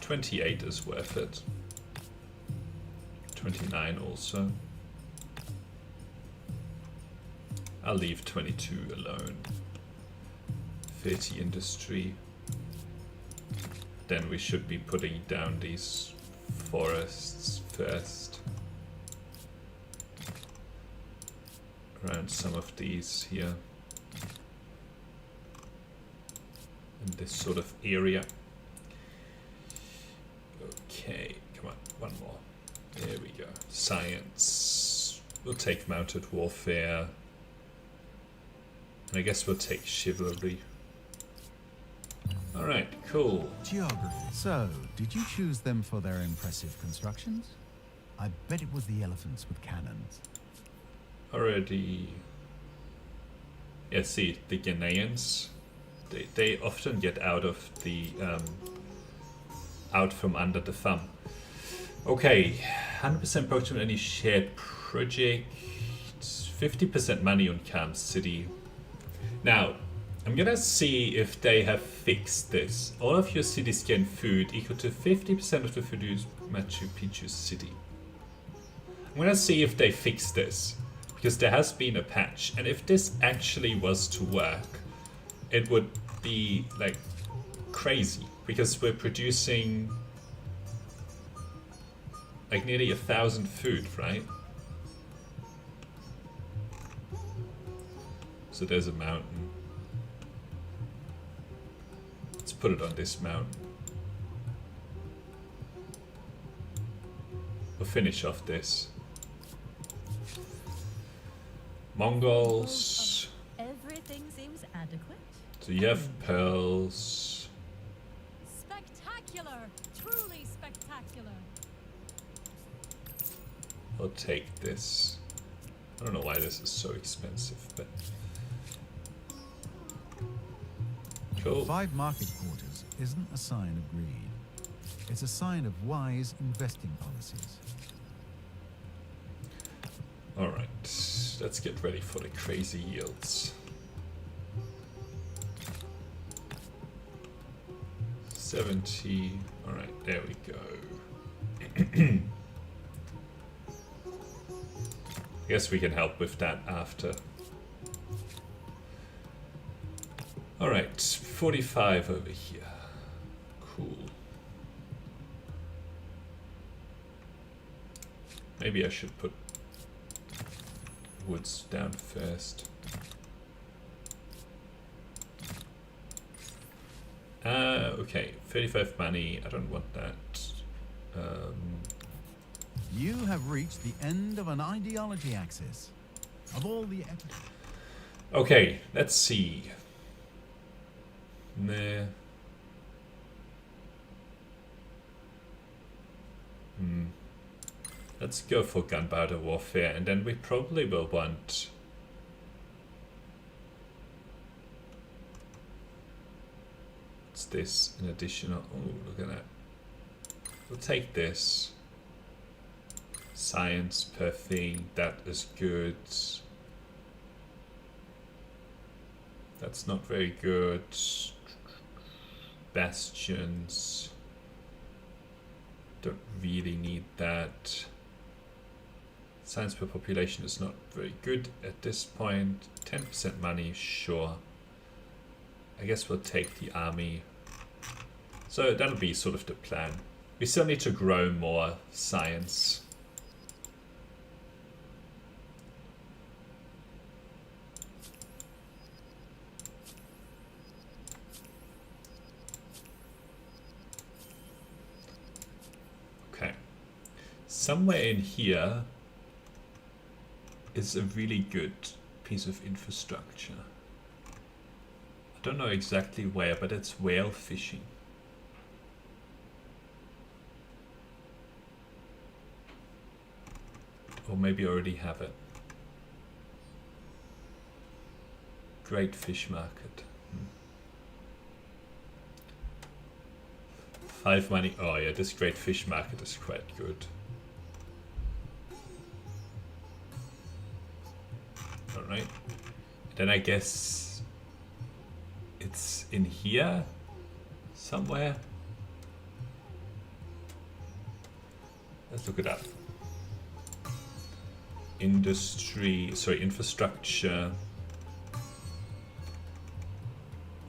28 is worth it. 29 also. I'll leave 22 alone. 30 industry. Then we should be putting down these forests first. Around some of these here. In this sort of area. Okay, come on, one more. There we go. Science. We'll take mounted warfare. And I guess we'll take chivalry. Alright, cool. Geography. So, did you choose them for their impressive constructions? I bet it was the elephants with cannons. Already. Yeah, see, the Ghanaians, they often get out of the out from under the thumb. Okay, 100% approach on any shared project, 50% money on Camp City. Now, I'm gonna see if they have fixed this. All of your cities gain food equal to 50% of the food used Machu Picchu city. I'm gonna see if they fix this, because there has been a patch, and if this actually was to work, it would be like crazy, because we're producing like nearly 1,000 food, right? So there's a mountain. Let's put it on this mountain. We'll finish off this. Mongols. Everything seems adequate. So you have pearls. Spectacular! Truly spectacular! I'll take this. I don't know why this is so expensive, but cool. 5 market quarters isn't a sign of greed. It's a sign of wise investing policies. Alright, let's get ready for the crazy yields. 70. Alright, there we go. I guess we can help with that after. Alright, 45 over here. Cool. Maybe I should put woods down first. Okay, 35 money. I don't want that. You have reached the end of an ideology axis. Of all the... Okay, let's see. Nah. Let's go for gunpowder warfare, and then we probably will want... What's this? An additional... Oh, look at that. We'll take this. Science per thing, that is good. That's not very good. Bastions. Don't really need that. Science per population is not very good at this point. 10% money, sure. I guess we'll take the army. So that'll be sort of the plan. We still need to grow more science. Okay. Somewhere in here is a really good piece of infrastructure. I don't know exactly where, but it's whale fishing. Or maybe I already have it. Great fish market. 5 money. Oh yeah, this great fish market is quite good. Alright. Then I guess it's in here somewhere. Let's look it up. Industry, sorry, infrastructure.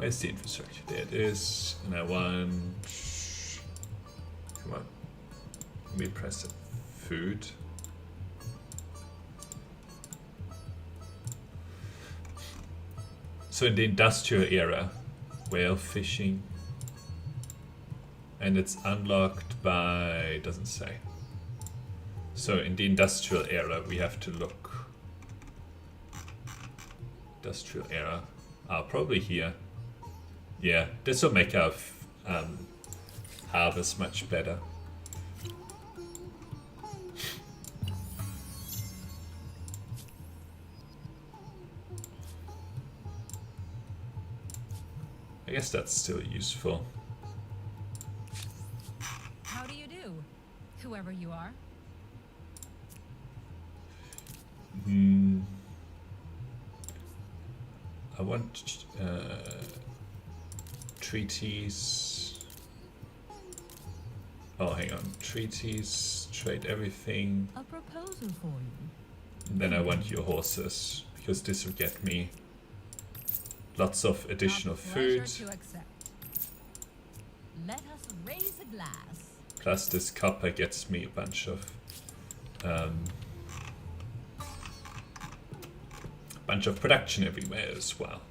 Where's the infrastructure? There it is. And I want... Come on. Let me press it. Food. So in the industrial era, whale fishing. And it's unlocked by... doesn't say. So in the industrial era, we have to look. Industrial era. Probably here. Yeah, this will make our harvest much better. I guess that's still useful. How do you do, whoever you are? I want treaties. Oh, hang on. Treaties, trade everything. A proposal for you. And then I want your horses, because this will get me lots of additional food. To accept. Let us raise a glass. Plus this copper gets me a bunch of production everywhere as well.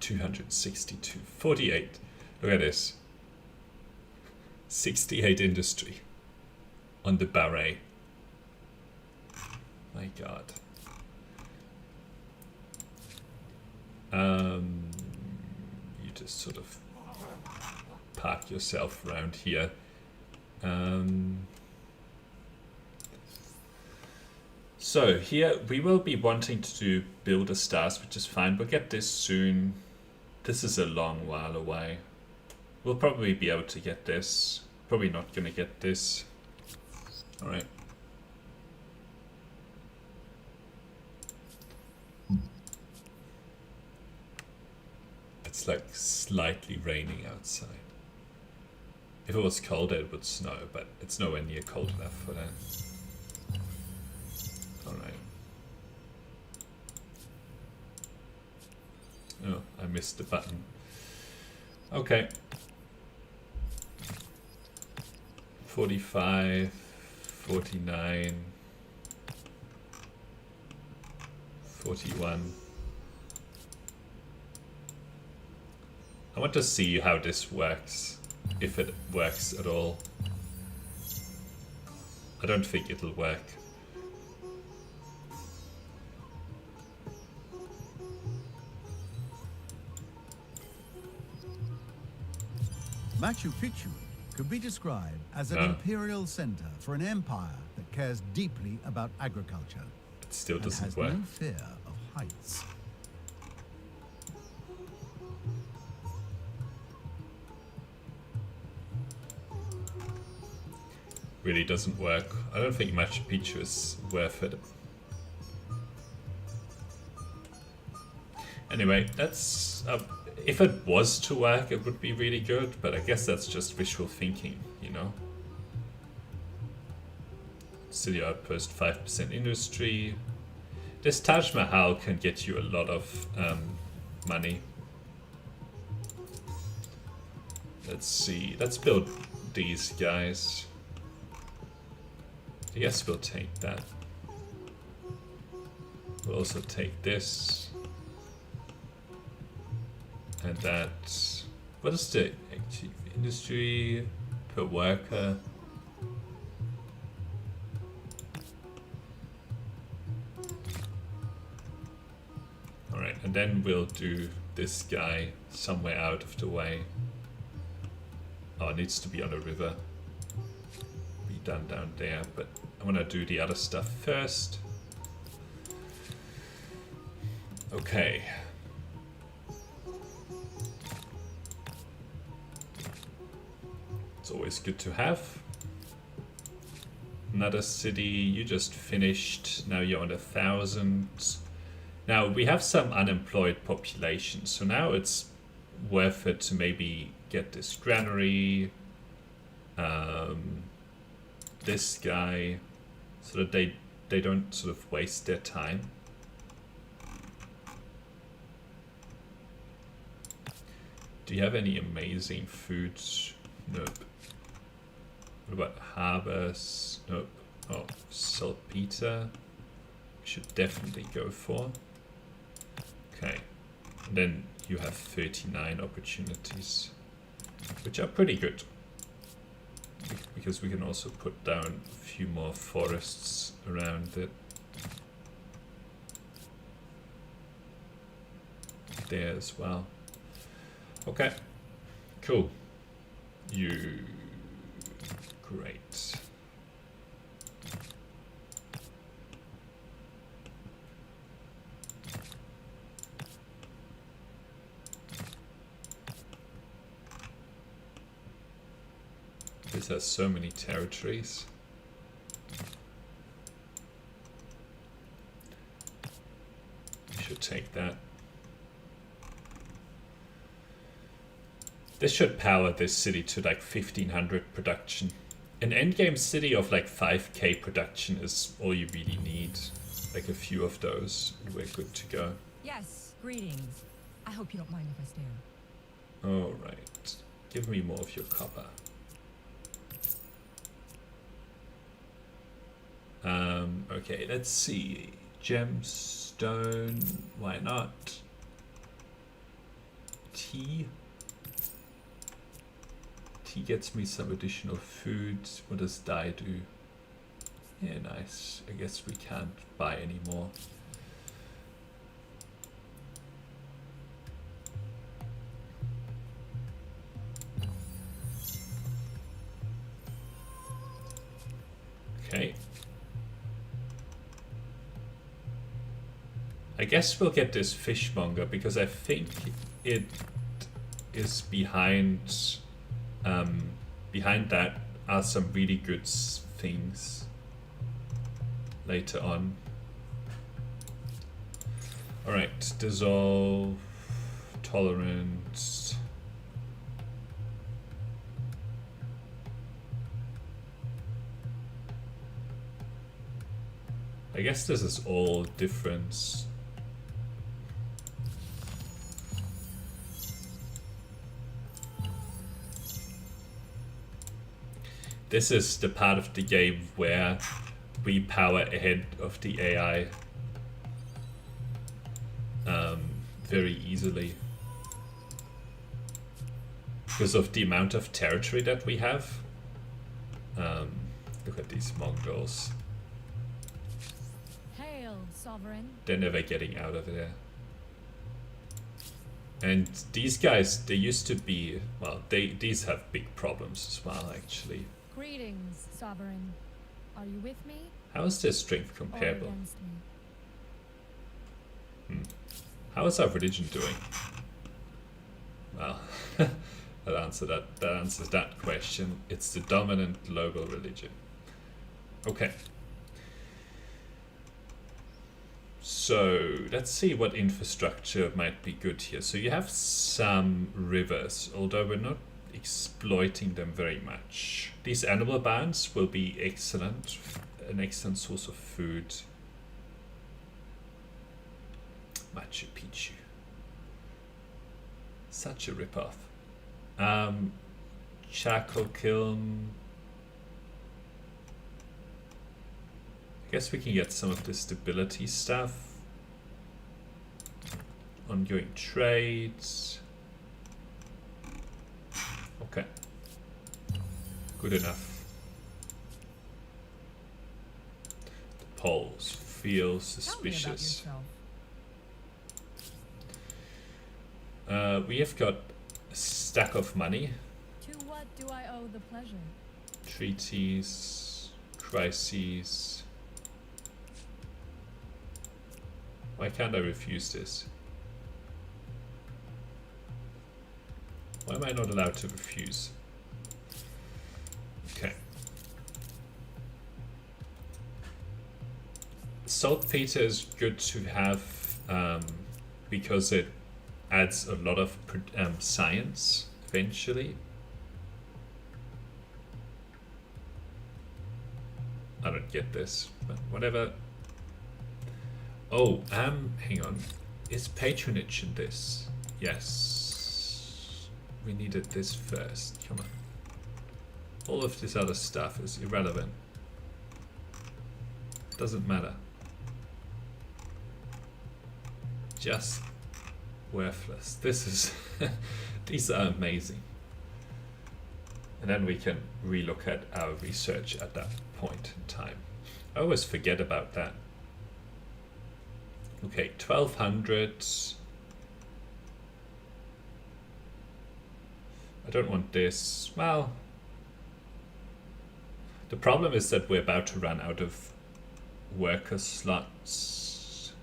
262, 48. Look at this. 68 industry on the barret. My god. You just sort of park yourself around here. So here we will be wanting to build a stars, which is fine. We'll get this soon. This is a long while away. We'll probably be able to get this. Probably not gonna get this. Alright. It's like slightly raining outside. If it was colder it would snow, but it's nowhere near cold enough for that. Alright. Oh, I missed the button. Okay. 45, 49, 41. I want to see how this works, if it works at all. I don't think it'll work. Machu Picchu could be described as an imperial center for an empire that cares deeply about agriculture. It still and doesn't has work. no fear of heights. Really doesn't work. I don't think Machu Picchu is worth it. Anyway, that's if it was to work, it would be really good, but I guess that's just visual thinking, you know? City outpost, 5% industry. This Taj Mahal can get you a lot of money. Let's see, let's build these guys. Yes, we'll take that. We'll also take this. And that. What is the active industry per worker? Alright, and then we'll do this guy somewhere out of the way. Oh, it needs to be on a river. Be done down there, but I want to do the other stuff first. Okay. It's always good to have. Another city, you just finished, now you're on 1,000. Now we have some unemployed population, so now it's worth it to maybe get this granary, this guy, so that they don't sort of waste their time. Do you have any amazing foods? Nope. What about harvest? Nope. Oh, saltpeter. Should definitely go for. Okay. And then you have 39 opportunities, which are pretty good. Because we can also put down a few more forests around it. There as well. Okay, cool. You great. This has so many territories. We should take that. This should power this city to like 1500 production. An endgame city of like 5k production is all you really need. Like a few of those, and we're good to go. Yes, greetings. I hope you don't mind if I stare. Alright. Give me more of your copper. Okay, let's see. Gemstone, why not? Tea. Tea gets me some additional food. What does dye do? Yeah, nice. I guess we can't buy any more. Okay. I guess we'll get this fishmonger because I think it is behind behind that are some really good things later on. Alright, dissolve, tolerance. I guess this is all different. This is the part of the game where we power ahead of the AI very easily. Because of the amount of territory that we have. Look at these Mongols. Hail, sovereign. They're never getting out of there. And these guys, they used to be, well, these have big problems as well, actually. Greetings, sovereign. Are you with me How is their strength or comparable? against me? How is our religion doing? Well, that answers that question. It's the dominant global religion. Okay. So let's see what infrastructure might be good here. So you have some rivers, although we're not exploiting them very much. These animal barns will be excellent, an excellent source of food. Machu Picchu. Such a ripoff. Charcoal kiln. I guess we can get some of the stability stuff. Ongoing trades. Okay. Good enough. The polls feel suspicious. Tell me about yourself. We have got a stack of money. To what do I owe the pleasure? Treaties, crises. Why can't I refuse this? Why am I not allowed to refuse? Okay. Saltpeter is good to have because it adds a lot of science eventually. I don't get this, but whatever. Oh, hang on. Is patronage in this? Yes. we needed this first. Come on. All of this other stuff is irrelevant. Doesn't matter. Just worthless. This is these are amazing. And then we can relook at our research at that point in time. I always forget about that. Okay, 1200. I don't want this. Well, the problem is that we're about to run out of worker slots.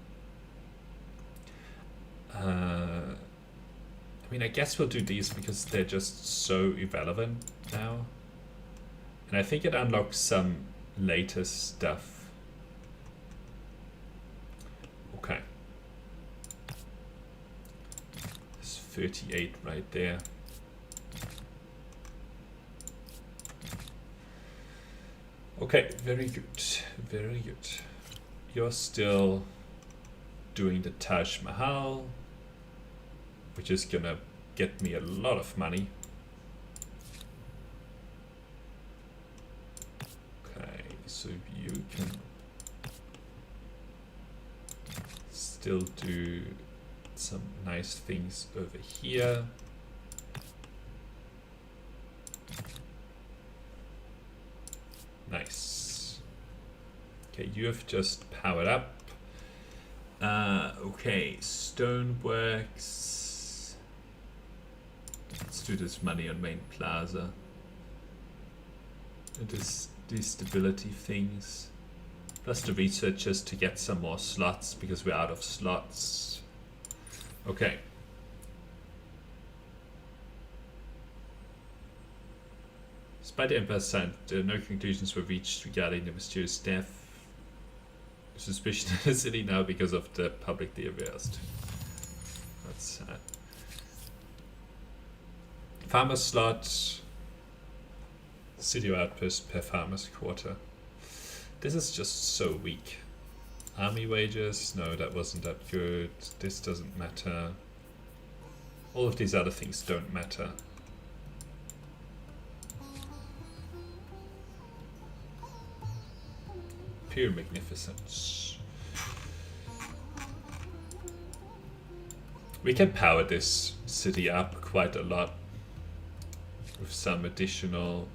I mean, I guess we'll do these because they're just so irrelevant now. And I think it unlocks some later stuff. Okay. There's 38 right there. Okay, very good, very good. You're still doing the Taj Mahal, which is gonna get me a lot of money. Okay, so you can still do some nice things over here. Nice. Okay, you have just powered up. Okay, stoneworks. Let's do this money on main plaza. These stability things. Plus the researchers to get some more slots because we're out of slots. Okay. Despite the Emperor's sign, no conclusions were reached regarding the mysterious death. Suspicion in the city now because of the publicly arrest. That's sad. Farmer slot. City outpost per farmer's quarter. This is just so weak. Army wages, no, that wasn't that good. This doesn't matter. All of these other things don't matter. Pure magnificence. We can power this city up quite a lot with some additional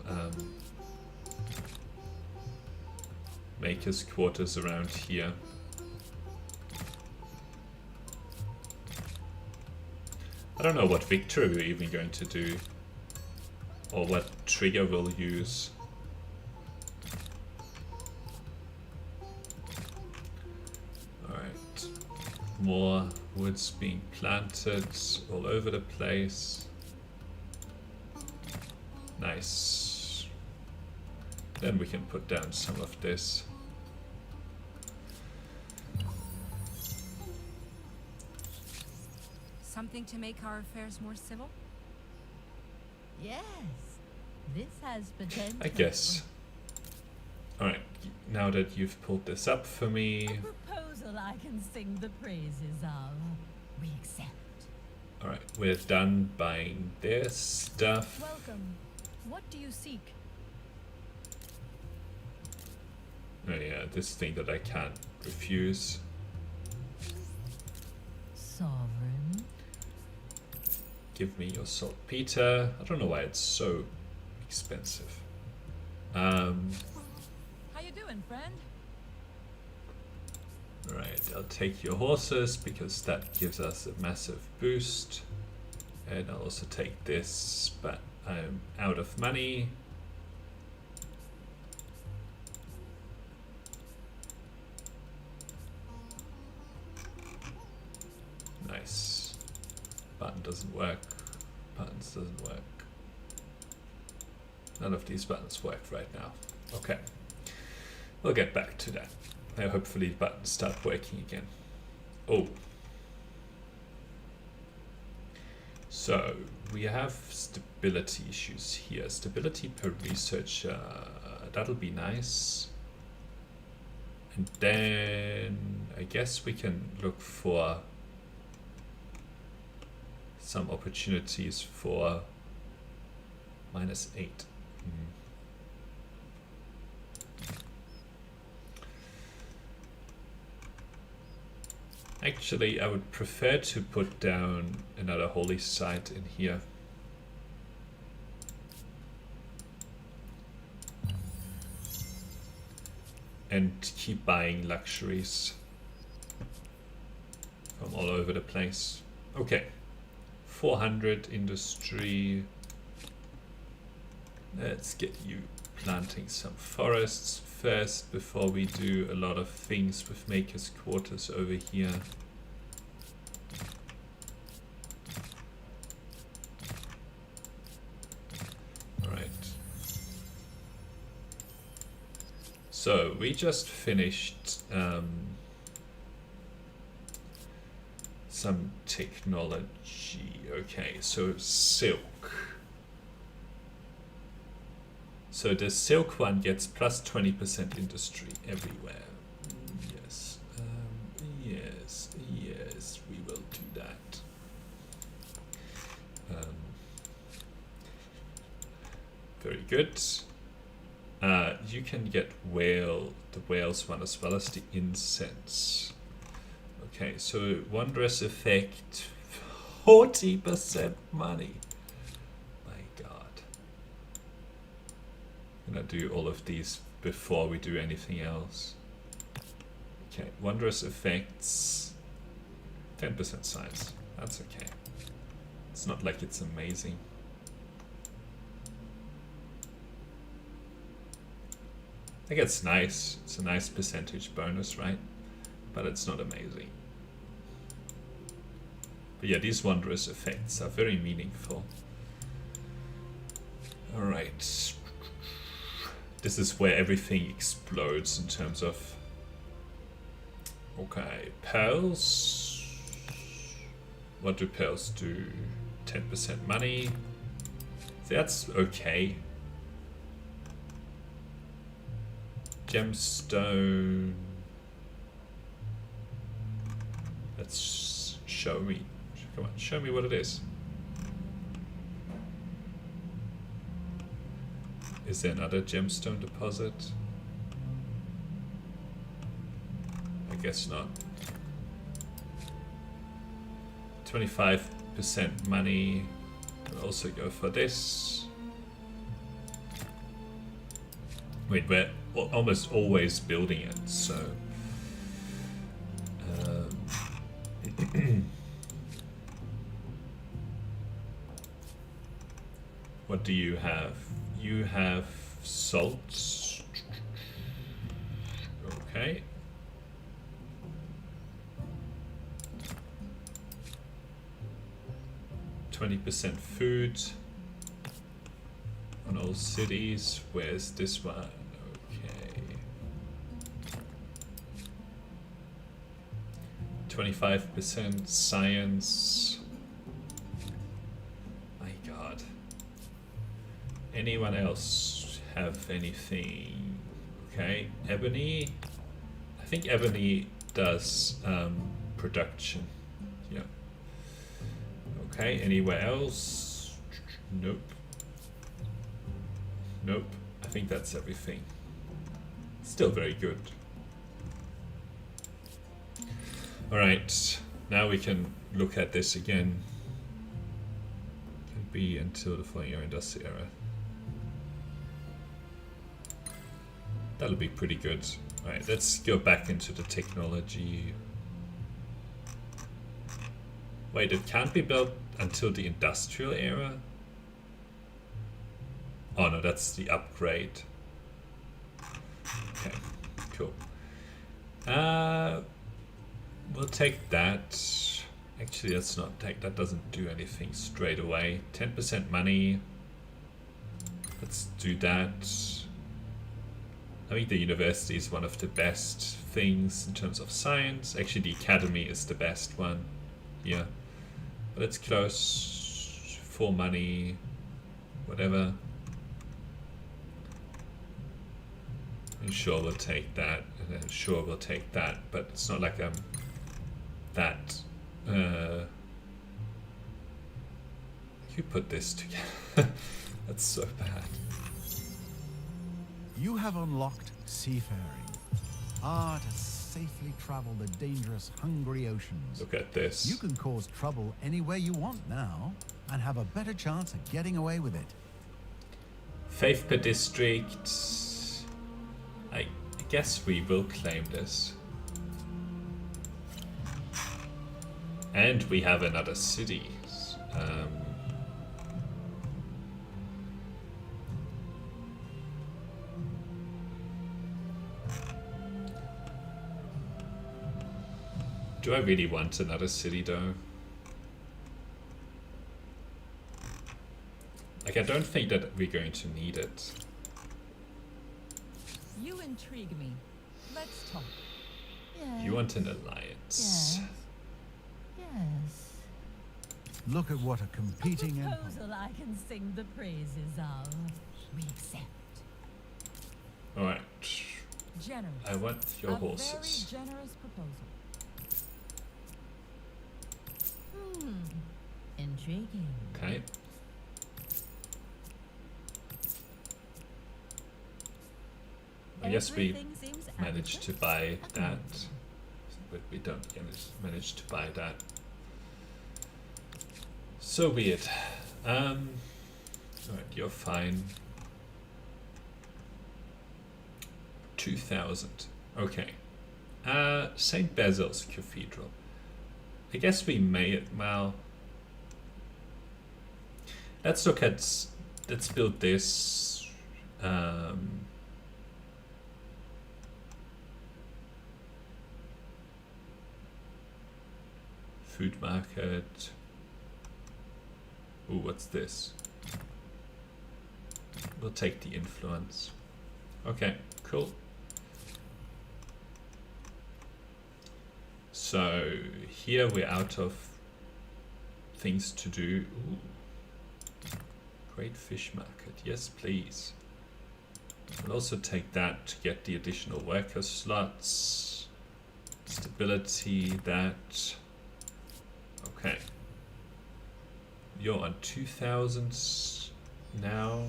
makers' quarters around here. I don't know what victory we're even going to do or what trigger we'll use. More woods being planted all over the place. Nice. Then we can put down some of this. Something to make our affairs more civil? Yes, this has potential. I guess. Alright, now that you've pulled this up for me. A proposal I can sing the praises of. We accept. Alright, we're done buying their stuff. Welcome. What do you seek? Oh yeah, this thing that I can't refuse. Sovereign. Give me your saltpeter. I don't know why it's so expensive. How you doing, friend? Right, I'll take your horses because that gives us a massive boost. And I'll also take this, but I'm out of money. Nice. Button doesn't work. Buttons doesn't work. None of these buttons work right now. Okay. We'll get back to that. Now hopefully buttons start working again. Oh. So we have stability issues here. Stability per researcher. That'll be nice. And then I guess we can look for some opportunities for -8. Actually, I would prefer to put down another holy site in here. And keep buying luxuries from all over the place. Okay, 400 industry. Let's get you planting some forests first before we do a lot of things with Maker's Quarters over here. Alright. So we just finished some technology. Okay, so silk. So the silk one gets plus 20% industry everywhere. Yes, yes, yes, we will do that. Very good. You can get the whales one as well as the incense. Okay, so wondrous effect, 40% money. I'm gonna do all of these before we do anything else. Okay, wondrous effects, 10% size. That's okay. It's not like it's amazing. I think it's nice. It's a nice percentage bonus, right? But it's not amazing. But yeah, these wondrous effects are very meaningful. All right. This is where everything explodes in terms of... Okay, pearls. What do pearls do? 10% money. That's okay. Gemstone. Let's show me. Come on, show me what it is. Is there another gemstone deposit? I guess not. 25% money. We'll also go for this. Wait, we're almost always building it, so... What do you have? You have salt. Okay. %20 food on all cities. Where's this one? Okay. 25% science. My God. Anyone else have anything? Okay, ebony. I think ebony does production. Yeah. Okay, anywhere else? Nope. Nope. I think that's everything. Still very good. Alright, now we can look at this again. Can be until the following year industrial era. That'll be pretty good. Alright, let's go back into the technology. Wait, it can't be built until the industrial era? Oh no, that's the upgrade. Okay, cool. We'll take that. Actually, let's not take that. Doesn't do anything straight away. 10% money. Let's do that. I think the university is one of the best things in terms of science. Actually, the academy is the best one. Yeah. But it's close. For money. Whatever. And sure, we'll take that. And then sure, we'll take that. But it's not like that. You put this together. That's so bad. You have unlocked seafaring. To safely travel the dangerous, hungry oceans. Look at this. You can cause trouble anywhere you want now, and have a better chance of getting away with it. Faith per district. I guess we will claim this. And we have another city. Do I really want another city though? Like, I don't think that we're going to need it. You intrigue me. Let's talk. Yes. You want an alliance. Yes. Look at what a competing empire. Proposal I can sing the praises of. We accept. Alright. Generous. I want your A horses. very generous proposal. Intriguing. Okay. I guess we Everything seems managed to buy that. But we don't manage to buy that. So weird. Alright, you're fine. 2,000. Okay. St. Basil's Cathedral. I guess we may, well... Let's look at, let's build this. Food market. Ooh, what's this? We'll take the influence. Okay, cool. So here we're out of things to do. Ooh. Great fish market. Yes, please. We'll also take that to get the additional worker slots. Stability, that. Okay. You're on 2,000 now.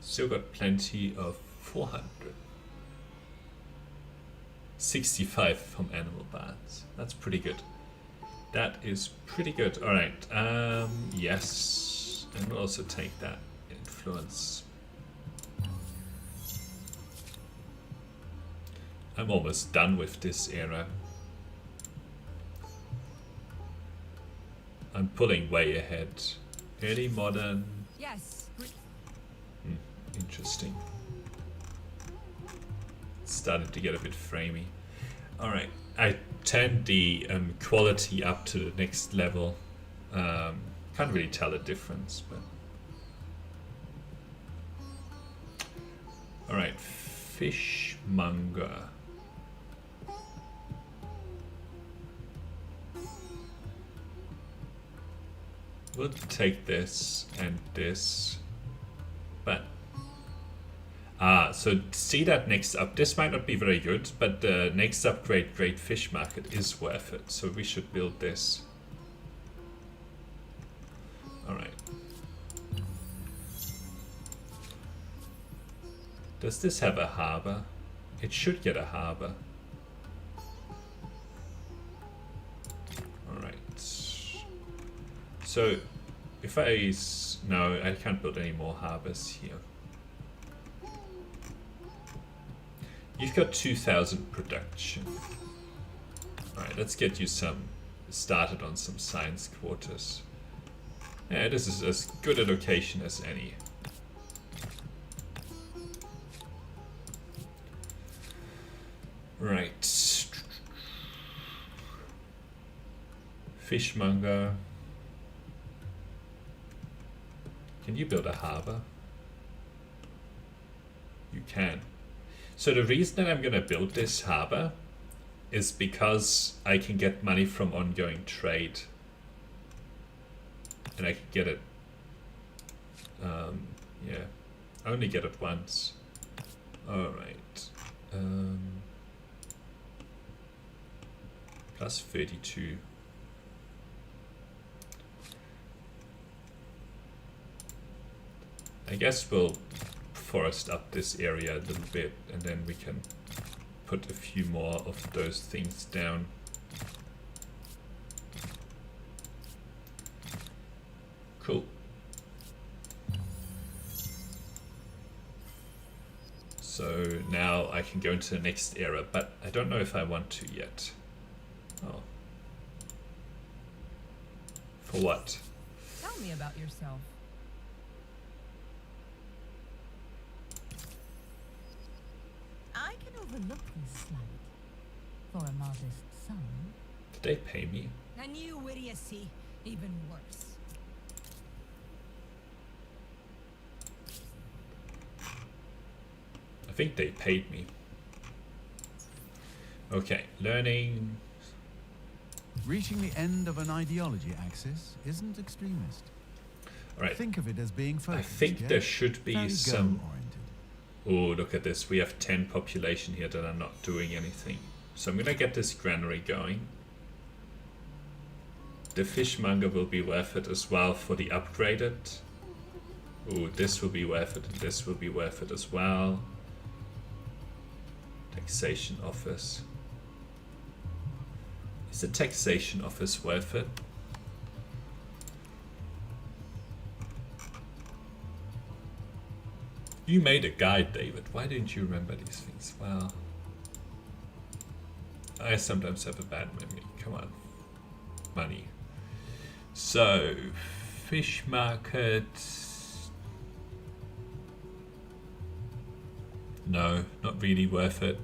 Still got plenty of 400. 65 from animal baths. That's pretty good. That is pretty good. Alright. Yes. And we'll also take that influence. I'm almost done with this era. I'm pulling way ahead. Early modern. Yes. Interesting. It's starting to get a bit framey. Alright. I turned the quality up to the next level. Can't really tell the difference, but... Alright. Fishmonger. We'll take this and this, but so see that next up. This might not be very good, but the next upgrade, Great Fish Market, is worth it. So we should build this. All right. Does this have a harbor? It should get a harbor. All right. So, if no, I can't build any more harbors here. You've got 2,000 production. Alright, let's get you started on some science quarters. Yeah, this is as good a location as any. Right. Fishmonger. Can you build a harbor? You can. So the reason that I'm going to build this harbor is because I can get money from ongoing trade. And I can get it, yeah, I only get it once. Alright. Plus 32. I guess we'll forest up this area a little bit, and then we can put a few more of those things down. Cool. So now I can go into the next era, but I don't know if I want to yet. Oh. For what? Tell me about yourself. I can overlook this slight. For a modest sum. Did they pay me? And you, idiocy, even worse. I think they paid me. Okay, learning. Reaching the end of an ideology axis isn't extremist. Alright, Think of it as being focused. I think yeah? there should be Very some... goal-oriented. Oh, look at this. We have 10 population here that are not doing anything. So I'm gonna get this granary going. The fishmonger will be worth it as well for the upgraded. Oh, this will be worth it, and this will be worth it as well. Taxation office. Is the taxation office worth it? You made a guide, David. Why didn't you remember these things? Well, I sometimes have a bad memory. Come on. Money. So, fish market. No, not really worth it.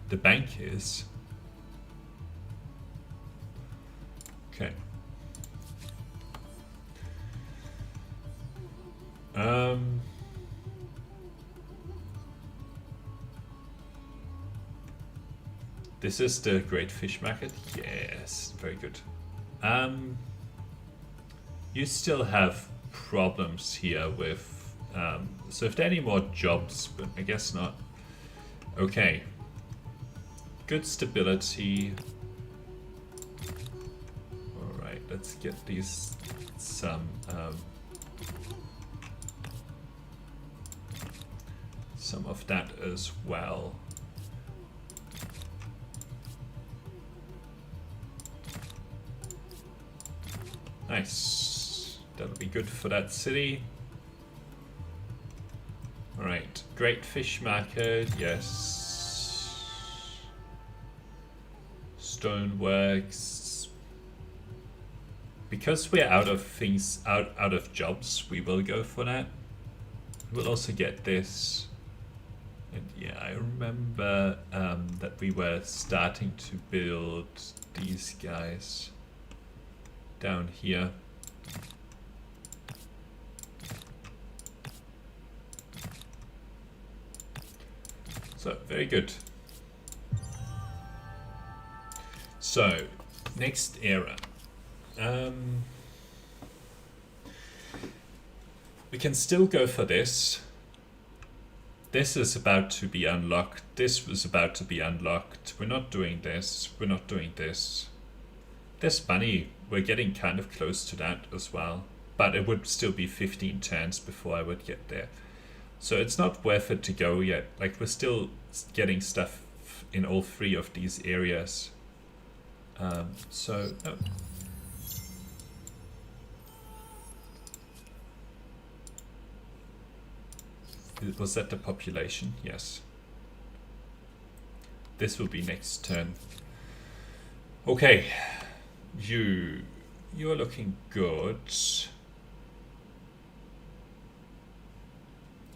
The bank is. Okay. This is the Great Fish Market. Yes, very good. You still have problems here with. So if there are any more jobs, but I guess not. Okay. Good stability. All right, let's get these some of that as well. Nice. That'll be good for that city. Alright, Great Fish Market, yes. Stoneworks. Because we're out of things, out of jobs, we will go for that. We'll also get this. And yeah, I remember that we were starting to build these guys down here. So, very good. So, next era. We can still go for this. This is about to be unlocked. This was about to be unlocked. We're not doing this. We're not doing this. This money, we're getting kind of close to that as well. But it would still be 15 turns before I would get there. So it's not worth it to go yet. Like, we're still getting stuff in all three of these areas. Oh. Was that the population? Yes. This will be next turn. Okay. You are looking good.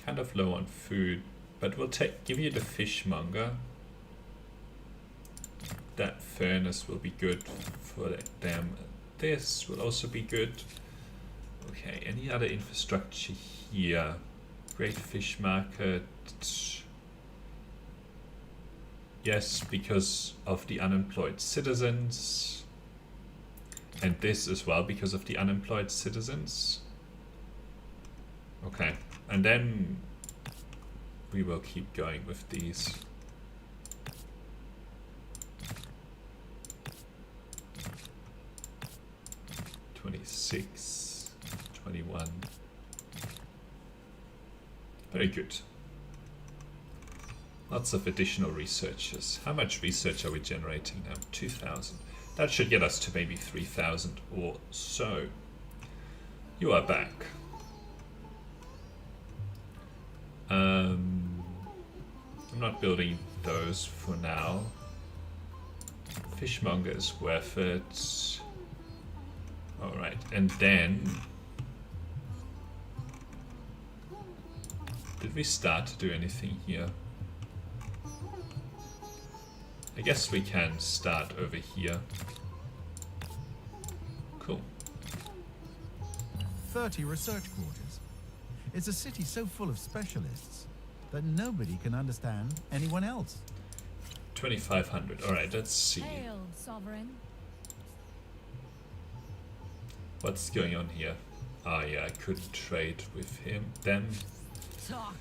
Kind of low on food, but we'll give you the fishmonger. That furnace will be good for them. This will also be good. Okay, any other infrastructure here? Great Fish Market. Yes, because of the unemployed citizens. And this as well because of the unemployed citizens. Okay, and then we will keep going with these. $26, $21. Very good. Lots of additional researchers. How much research are we generating now? 2,000. That should get us to maybe 3,000 or so. You are back. I'm not building those for now. Fishmonger is worth it. Alright, and then... Did we start to do anything here? I guess we can start over here. Cool. 30 research quarters. It's a city so full of specialists that nobody can understand anyone else. 2,500. Alright, let's see. Hail, sovereign. What's going on here? Ah, yeah, I couldn't trade with them. Talk,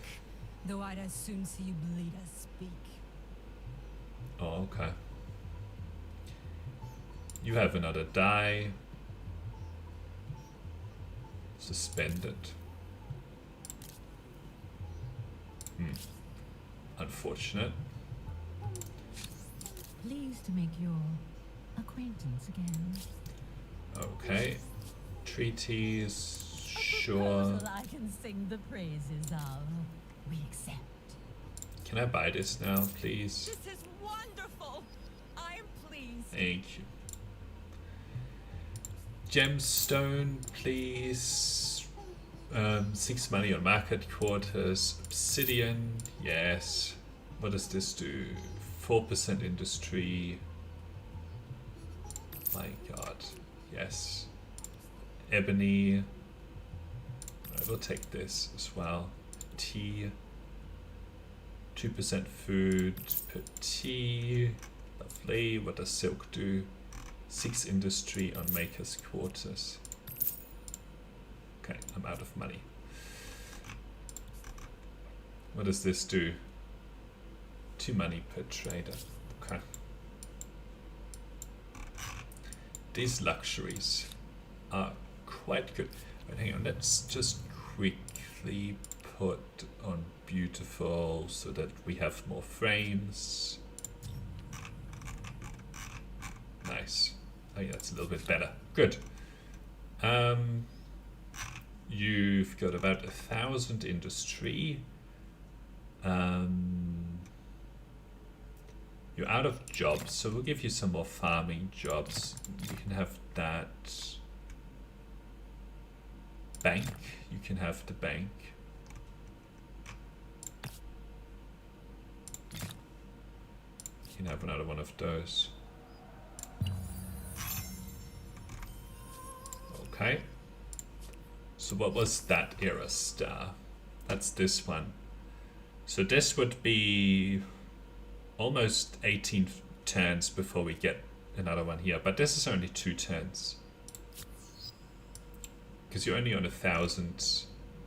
though I'd as soon see you bleed as speak. Oh, okay. You have another die. Suspended. Unfortunate. Pleased to make your acquaintance again. Okay. Treaties. A Sure. proposal I can sing the praises of. We accept. Can I buy this now, please? This is wonderful. I am pleased. Thank you. Gemstone, please. 6 money on market quarters. Obsidian, yes. What does this do? 4% industry. My god, yes. Ebony. I will take this as well. Tea. 2% food per tea. Lovely. What does silk do? 6 industry on maker's quarters. Okay, I'm out of money. What does this do? 2 money per trader. Okay. These luxuries are quite good. Wait, hang on, let's just quickly put on beautiful so that we have more frames. Nice. I think that's a little bit better. Good. You've got about 1,000 industry. You're out of jobs, so we'll give you some more farming jobs. You can have that. Bank. You can have the bank. You can have another one of those. Okay. So what was that era star? That's this one. So this would be almost 18 turns before we get another one here. But this is only 2 turns. Because you're only on 1,000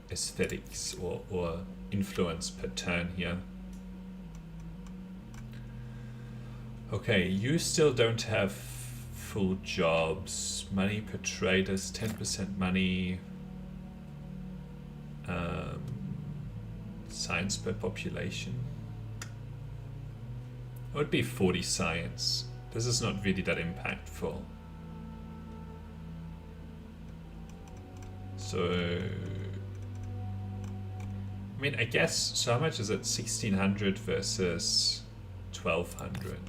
aesthetics or influence per turn here. Okay, you still don't have full jobs. Money per traders, 10% money. Science per population. It would be 40 science. This is not really that impactful. So, I mean, I guess, so how much is it? 1,600 versus 1,200.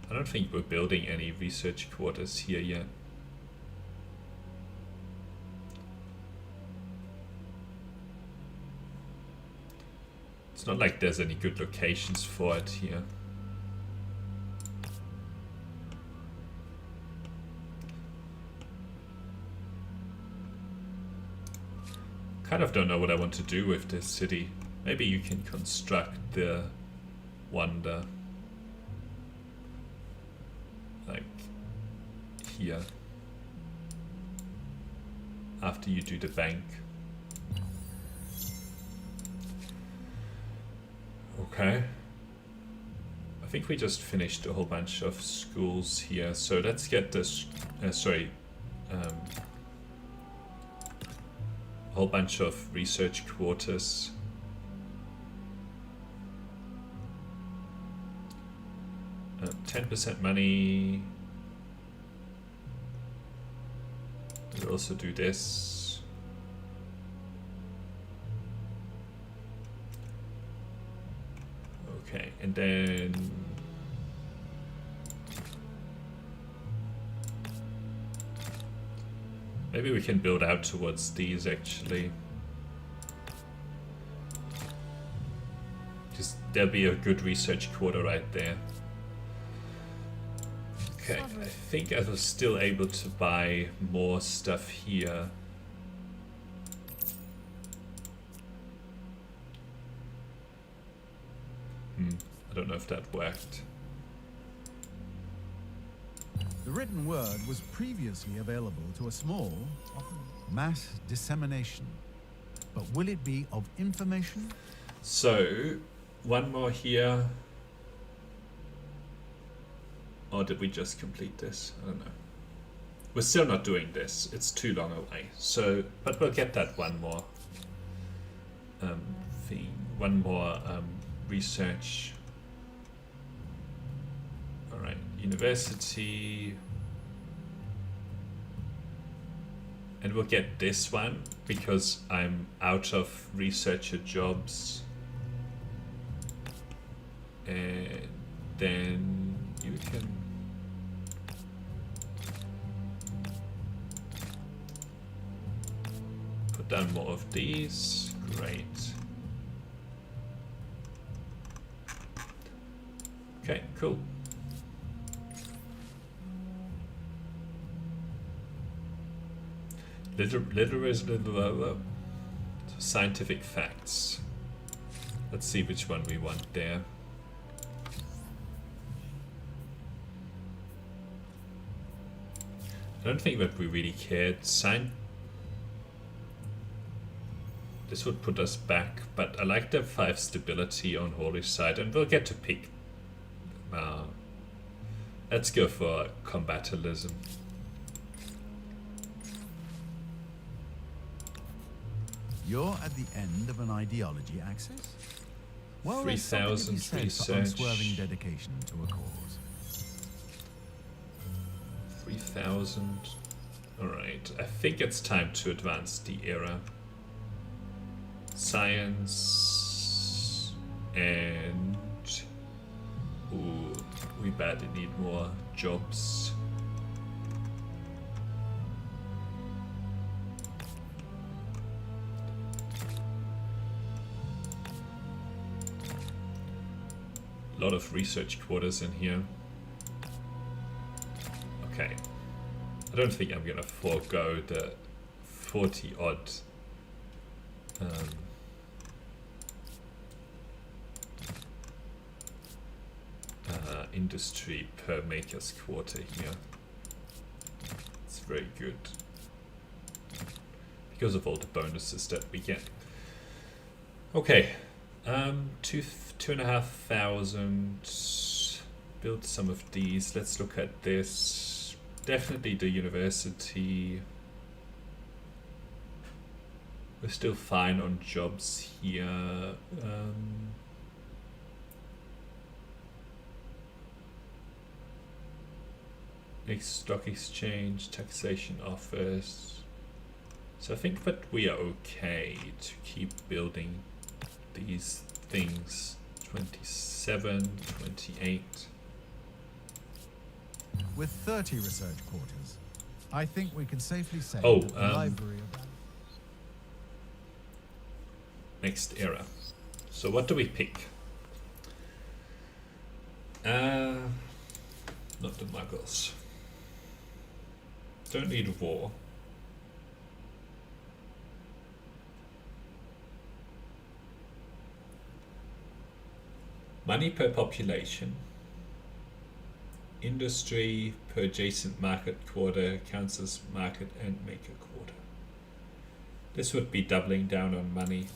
I don't think we're building any research quarters here yet. It's not like there's any good locations for it here. Kind of don't know what I want to do with this city. Maybe you can construct the wonder. Like here. After you do the bank. Okay. I think we just finished a whole bunch of schools here. So let's get this, a whole bunch of research quarters. Uh, 10% money. We'll also do this. Okay, and then maybe we can build out towards these actually. Just there'll be a good research quarter right there. Okay, I think I was still able to buy more stuff here. I don't know if that worked. The written word was previously available to a small, often mass dissemination. But will it be of information? So, one more here. Or did we just complete this? I don't know. We're still not doing this. It's too long away. So, but we'll get that one more thing. One more research. Alright, university. And we'll get this one because I'm out of researcher jobs. And then you can put down more of these. Great. Okay, cool. Scientific facts. Let's see which one we want there. I don't think that we really cared. This would put us back, but I like the 5 stability on Holy Side, and we'll get to pick. Let's go for combatalism. You're at the end of an ideology axis? Well, 3,000 research. Unswerving dedication to a cause. 3,000. Alright, I think it's time to advance the era. Science and ooh, we badly need more jobs. A lot of research quarters in here. Okay. I don't think I'm gonna forego the 40 odd industry per maker's quarter here. It's very good because of all the bonuses that we get. Okay, 2,500. Build some of these. Let's look at this. Definitely the university. We're still fine on jobs here. Stock exchange, taxation office. So I think that we are okay to keep building these things. 27, 28. With 30 research quarters, I think we can safely say Oh, that the library of... Next era. So what do we pick? Not the Muggles. Don't need war. Money per population. Industry per adjacent market quarter counts as market and maker quarter. This would be doubling down on money.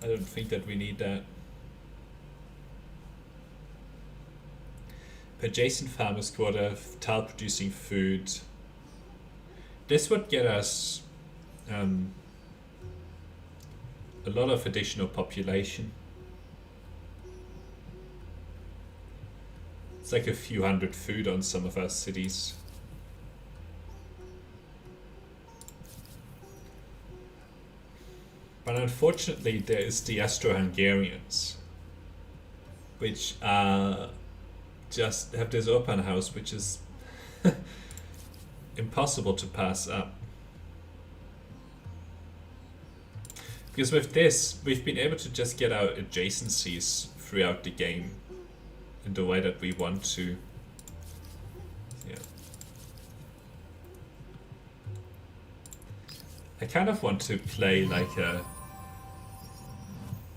I don't think that we need that. Per adjacent farmers quarter, tile producing food. this would get us a lot of additional population. It's like a few hundred food on some of our cities. But unfortunately there is the Austro-Hungarians, which just have this open house which is impossible to pass up. Because with this, we've been able to just get our adjacencies throughout the game in the way that we want to. Yeah. I kind of want to play like a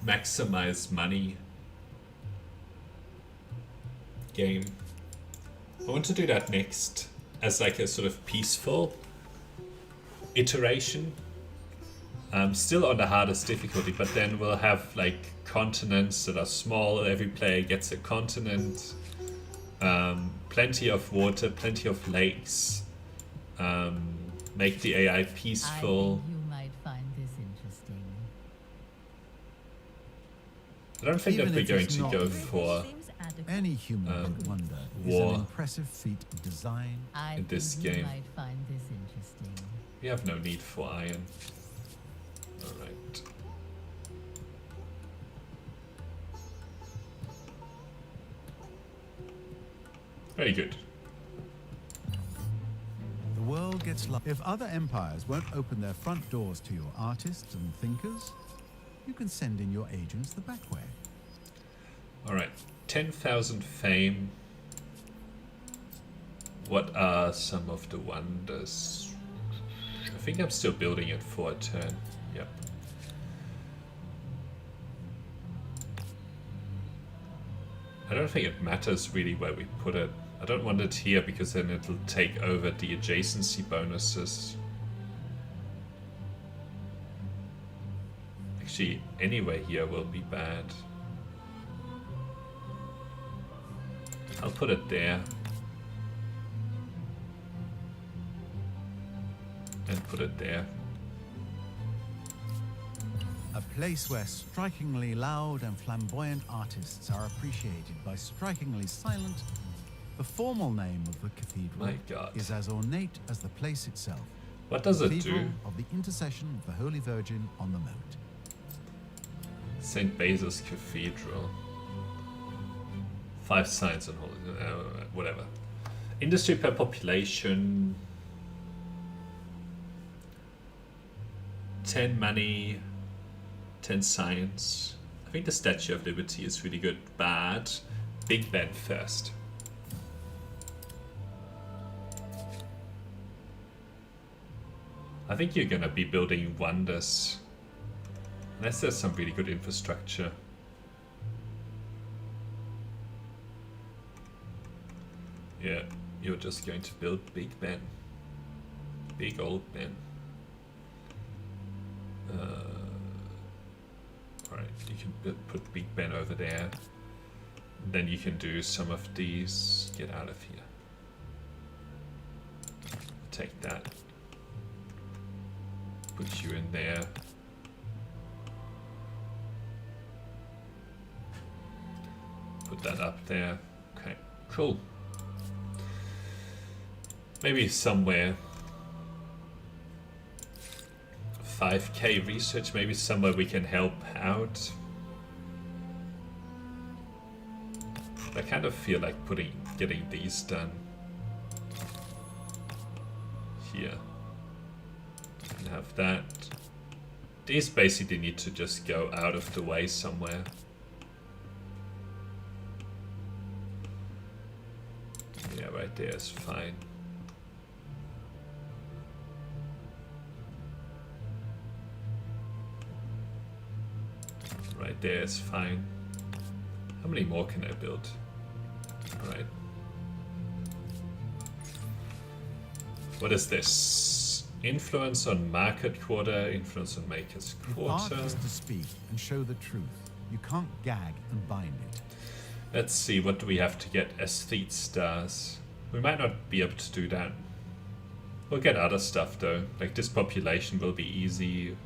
maximize money game. I want to do that next as like a sort of peaceful iteration. Still on the hardest difficulty, but then we'll have like continents that are small. Every player gets a continent, plenty of water, plenty of lakes, make the AI peaceful. I think you might find this interesting. I don't think Even that we're if going it's to not- go for Seems adequate. Any human would wonder is war. an impressive feat of design. I in this think you game. might find this interesting. We have no need for iron. Alright. Very good. The world gets if other empires won't open their front doors to your artists and thinkers, you can send in your agents the back way. Alright. 10,000 fame. What are some of the wonders? I think I'm still building it for a turn. Yep. I don't think it matters really where we put it. I don't want it here because then it'll take over the adjacency bonuses. Actually, anywhere here will be bad. I'll put it there. And put it there. A place where strikingly loud and flamboyant artists are appreciated by strikingly silent. The formal name of the cathedral My God. is as ornate as the place itself. What does it Cathedral do? of the intercession of the Holy Virgin on the Moat. St. Basil's Cathedral. 5 signs on holy, whatever. Industry per population. 10 money. 10 science. I think the Statue of Liberty is really good, but Big Ben first. I think you're gonna be building wonders. Unless there's some really good infrastructure. Yeah, you're just going to build Big Ben. Big old Ben. Alright, you can put Big Ben over there. Then you can do some of these. Get out of here. Take that. Put you in there. Put that up there. Okay, cool. Maybe somewhere 5k research, maybe somewhere we can help out. I kind of feel like getting these done here. And have that. These basically need to just go out of the way somewhere. Yeah, right there is fine. Right there is fine. How many more can I build? Alright. What is this? Influence on market quarter, influence on makers Art quarter. is to speak and show the truth. You can't gag and bind it. Let's see, what do we have to get aesthete stars? We might not be able to do that. We'll get other stuff though. Like this population will be easy.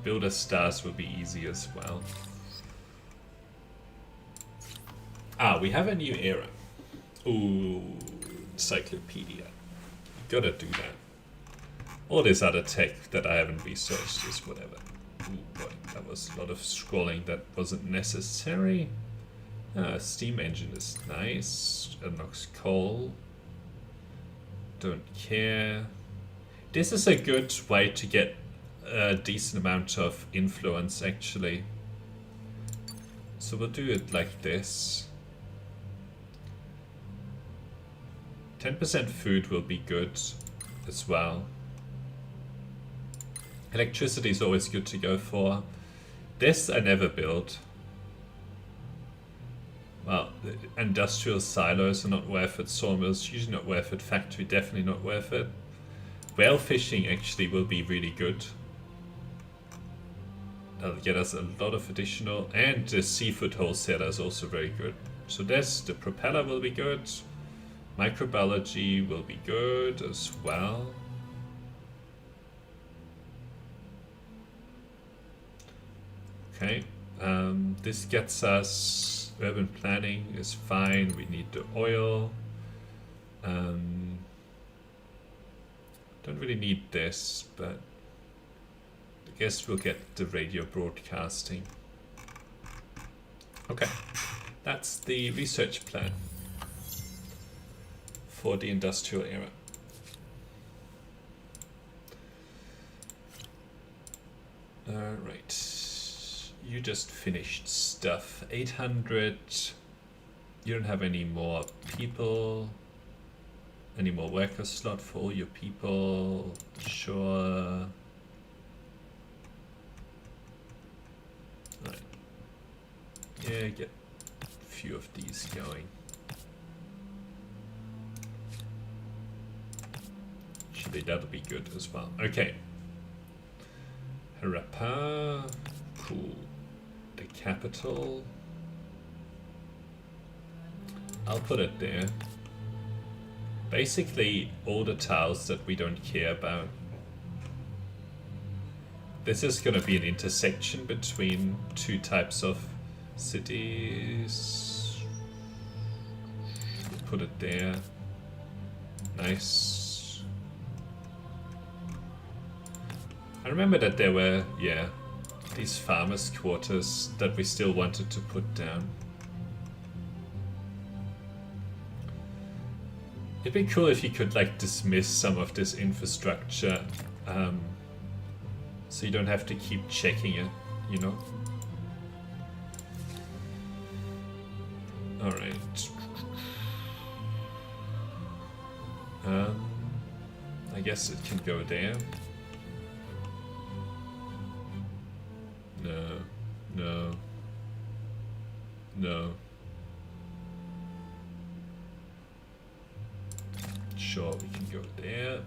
Builder stars will be easy as well. Ah, we have a new era. Ooh, encyclopedia. Gotta do that. All this other tech that I haven't researched is whatever. Ooh, boy, that was a lot of scrolling that wasn't necessary. Steam engine is nice. Unlocks coal. Don't care. This is a good way to get a decent amount of influence, actually. So we'll do it like this. 10% food will be good as well. Electricity is always good to go for. This I never build. Well, industrial silos are not worth it. Sawmills usually not worth it. Factory definitely not worth it. Whale fishing actually will be really good. That'll get us a lot of additional, and the seafood wholesaler is also very good. So this, the propeller will be good. Microbiology will be good as well. Okay, this gets us, urban planning is fine, we need the oil. Don't really need this, but I guess we'll get the radio broadcasting. Okay, that's the research plan for the industrial era. Alright, you just finished stuff. 800, you don't have any more people, any more worker slot for all your people, sure. Right. Yeah, get a few of these going. Actually, that'll be good as well. Okay. Harappa. Cool. The capital. I'll put it there. Basically, all the tiles that we don't care about. This is going to be an intersection between two types of cities. Put it there. Nice. I remember that there were, yeah, these farmers' quarters that we still wanted to put down. It'd be cool if you could like dismiss some of this infrastructure, so you don't have to keep checking it, you know? Alright. I guess it can go there. No, no, no. Sure, we can go there.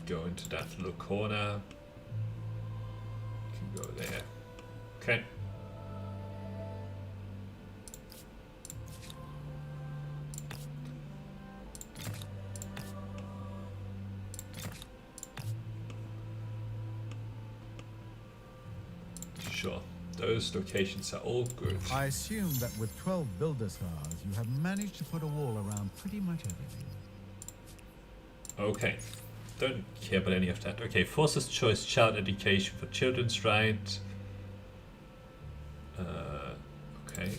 Go into that little corner. Can go there. Okay. Sure. Those locations are all good. I assume that with 12 builder stars, you have managed to put a wall around pretty much everything. Okay. Don't care about any of that. Okay, forces choice child education for children's right. Okay.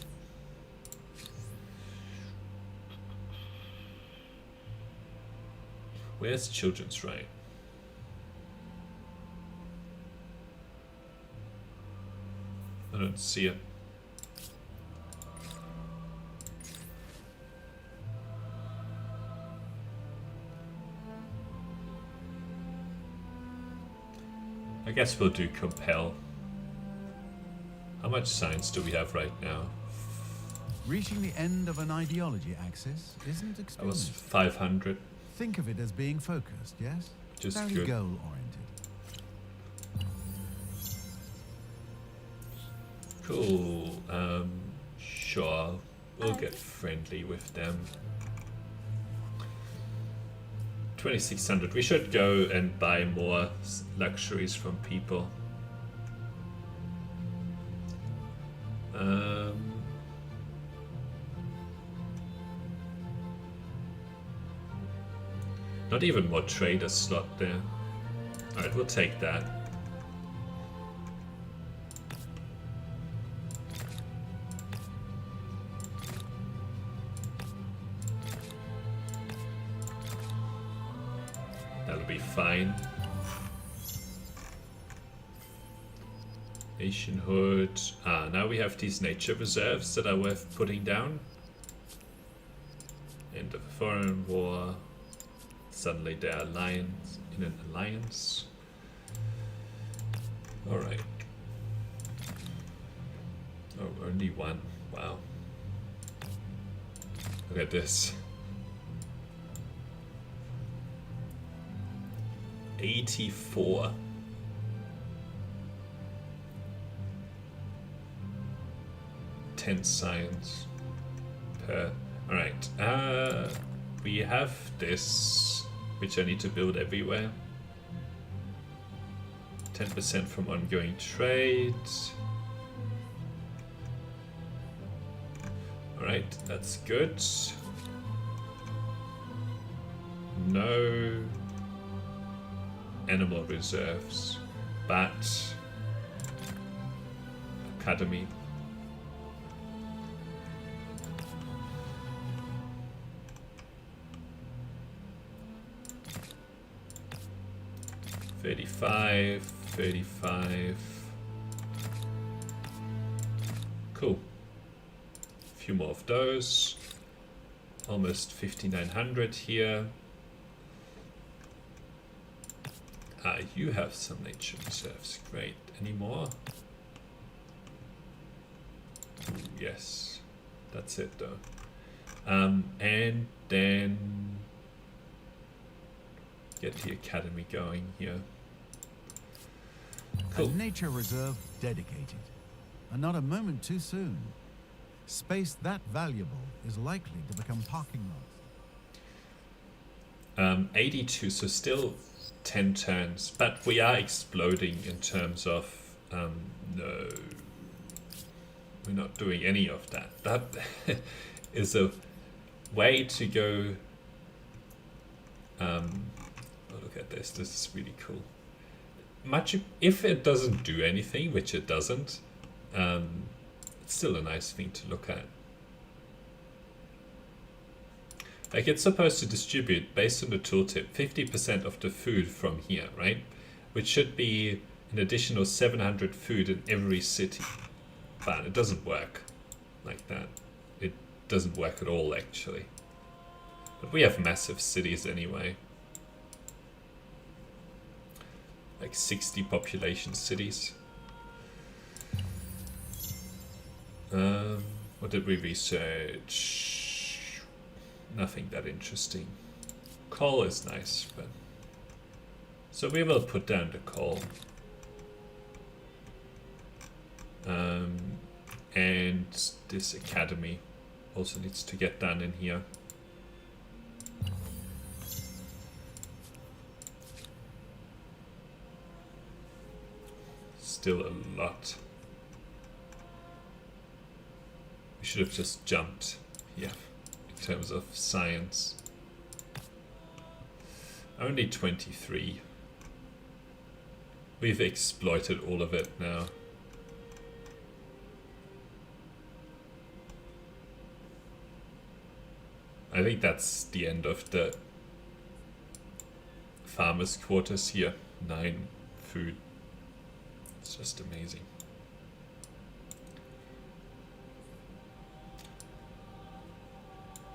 Where's children's right? I don't see it. I guess we'll do compel. How much science do we have right now? Reaching the end of an ideology axis isn't That was experienced. 500. Think of it as being focused, yes? Just Very good. goal-oriented. Cool. Sure. We'll get friendly with them. 2600. We should go and buy more luxuries from people. Not even more trader slot there. Alright, we'll take that. That'll be fine. Nationhood. Now we have these nature reserves that are worth putting down. End of a foreign war. Suddenly they're in an alliance. Alright. Oh, only one. Wow. Look at this. 84. Science per. Alright. We have this, which I need to build everywhere. 10% from ongoing trade. Alright, that's good. No animal reserves, but academy. $35, $35. Cool. A few more of those. Almost 5,900 here. You have some nature reserves. Great. Any more? Ooh, yes. That's it though. And then get the academy going here. Cool. A nature reserve dedicated. And not a moment too soon. Space that valuable is likely to become parking lots. 82, so still 10 turns, but we are exploding in terms of no, we're not doing any of that. That is a way to go. Oh, look at this. This is really cool. Much if it doesn't do anything, which it doesn't, it's still a nice thing to look at. Like, it's supposed to distribute, based on the tooltip, 50% of the food from here, right? Which should be an additional 700 food in every city. But it doesn't work like that. It doesn't work at all, actually. But we have massive cities anyway. Like 60 population cities. What did we research? Nothing that interesting. Coal is nice, but so we will put down the coal. And this academy also needs to get done in here. Still a lot. We should have just jumped here. In terms of science, only 23. We've exploited all of it now. I think that's the end of the farmers' quarters here. 9 food. It's just amazing.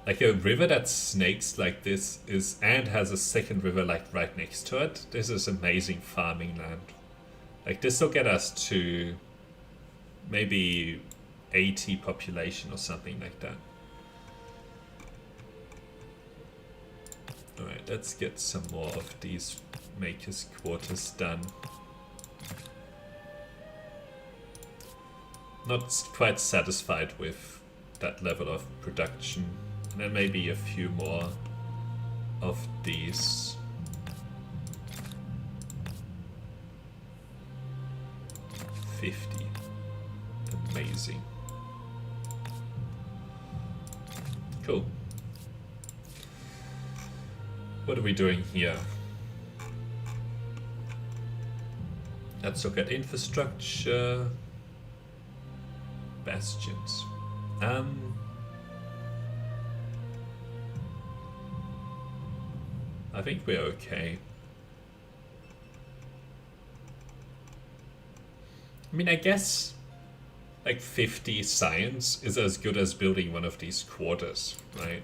Like a river that snakes like this is and has a second river like right next to it. This is amazing farming land. Like this will get us to maybe 80 population or something like that. Alright, let's get some more of these makers' quarters done. Not quite satisfied with that level of production. And then maybe a few more of these. $50. Amazing. Cool. What are we doing here? Let's look at infrastructure. Bastions. I think we're okay. I mean, I guess like 50 science is as good as building one of these quarters, right?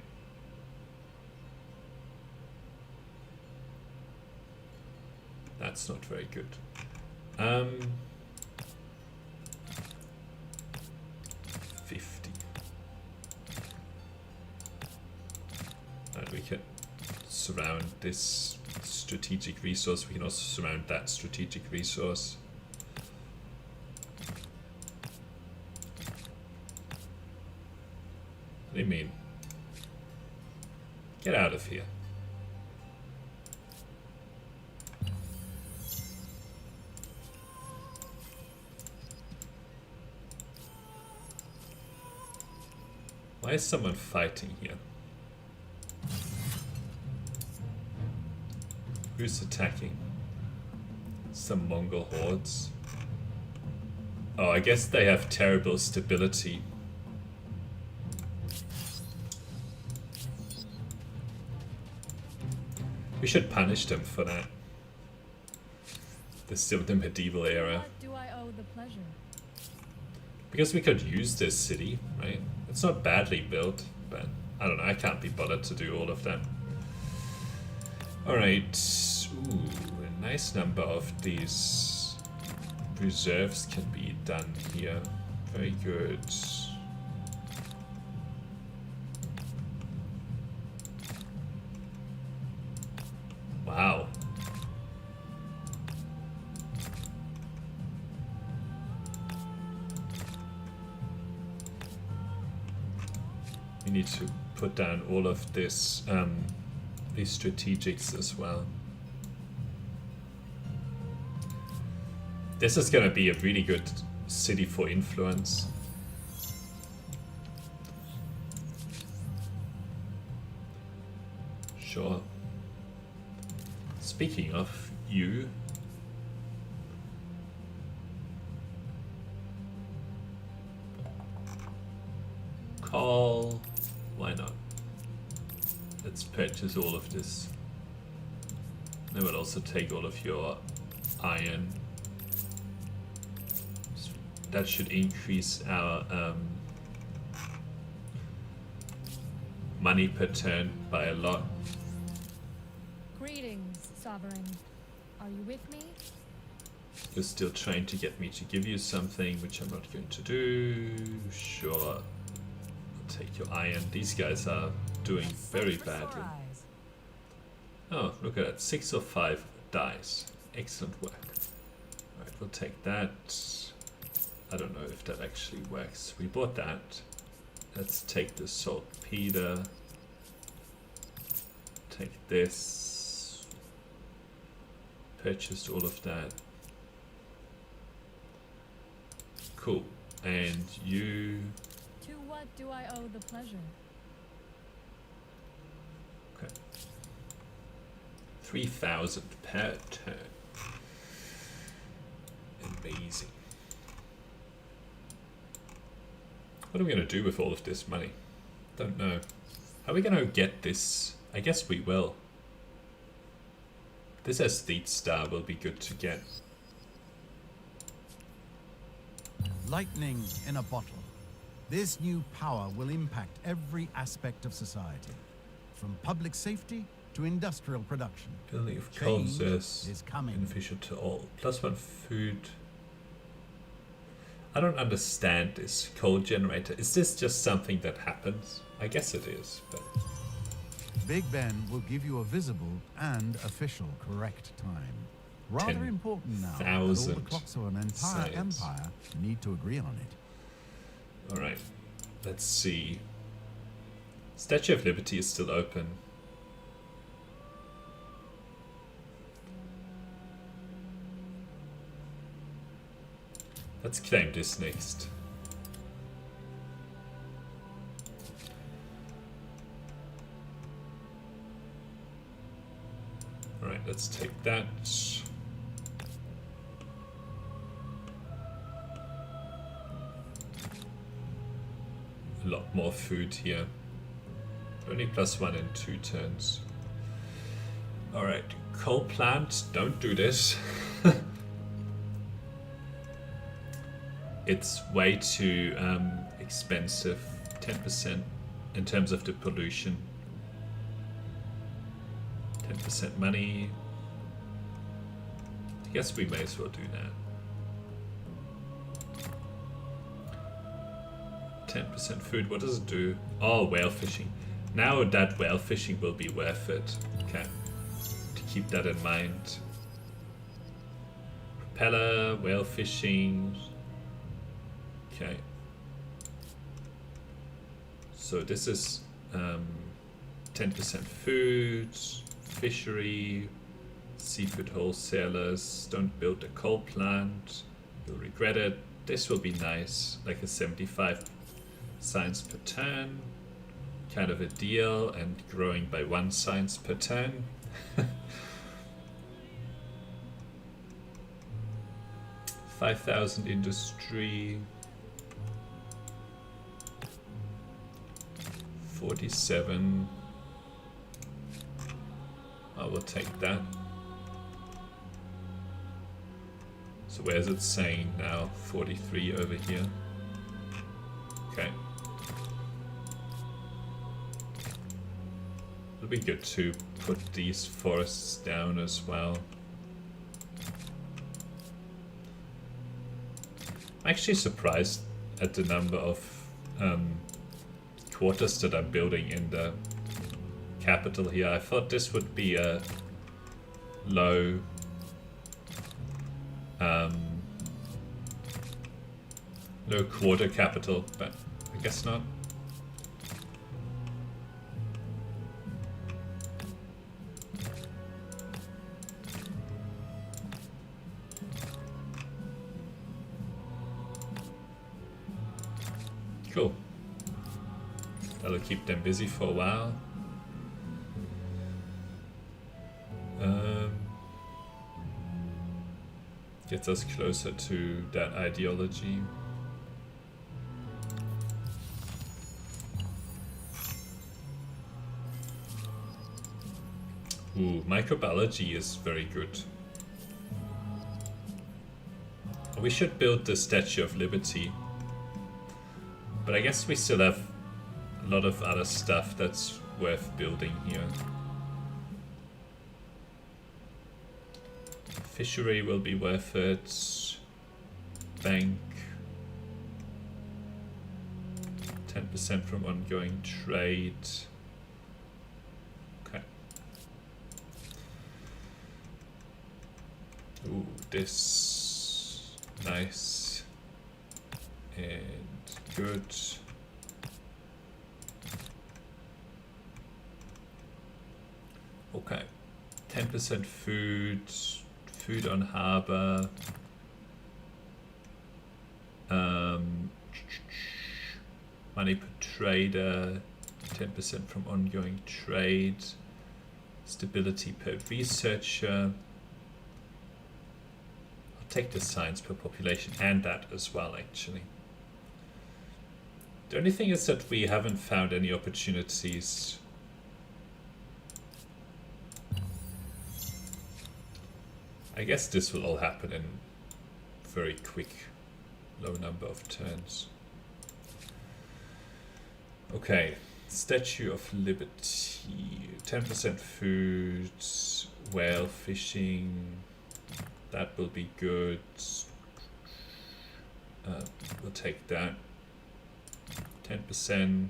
That's not very good. 50. And we can surround this strategic resource. We can also surround that strategic resource. What do you mean? Get out of here. Why is someone fighting here? Who's attacking? Some Mongol hordes. Oh, I guess they have terrible stability. We should punish them for that. This is still the medieval era. What do I owe the pleasure? Because we could use this city, right? It's not badly built, but I don't know, I can't be bothered to do all of that. Alright, ooh, a nice number of these reserves can be done here. Very good. Wow. We need to put down all of this, these strategics as well. This is gonna be a really good city for influence. Sure. Speaking of you, call, why not? Let's purchase all of this. They will also take all of your iron. That should increase our money per turn by a lot. Greetings, Sovereign. Are you with me? You're still trying to get me to give you something, which I'm not going to do. Sure. I'll take your iron. These guys are doing very badly. Oh, look at that. 6 of 5 dies. Excellent work. Alright, we'll take that. I don't know if that actually works. We bought that. Let's take the saltpeter. Take this. Purchased all of that. Cool. And you... To what do I owe the pleasure? Okay. 3,000 per turn. Amazing. What are we going to do with all of this money? Don't know. How are we going to get this? I guess we will. This aesthete star will be good to get. Lightning in a bottle. This new power will impact every aspect of society, from public safety to industrial production. Building of Change coals is coming. beneficial to all. +1 food. I don't understand this coal generator. Is this just something that happens? I guess it is, but... Big Ben will give you a visible and official correct time. Rather important now that all the 10,000 clocks of an entire science. empire need to agree on it. Alright, let's see. Statue of Liberty is still open. Let's claim this next. Alright, let's take that. A lot more food here. Only +1 in 2 turns. Alright, coal plant, don't do this. It's way too expensive. 10% in terms of the pollution. 10% money. I guess we may as well do that. 10% food, what does it do? Oh, whale fishing. Now that whale fishing will be worth it. Okay, to keep that in mind. Propeller, whale fishing. Okay. So this is 10% food, fishery, seafood wholesalers. Don't build a coal plant. You'll regret it. This will be nice, like a 75 science per turn. Kind of a deal, and growing by 1 science per turn. 5,000 industry. 47. I will take that. So where's it saying now? 43 over here. Okay. It'll be good to put these forests down as well. I'm actually surprised at the number of quarters that I'm building in the capital here. I thought this would be a low low quarter capital, but I guess not. Cool. That'll keep them busy for a while. Gets us closer to that ideology. Ooh, microbiology is very good. We should build the Statue of Liberty. But I guess we still have a lot of other stuff that's worth building here. Fishery will be worth it. Bank. 10% from ongoing trade. Okay. Ooh, this. Nice. And good. Okay. 10% food. Food on harbor. Money per trader. 10% from ongoing trade. Stability per researcher. I'll take the science per population and that as well, actually. The only thing is that we haven't found any opportunities. I guess this will all happen in very quick, low number of turns. Okay, Statue of Liberty, 10% food, whale fishing, that will be good. We'll take that. 10%.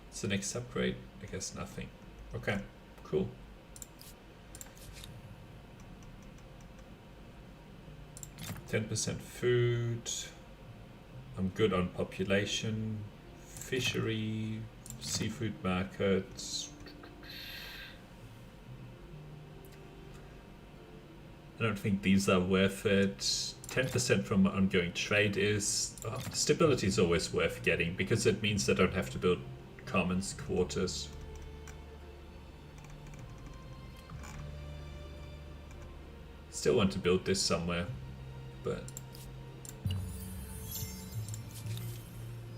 What's the next upgrade? I guess nothing. Okay, cool. %10 food. I'm good on population, fishery, seafood markets. I don't think these are worth it. 10% from ongoing trade is... stability is always worth getting, because it means I don't have to build commons quarters. Still want to build this somewhere, but...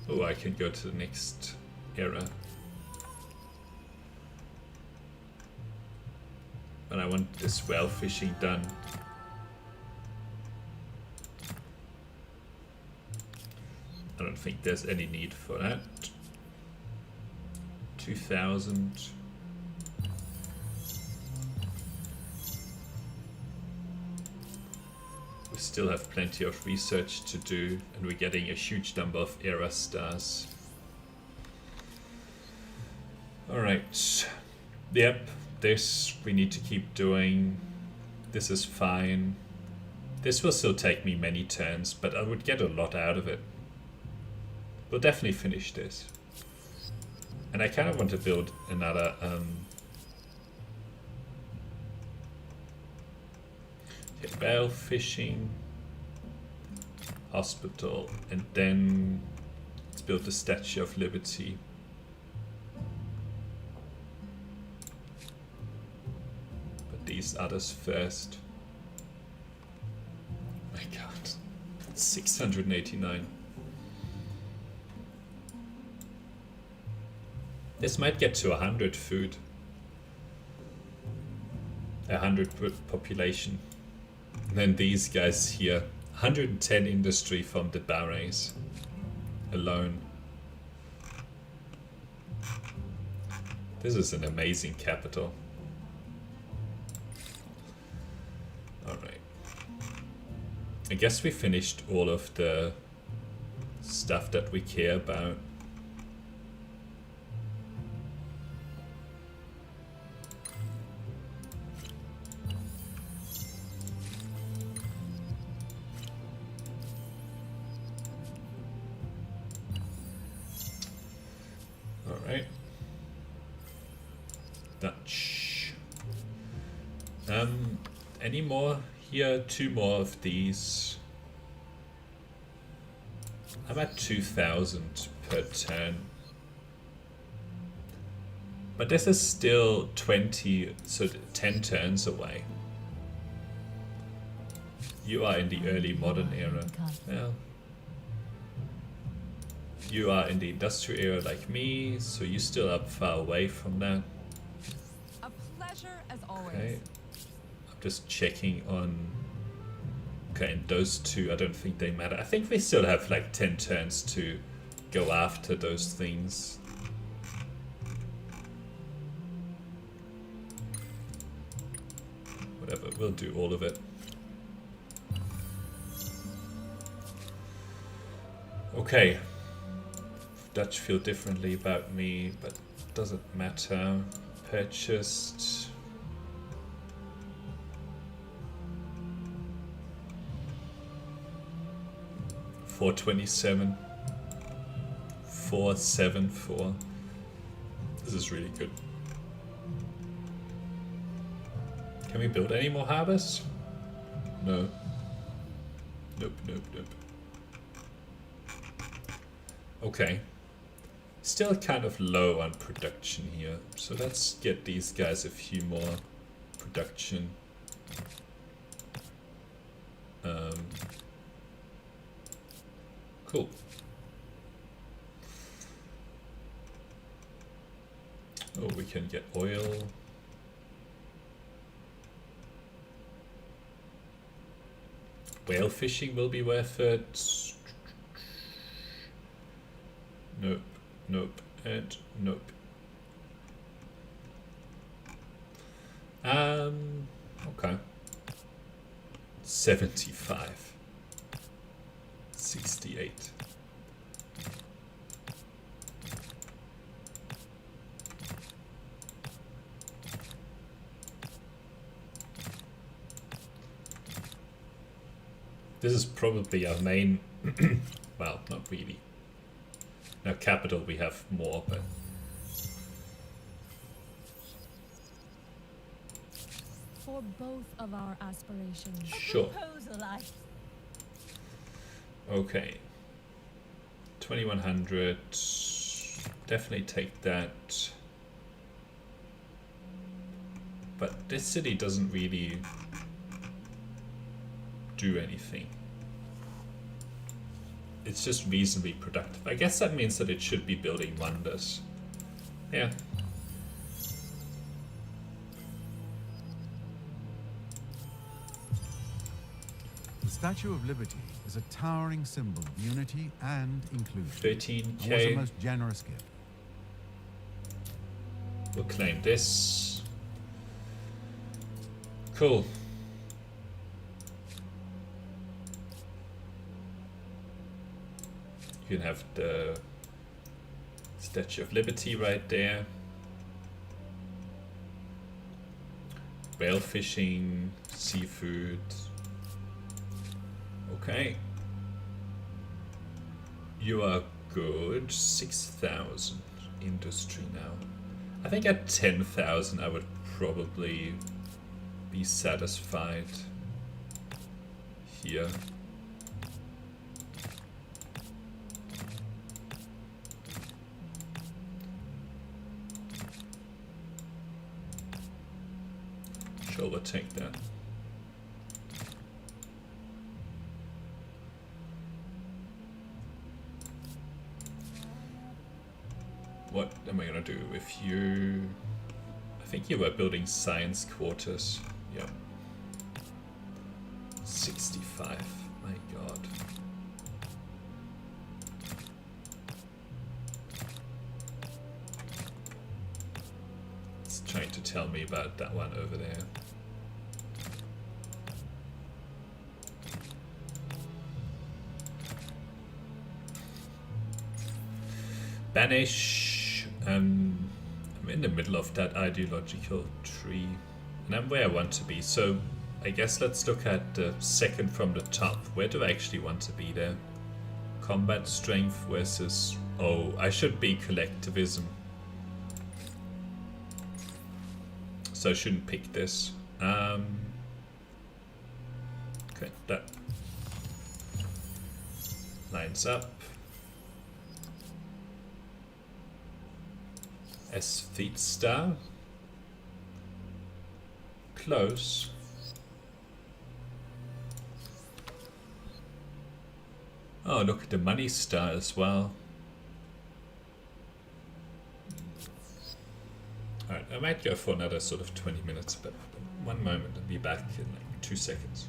Oh, I can go to the next era. But I want this whale fishing done. I don't think there's any need for that. 2000. We still have plenty of research to do, and we're getting a huge number of era stars. Alright. Yep, this we need to keep doing. This is fine. This will still take me many turns, but I would get a lot out of it. We'll definitely finish this. And I kind of want to build another whale fishing, hospital, and then let's build the Statue of Liberty. But these others first. My god, 689. This might get to 100 food. 100 population. And then these guys here. 110 industry from the barons alone. This is an amazing capital. Alright. I guess we finished all of the stuff that we care about. Alright. Dutch. Any more? Here, 2 more of these. I'm at 2000 per turn. But this is still 20, so 10 turns away. You are in the early modern era. Well, you are in the industrial era like me, so you're still up far away from that. A pleasure as always. Okay. I'm just checking on... Okay, and those two, I don't think they matter. I think we still have like 10 turns to go after those things. Whatever, we'll do all of it. Okay. Dutch feel differently about me, but doesn't matter. Purchased. $427. 474. This is really good. Can we build any more harbors? No. Nope, nope, nope. Okay. Still kind of low on production here, so let's get these guys a few more production. Cool. Oh, we can get oil. Whale fishing will be worth it. Nope, nope, and nope. Okay. 75. 68. This is probably our main, well, not really. Now capital we have more, but... for both of our aspirations? Sure. Proposal, Okay. 2100. Definitely take that. But this city doesn't really do anything. It's just reasonably productive. I guess that means that it should be building wonders. Yeah. The Statue of Liberty is a towering symbol of unity and inclusion. 13K. And was a most generous gift. We'll claim this. Cool. You can have the Statue of Liberty right there. Whale fishing, seafood. Okay. You are good. 6,000 industry now. I think at 10,000 I would probably be satisfied here. Sure, we'll take that. What am I gonna do with you? I think you were building science quarters. Yep. 65. My god. It's trying to tell me about that one over there. Banish. I'm in the middle of that ideological tree, and I'm where I want to be. So I guess let's look at the second from the top. Where do I actually want to be there? Combat strength versus... Oh, I should be collectivism. So I shouldn't pick this. Okay, that lines up. Aesthete star. Close. Oh, look at the money star as well. Alright, I might go for another sort of 20 minutes, but one moment, I'll be back in like 2 seconds.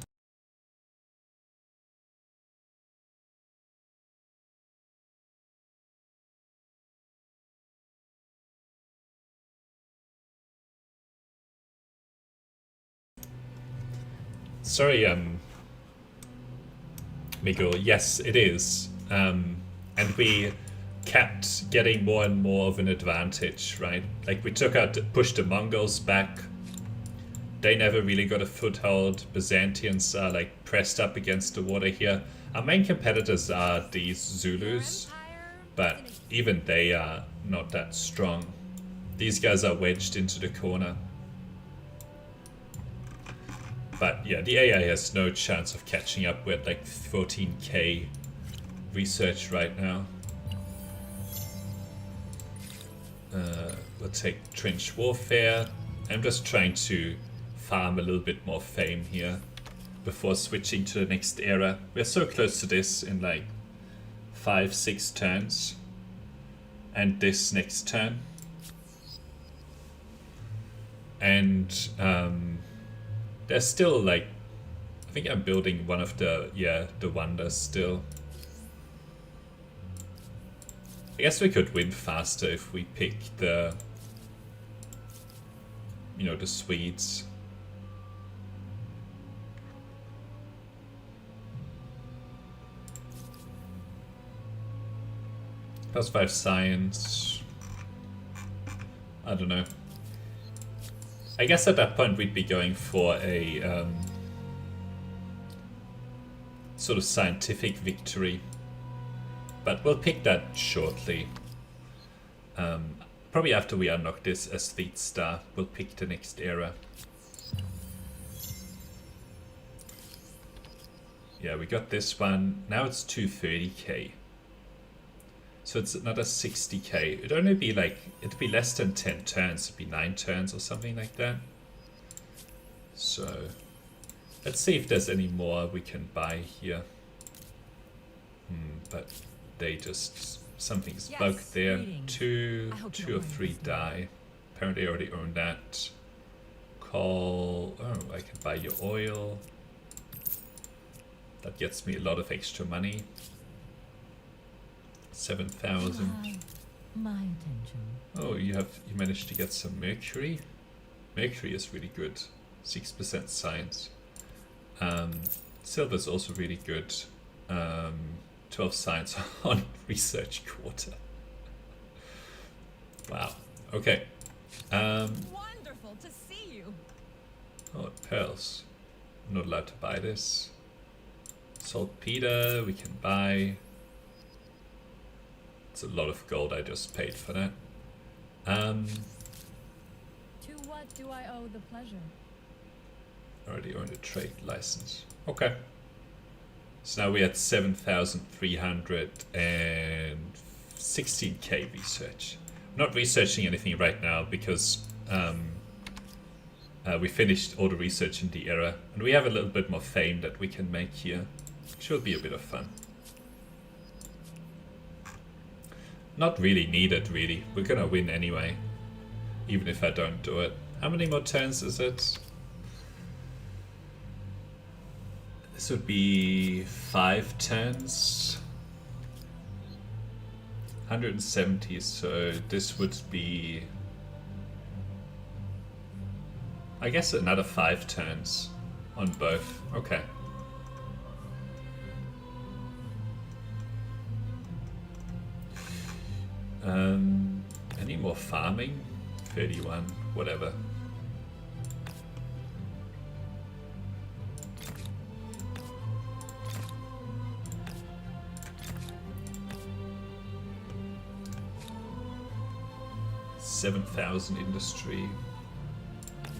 Sorry, Miguel. Yes, it is. And we kept getting more and more of an advantage, right? Like we pushed the Mongols back. They never really got a foothold. Byzantians are like pressed up against the water here. Our main competitors are these Zulus, but even they are not that strong. These guys are wedged into the corner. But yeah, the AI has no chance of catching up with like 14k research right now. We'll take trench warfare. I'm just trying to farm a little bit more fame here before switching to the next era. We're so close to this in like 5-6 turns. And this next turn. And there's still like, I think I'm building one of the wonders still. I guess we could win faster if we pick the, the Swedes. +5 science. I don't know. I guess at that point we'd be going for a sort of scientific victory. But we'll pick that shortly. Probably after we unlock this aesthete star, we'll pick the next era. Yeah, we got this one. Now it's 230k. So it's another 60k. It'd only be like, it'd be less than 10 turns. It'd be 9 turns or something like that. So let's see if there's any more we can buy here. But they just, something's Yes, bugged there. greetings. Two I hope you or don't mind three this. die. Apparently I already own that. Call, oh, I can buy your oil. That gets me a lot of extra money. 7,000. My attention. Oh, you managed to get some mercury. Mercury is really good. 6% science. Silver is also really good. 12 science on research quarter. Wow. Okay. Wonderful to see you. Oh, pearls. I'm not allowed to buy this. Saltpeter we can buy. It's a lot of gold I just paid for that. To what do I owe the pleasure? Already owned a trade license. Okay. So now we're at 7,316k research. I'm not researching anything right now because we finished all the research in the era, and we have a little bit more fame that we can make here, which will be a bit of fun. Not really needed, really. We're gonna win anyway, even if I don't do it. How many more turns is it? This would be 5 turns. 170, so this would be, I guess, another 5 turns on both. Okay. Any more farming? 31, whatever. $7,000 industry.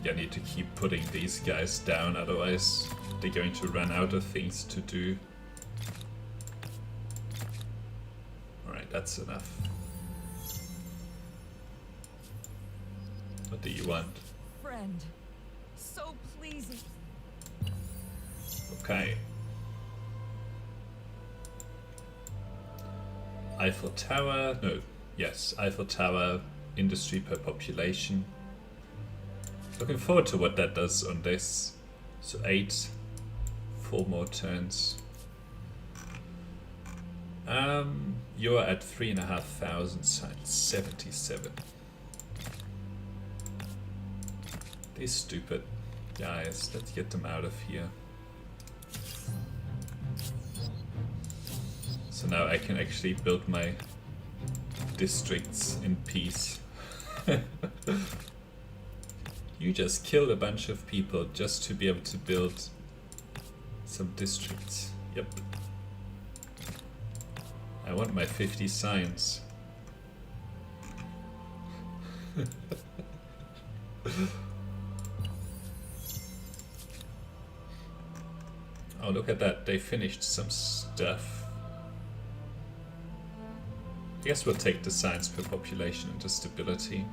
I need to keep putting these guys down, otherwise they're going to run out of things to do. Alright, that's enough. What do you want? Friend. So pleasing. Okay. Eiffel Tower, no, yes, Eiffel Tower, industry per population. Looking forward to what that does on this. So 8, 4 more turns. You're at 3,500 science, 77. These stupid guys, let's get them out of here. So now I can actually build my districts in peace. You just killed a bunch of people just to be able to build some districts. Yep. I want my 50 science. Oh, look at that. They finished some stuff. I guess we'll take the science per population into stability.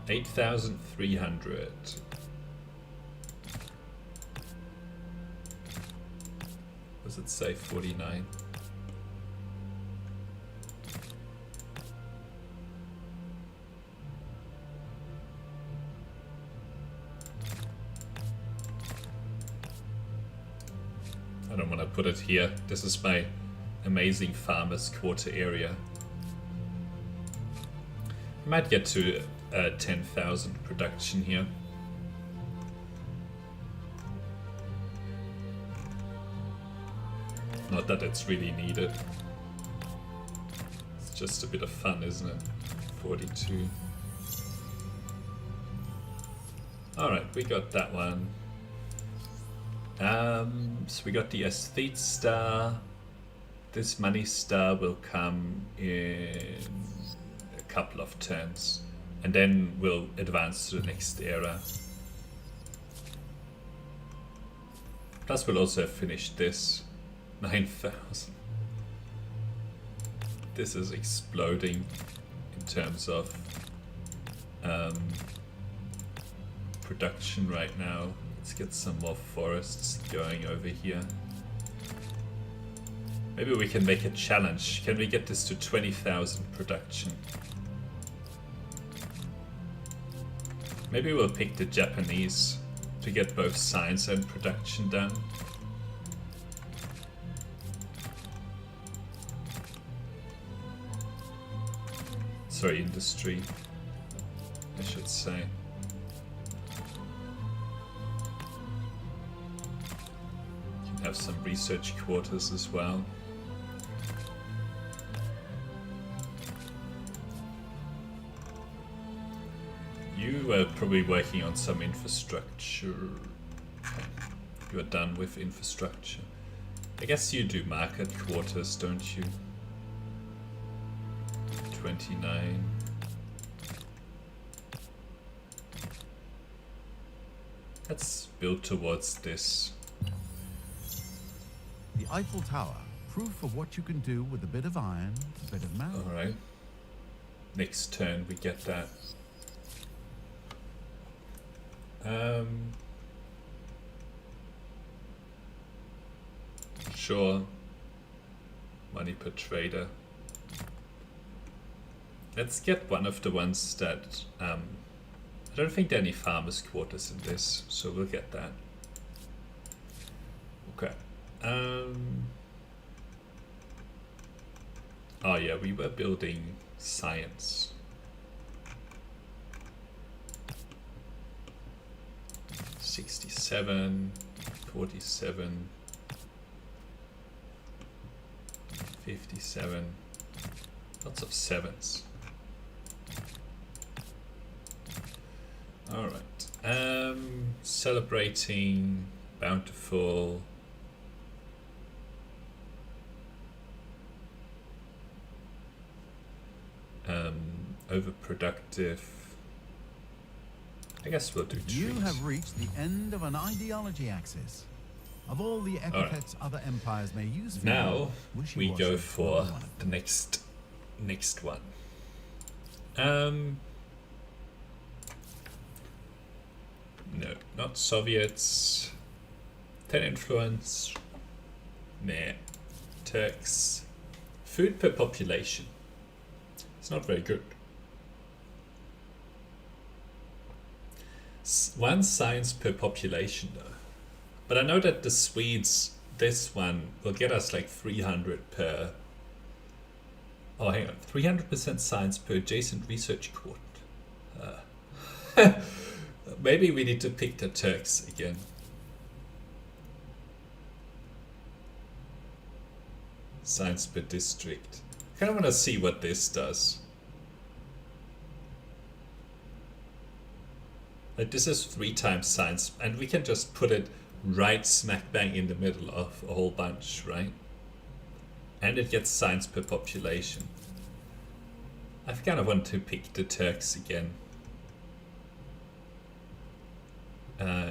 $8,300. Does it say 49? I don't want to put it here. This is my amazing farmers quarter area. I might get to 10,000 production here. Not that it's really needed. It's just a bit of fun, isn't it? 42. Alright, we got that one. So we got the aesthete star. This money star will come in a couple of turns, and then we'll advance to the next era. Plus we'll also have finished this. 9,000. This is exploding in terms of production right now. Let's get some more forests going over here. Maybe we can make a challenge. Can we get this to 20,000 production? Maybe we'll pick the Japanese to get both science and production done. Sorry, industry, I should say. Can have some research quarters as well. You are probably working on some infrastructure. You are done with infrastructure. I guess you do market quarters, don't you? 29. Let's build towards this. The Eiffel Tower, proof of what you can do with a bit of iron, a bit of metal. Alright. Next turn we get that. Sure. Money per trader. Let's get one of the ones that I don't think there are any farmers' quarters in this, so we'll get that. Okay. Oh yeah, we were building science. $67, $47, $57. Lots of sevens. All right. Celebrating bountiful. Overproductive. I guess we'll do trees. You have reached the end of an ideology axis. Of all the epithets other empires may use for now you, we go wishy-washy for one of the them. next one. No, not Soviets. 10 influence. Nah. Turks. Food per population. It's not very good. One science per population though. But I know that the Swedes, this one will get us like 300 per. Oh, hang on. 300% science per adjacent research court. Maybe we need to pick the Turks again. Science per district. I kind of want to see what this does. Like this is 3 times science, and we can just put it right smack bang in the middle of a whole bunch, right? And it gets science per population. I kind of want to pick the Turks again.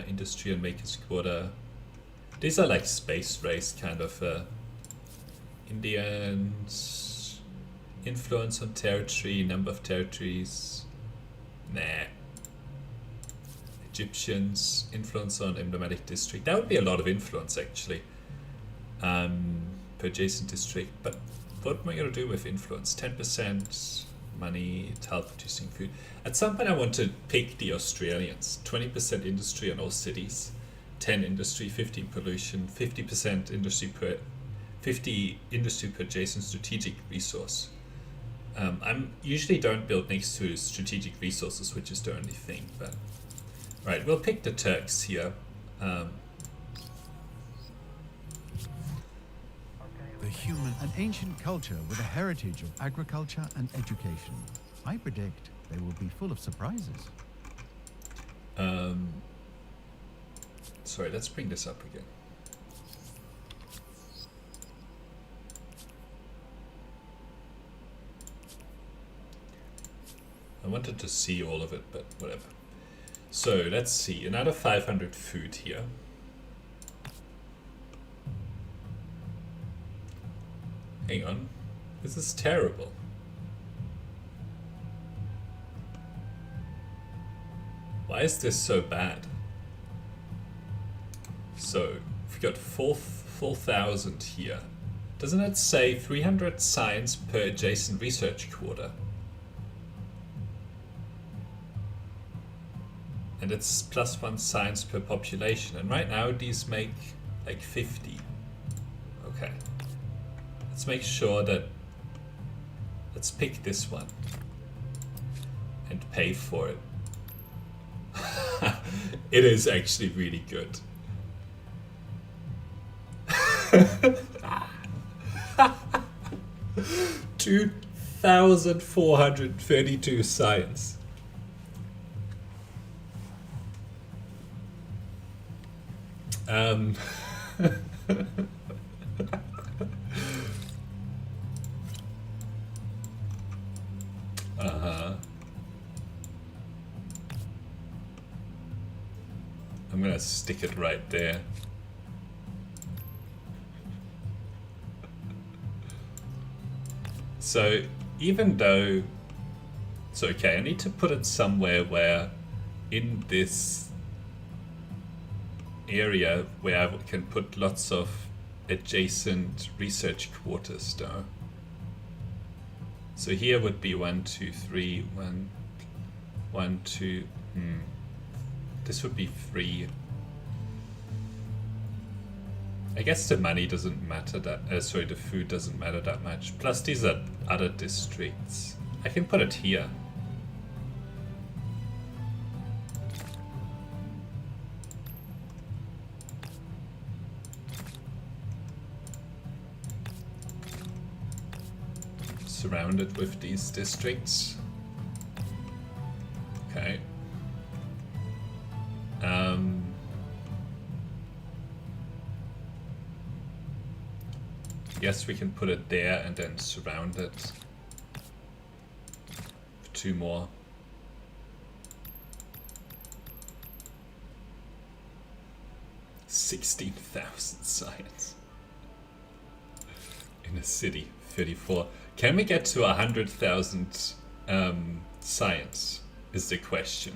Industry and makers quarter. These are like space race kind of. Indians. Influence on territory, number of territories. Nah. Egyptians, influence on emblematic district. That would be a lot of influence actually. Per adjacent district. But what am I going to do with influence? 10% money, tile producing food. At some point I want to pick the Australians. 20% industry on all cities. 10 industry, 15 pollution, 50% industry per 50 industry per adjacent strategic resource. I'm usually don't build next to strategic resources, which is the only thing, but right, we'll pick the Turks here. The human, an ancient culture with a heritage of agriculture and education. I predict they will be full of surprises. Sorry, let's bring this up again. I wanted to see all of it, but whatever. So let's see, another 500 food here. Hang on. This is terrible. Why is this so bad? So, we've got 4,000 here. Doesn't it say 300 science per adjacent research quarter? And it's +1 science per population. And right now these make like 50. Okay. Let's make sure that... Let's pick this one. And pay for it. It is actually really good. 2,432 science. I'm gonna stick it right there. So even though it's okay, I need to put it somewhere where in this area where I can put lots of adjacent research quarters though. So here would be 1, 2, 3, 1, 2, this would be 3. I guess the money doesn't matter that, sorry, the food doesn't matter that much. Plus these are other districts. I can put it here. Surround it with these districts. Okay. Yes, we can put it there and then surround it. 2 more. $16,000 science. In a city, 34. Can we get to 100,000 science is the question.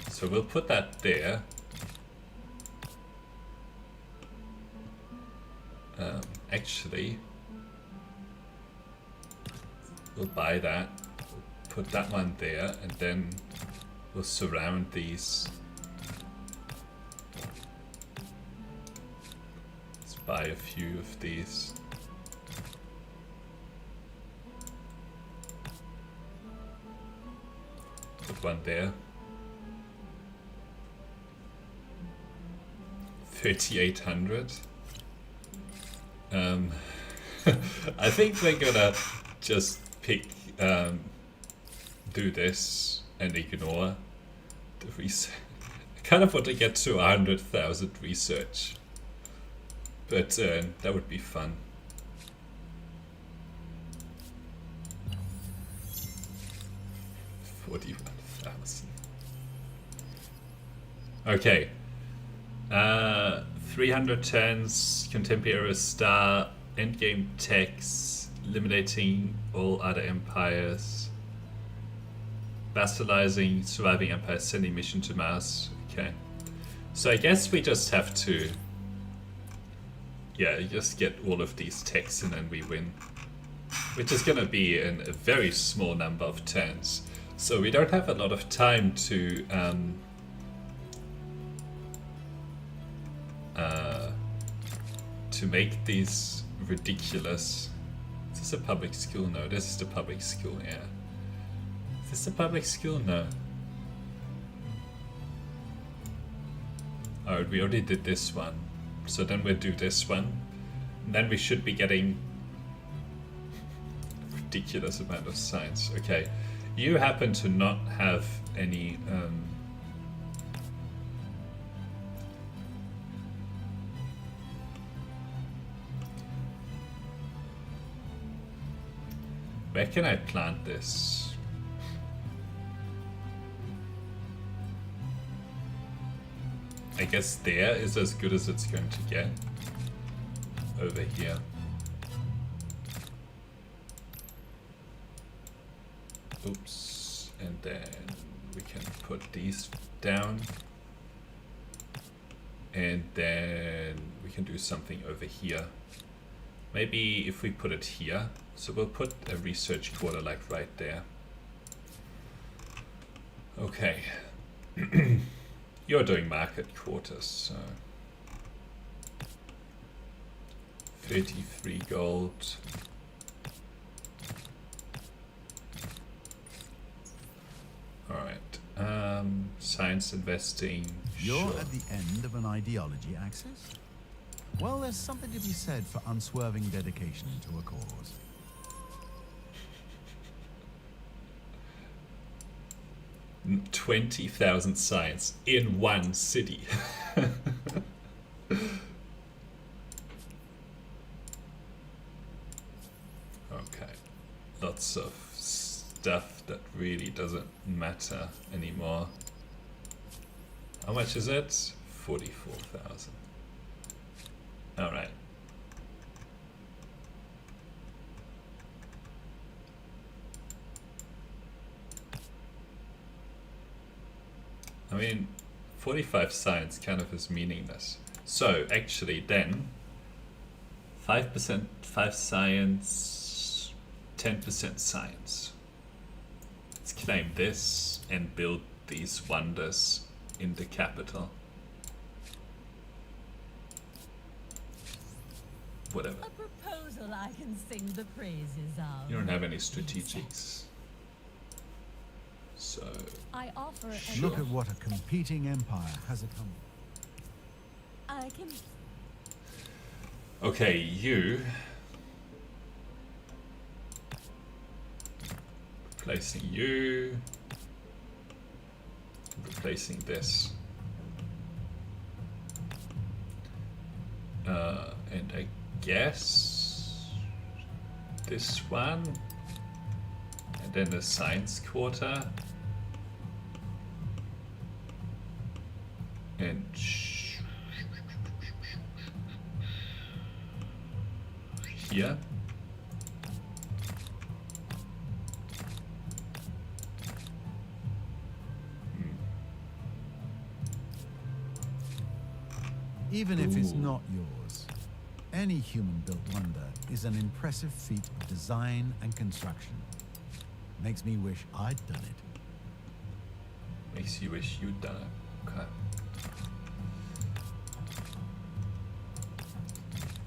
So we'll put that there. Actually, we'll buy that, we'll put that one there, and then we'll surround these. Let's buy a few of these. Put one there. 3,800. I think we're gonna just pick, do this and ignore the research. I kind of want to get to 100,000 research, but that would be fun. $41,000. Okay. 300 turns, contemporary star, endgame techs, eliminating all other empires, vassalizing surviving empires, sending mission to Mars. Okay, so I guess we just have to, yeah, just get all of these techs and then we win, which is gonna be in a very small number of turns. So we don't have a lot of time to make these ridiculous. Is this a public school? No, this is the public school, yeah. Is this a public school? No. Alright, we already did this one. So then we'll do this one. And then we should be getting a ridiculous amount of science. Okay. You happen to not have any where can I plant this? I guess there is as good as it's going to get. Over here. Oops. And then we can put these down. And then we can do something over here. Maybe if we put it here. So we'll put a research quarter like right there. Okay. You're doing market quarters, so 33 gold. Alright. Science investing. You're sure. at the end of an ideology axis? Well, there's something to be said for unswerving dedication to a cause. 20,000 science in one city. Okay, lots of stuff that really doesn't matter anymore. How much is it? 44,000. All right. I mean, 45 science kind of is meaningless. So actually then 5% 5 science, 10% science. Let's claim this and build these wonders in the capital. Whatever. A proposal I can sing the praises of. You don't have any strategics. So I offer Look at what a competing empire has accomplished. I can. okay, you replacing you, replacing this, and I guess this one, and then the science quarter, and here. Even if it's Ooh. not yours, any human-built wonder is an impressive feat of design and construction. Makes me wish I'd done it. Makes you wish you'd done it. Okay.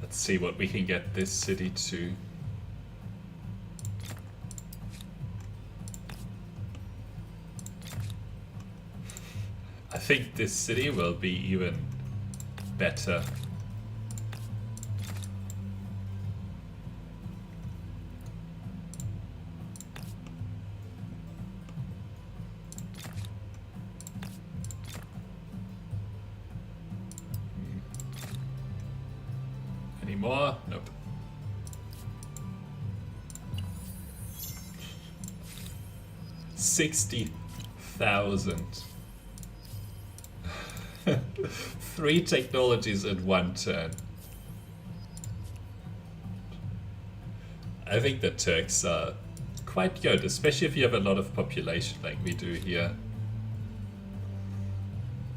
Let's see what we can get this city to. I think this city will be even better. Any more? Nope. $60,000. 3 technologies in one turn. I think the Turks are quite good, especially if you have a lot of population like we do here.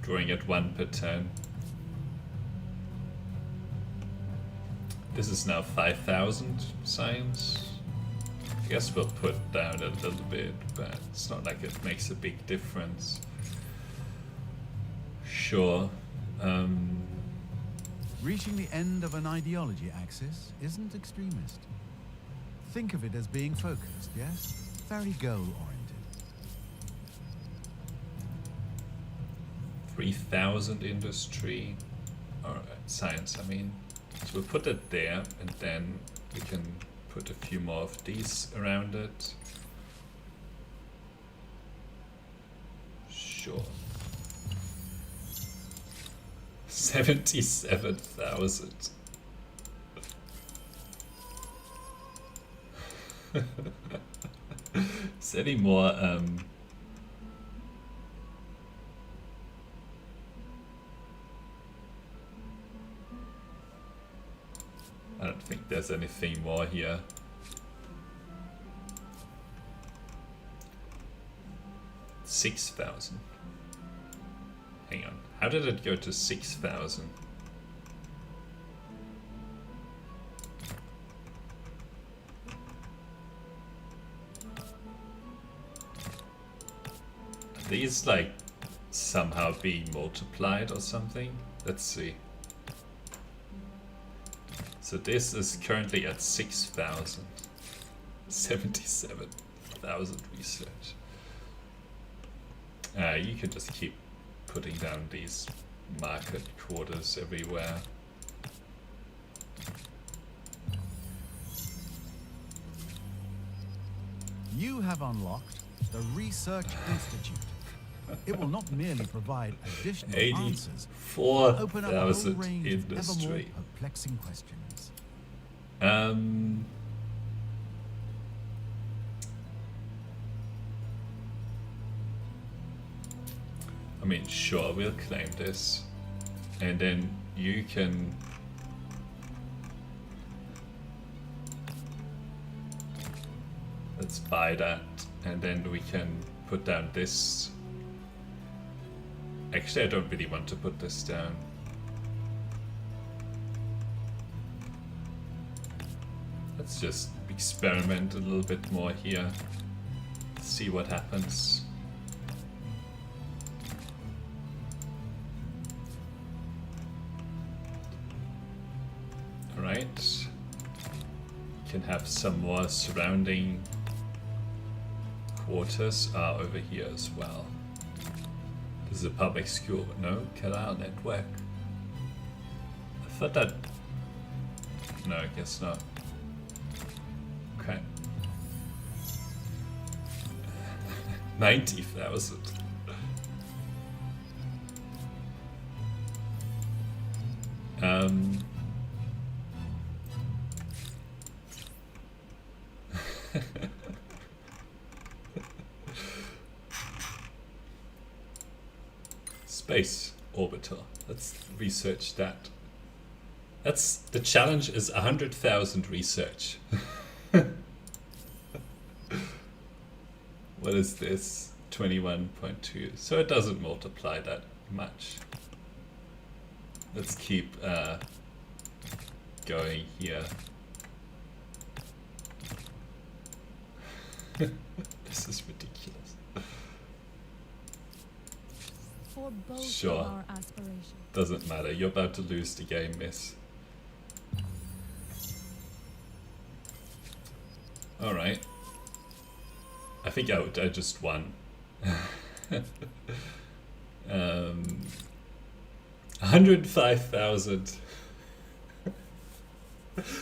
Drawing at 1 per turn. This is now 5,000 science. I guess we'll put down a little bit, but it's not like it makes a big difference. Sure. Reaching the end of an ideology axis isn't extremist. Think of it as being focused, yes? Very goal-oriented. 3,000 industry. Alright, science, I mean. So we'll put it there, and then we can put a few more of these around it. Sure. 77,000. Is there any more, don't think there's anything more here. $6,000. Hang on. How did it go to 6,000? Are these like somehow being multiplied or something? Let's see. So this is currently at 6,000. 77,000 research. You can just keep putting down these market quarters everywhere. You have unlocked the Research Institute. It will not merely provide additional answers, but open up a whole 84,000 range of ever more industry. perplexing questions. I mean, sure, we'll claim this, and then you can let's buy that, and then we can put down this. Actually, I don't really want to put this down. Let's just experiment a little bit more here, see what happens. Alright, you can have some more surrounding quarters over here as well. This is a public school, no? Canal network. I thought that... No, I guess not. Okay. 90,000. Space orbiter. Let's research that. That's the challenge is 100,000 research. What is this? 21.2. So it doesn't multiply that much. Let's keep going here. This is ridiculous. For both Sure. of our aspirations. Doesn't matter. You're about to lose the game, miss. Alright. I think I just won. 105,000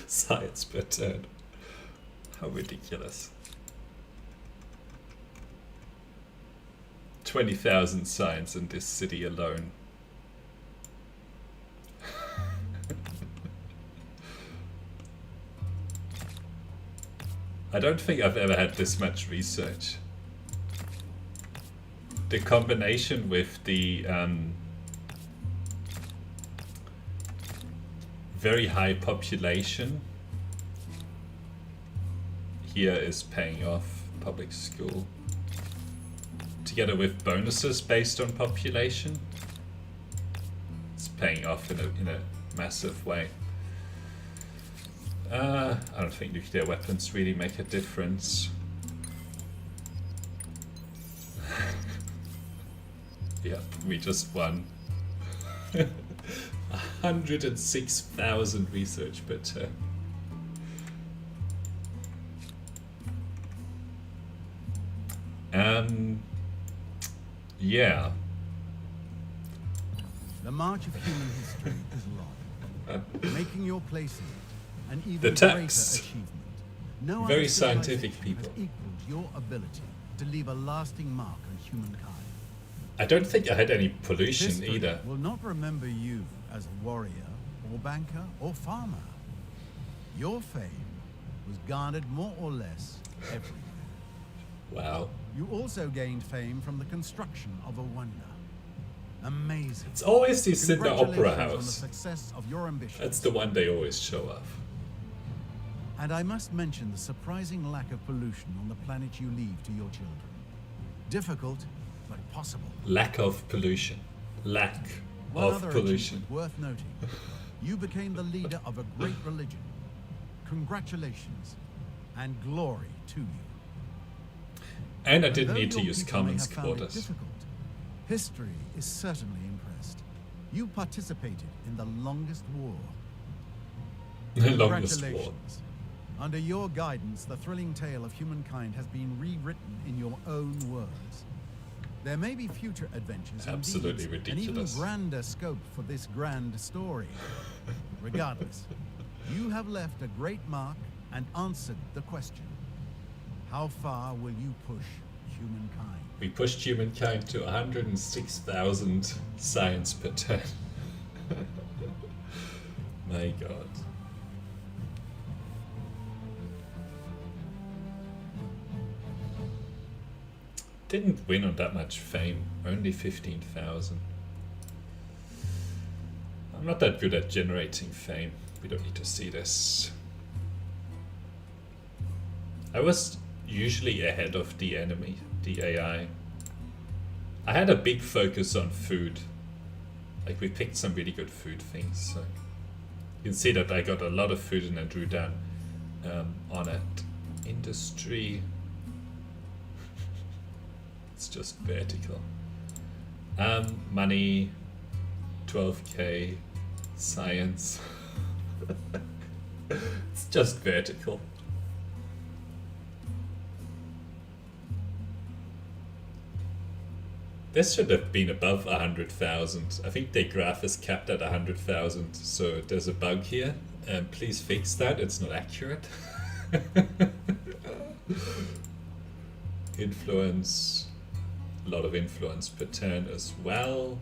science per turn. How ridiculous. 20,000 science in this city alone. I don't think I've ever had this much research. The combination with the very high population here is paying off. Public school. Together with bonuses based on population, it's paying off in a massive way. I don't think nuclear weapons really make a difference. Yep, we just won. 106,000 research per turn. Yeah. The march of human history is long, making your place in it an even The greater tax. achievement. No Very other scientific civilization people. has equaled your ability to leave a lasting mark on humankind. I don't think I had any pollution History either. will not remember you as a warrior, or banker, or farmer. Your fame was garnered more or less everywhere. Wow. You also gained fame from the construction of a wonder. Amazing. It's always the Sydney Opera Congratulations on the House. success of your ambition. That's the one they always show off. And I must mention the surprising lack of pollution on the planet you leave to your children. Difficult, but possible. Lack of pollution. Lack One of other pollution. achievement worth noting. You became the leader of a great religion. Congratulations, and glory to you. And I And didn't though need to your use people may commons have found it quarters. difficult, history is certainly impressed. You participated in the longest war. The longest war. Congratulations. Under your guidance, the thrilling tale of humankind has been rewritten in your own words. There may be future adventures and Absolutely deeds, and even ridiculous. grander scope for this grand story. Regardless, you have left a great mark and answered the question. How far will you push humankind? We pushed humankind to 106,000 science per turn. My god. Didn't win on that much fame, only 15,000. I'm not that good at generating fame. We don't need to see this. I was usually ahead of the enemy, the AI. I had a big focus on food. Like, we picked some really good food things, so you can see that I got a lot of food and I drew down on it. Industry. It's just vertical. Money, 12k, science. It's just vertical. This should have been above 100,000. I think their graph is capped at 100,000, so there's a bug here. Please fix that, it's not accurate. Influence, a lot of influence per turn as well.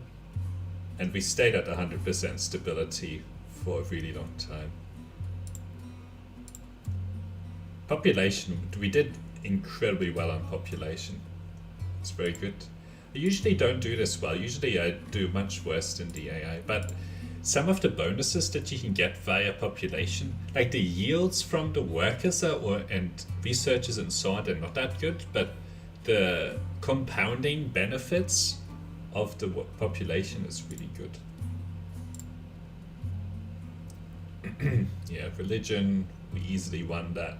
And we stayed at 100% stability for a really long time. Population, we did incredibly well on population. It's very good. I usually don't do this well. Usually I do much worse than the AI, but some of the bonuses that you can get via population, like the yields from the workers and researchers and so on, they're not that good, but the compounding benefits of the population is really good. Yeah, religion, we easily won that.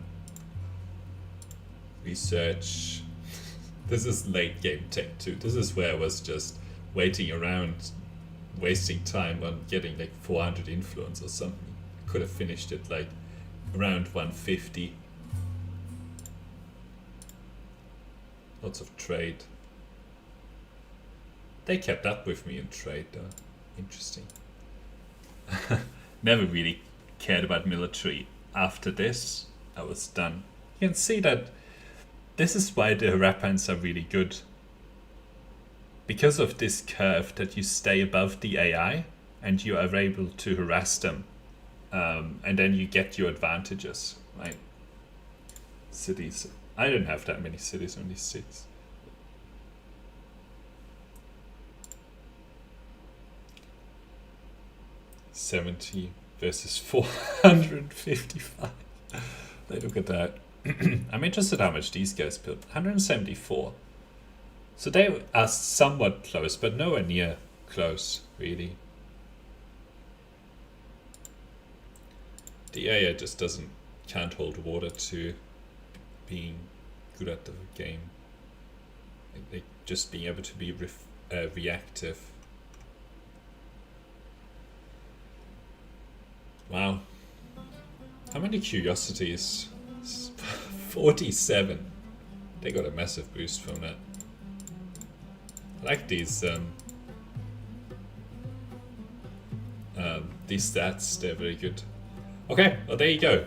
Research. This is late game tech too. This is where I was just waiting around, wasting time on getting like 400 influence or something. Could have finished it like around 150. Lots of trade. They kept up with me in trade though. Interesting. Never really cared about military. After this, I was done. You can see that this is why the Harappans are really good. Because of this curve that you stay above the AI and you are able to harass them. And then you get your advantages, right? Cities. I don't have that many cities, only 6. $70 versus 455. Like, look at that. I'm interested how much these guys built. 174. So they are somewhat close, but nowhere near close, really. The AI just can't hold water to being good at the game. Like just being able to be reactive. Wow. How many curiosities? 47. They got a massive boost from that. I like these stats, they're very good. Okay, well there you go.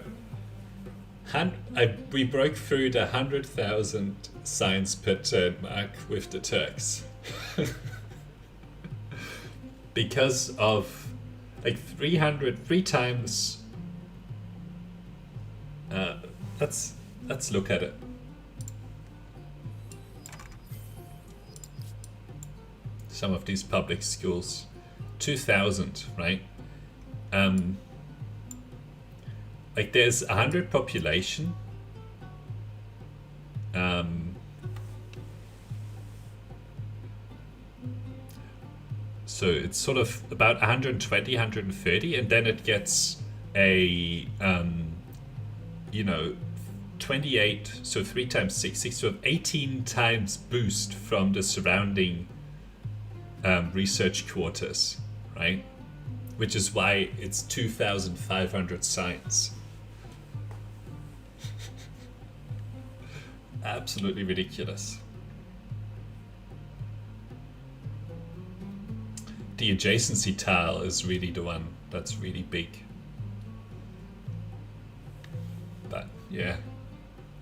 We broke through the 100,000 science per turn mark with the Turks. Because of like 3 times. Let's look at it. Some of these public schools, 2,000, right? like there's 100 population. So it's sort of about 120, 130, and then it gets a, you know, 28, so 3 times 6, 6, so 18 times boost from the surrounding research quarters, right? Which is why it's 2,500 science. Absolutely ridiculous. The adjacency tile is really the one that's really big. But yeah,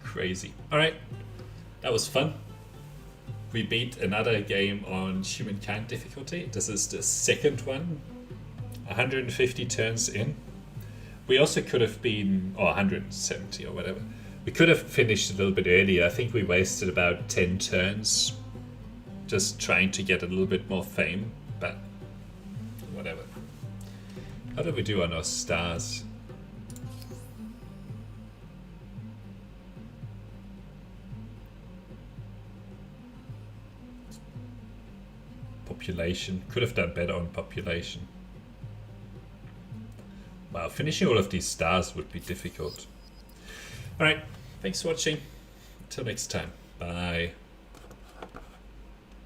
crazy. All right, that was fun. We beat another game on Humankind difficulty. This is the second one, 150 turns in. We also could have been, or 170 or whatever. We could have finished a little bit earlier. I think we wasted about 10 turns just trying to get a little bit more fame, but whatever. How do we do on our stars? Population. Could have done better on population. Wow, finishing all of these stars would be difficult. Alright, thanks for watching. Until next time. Bye.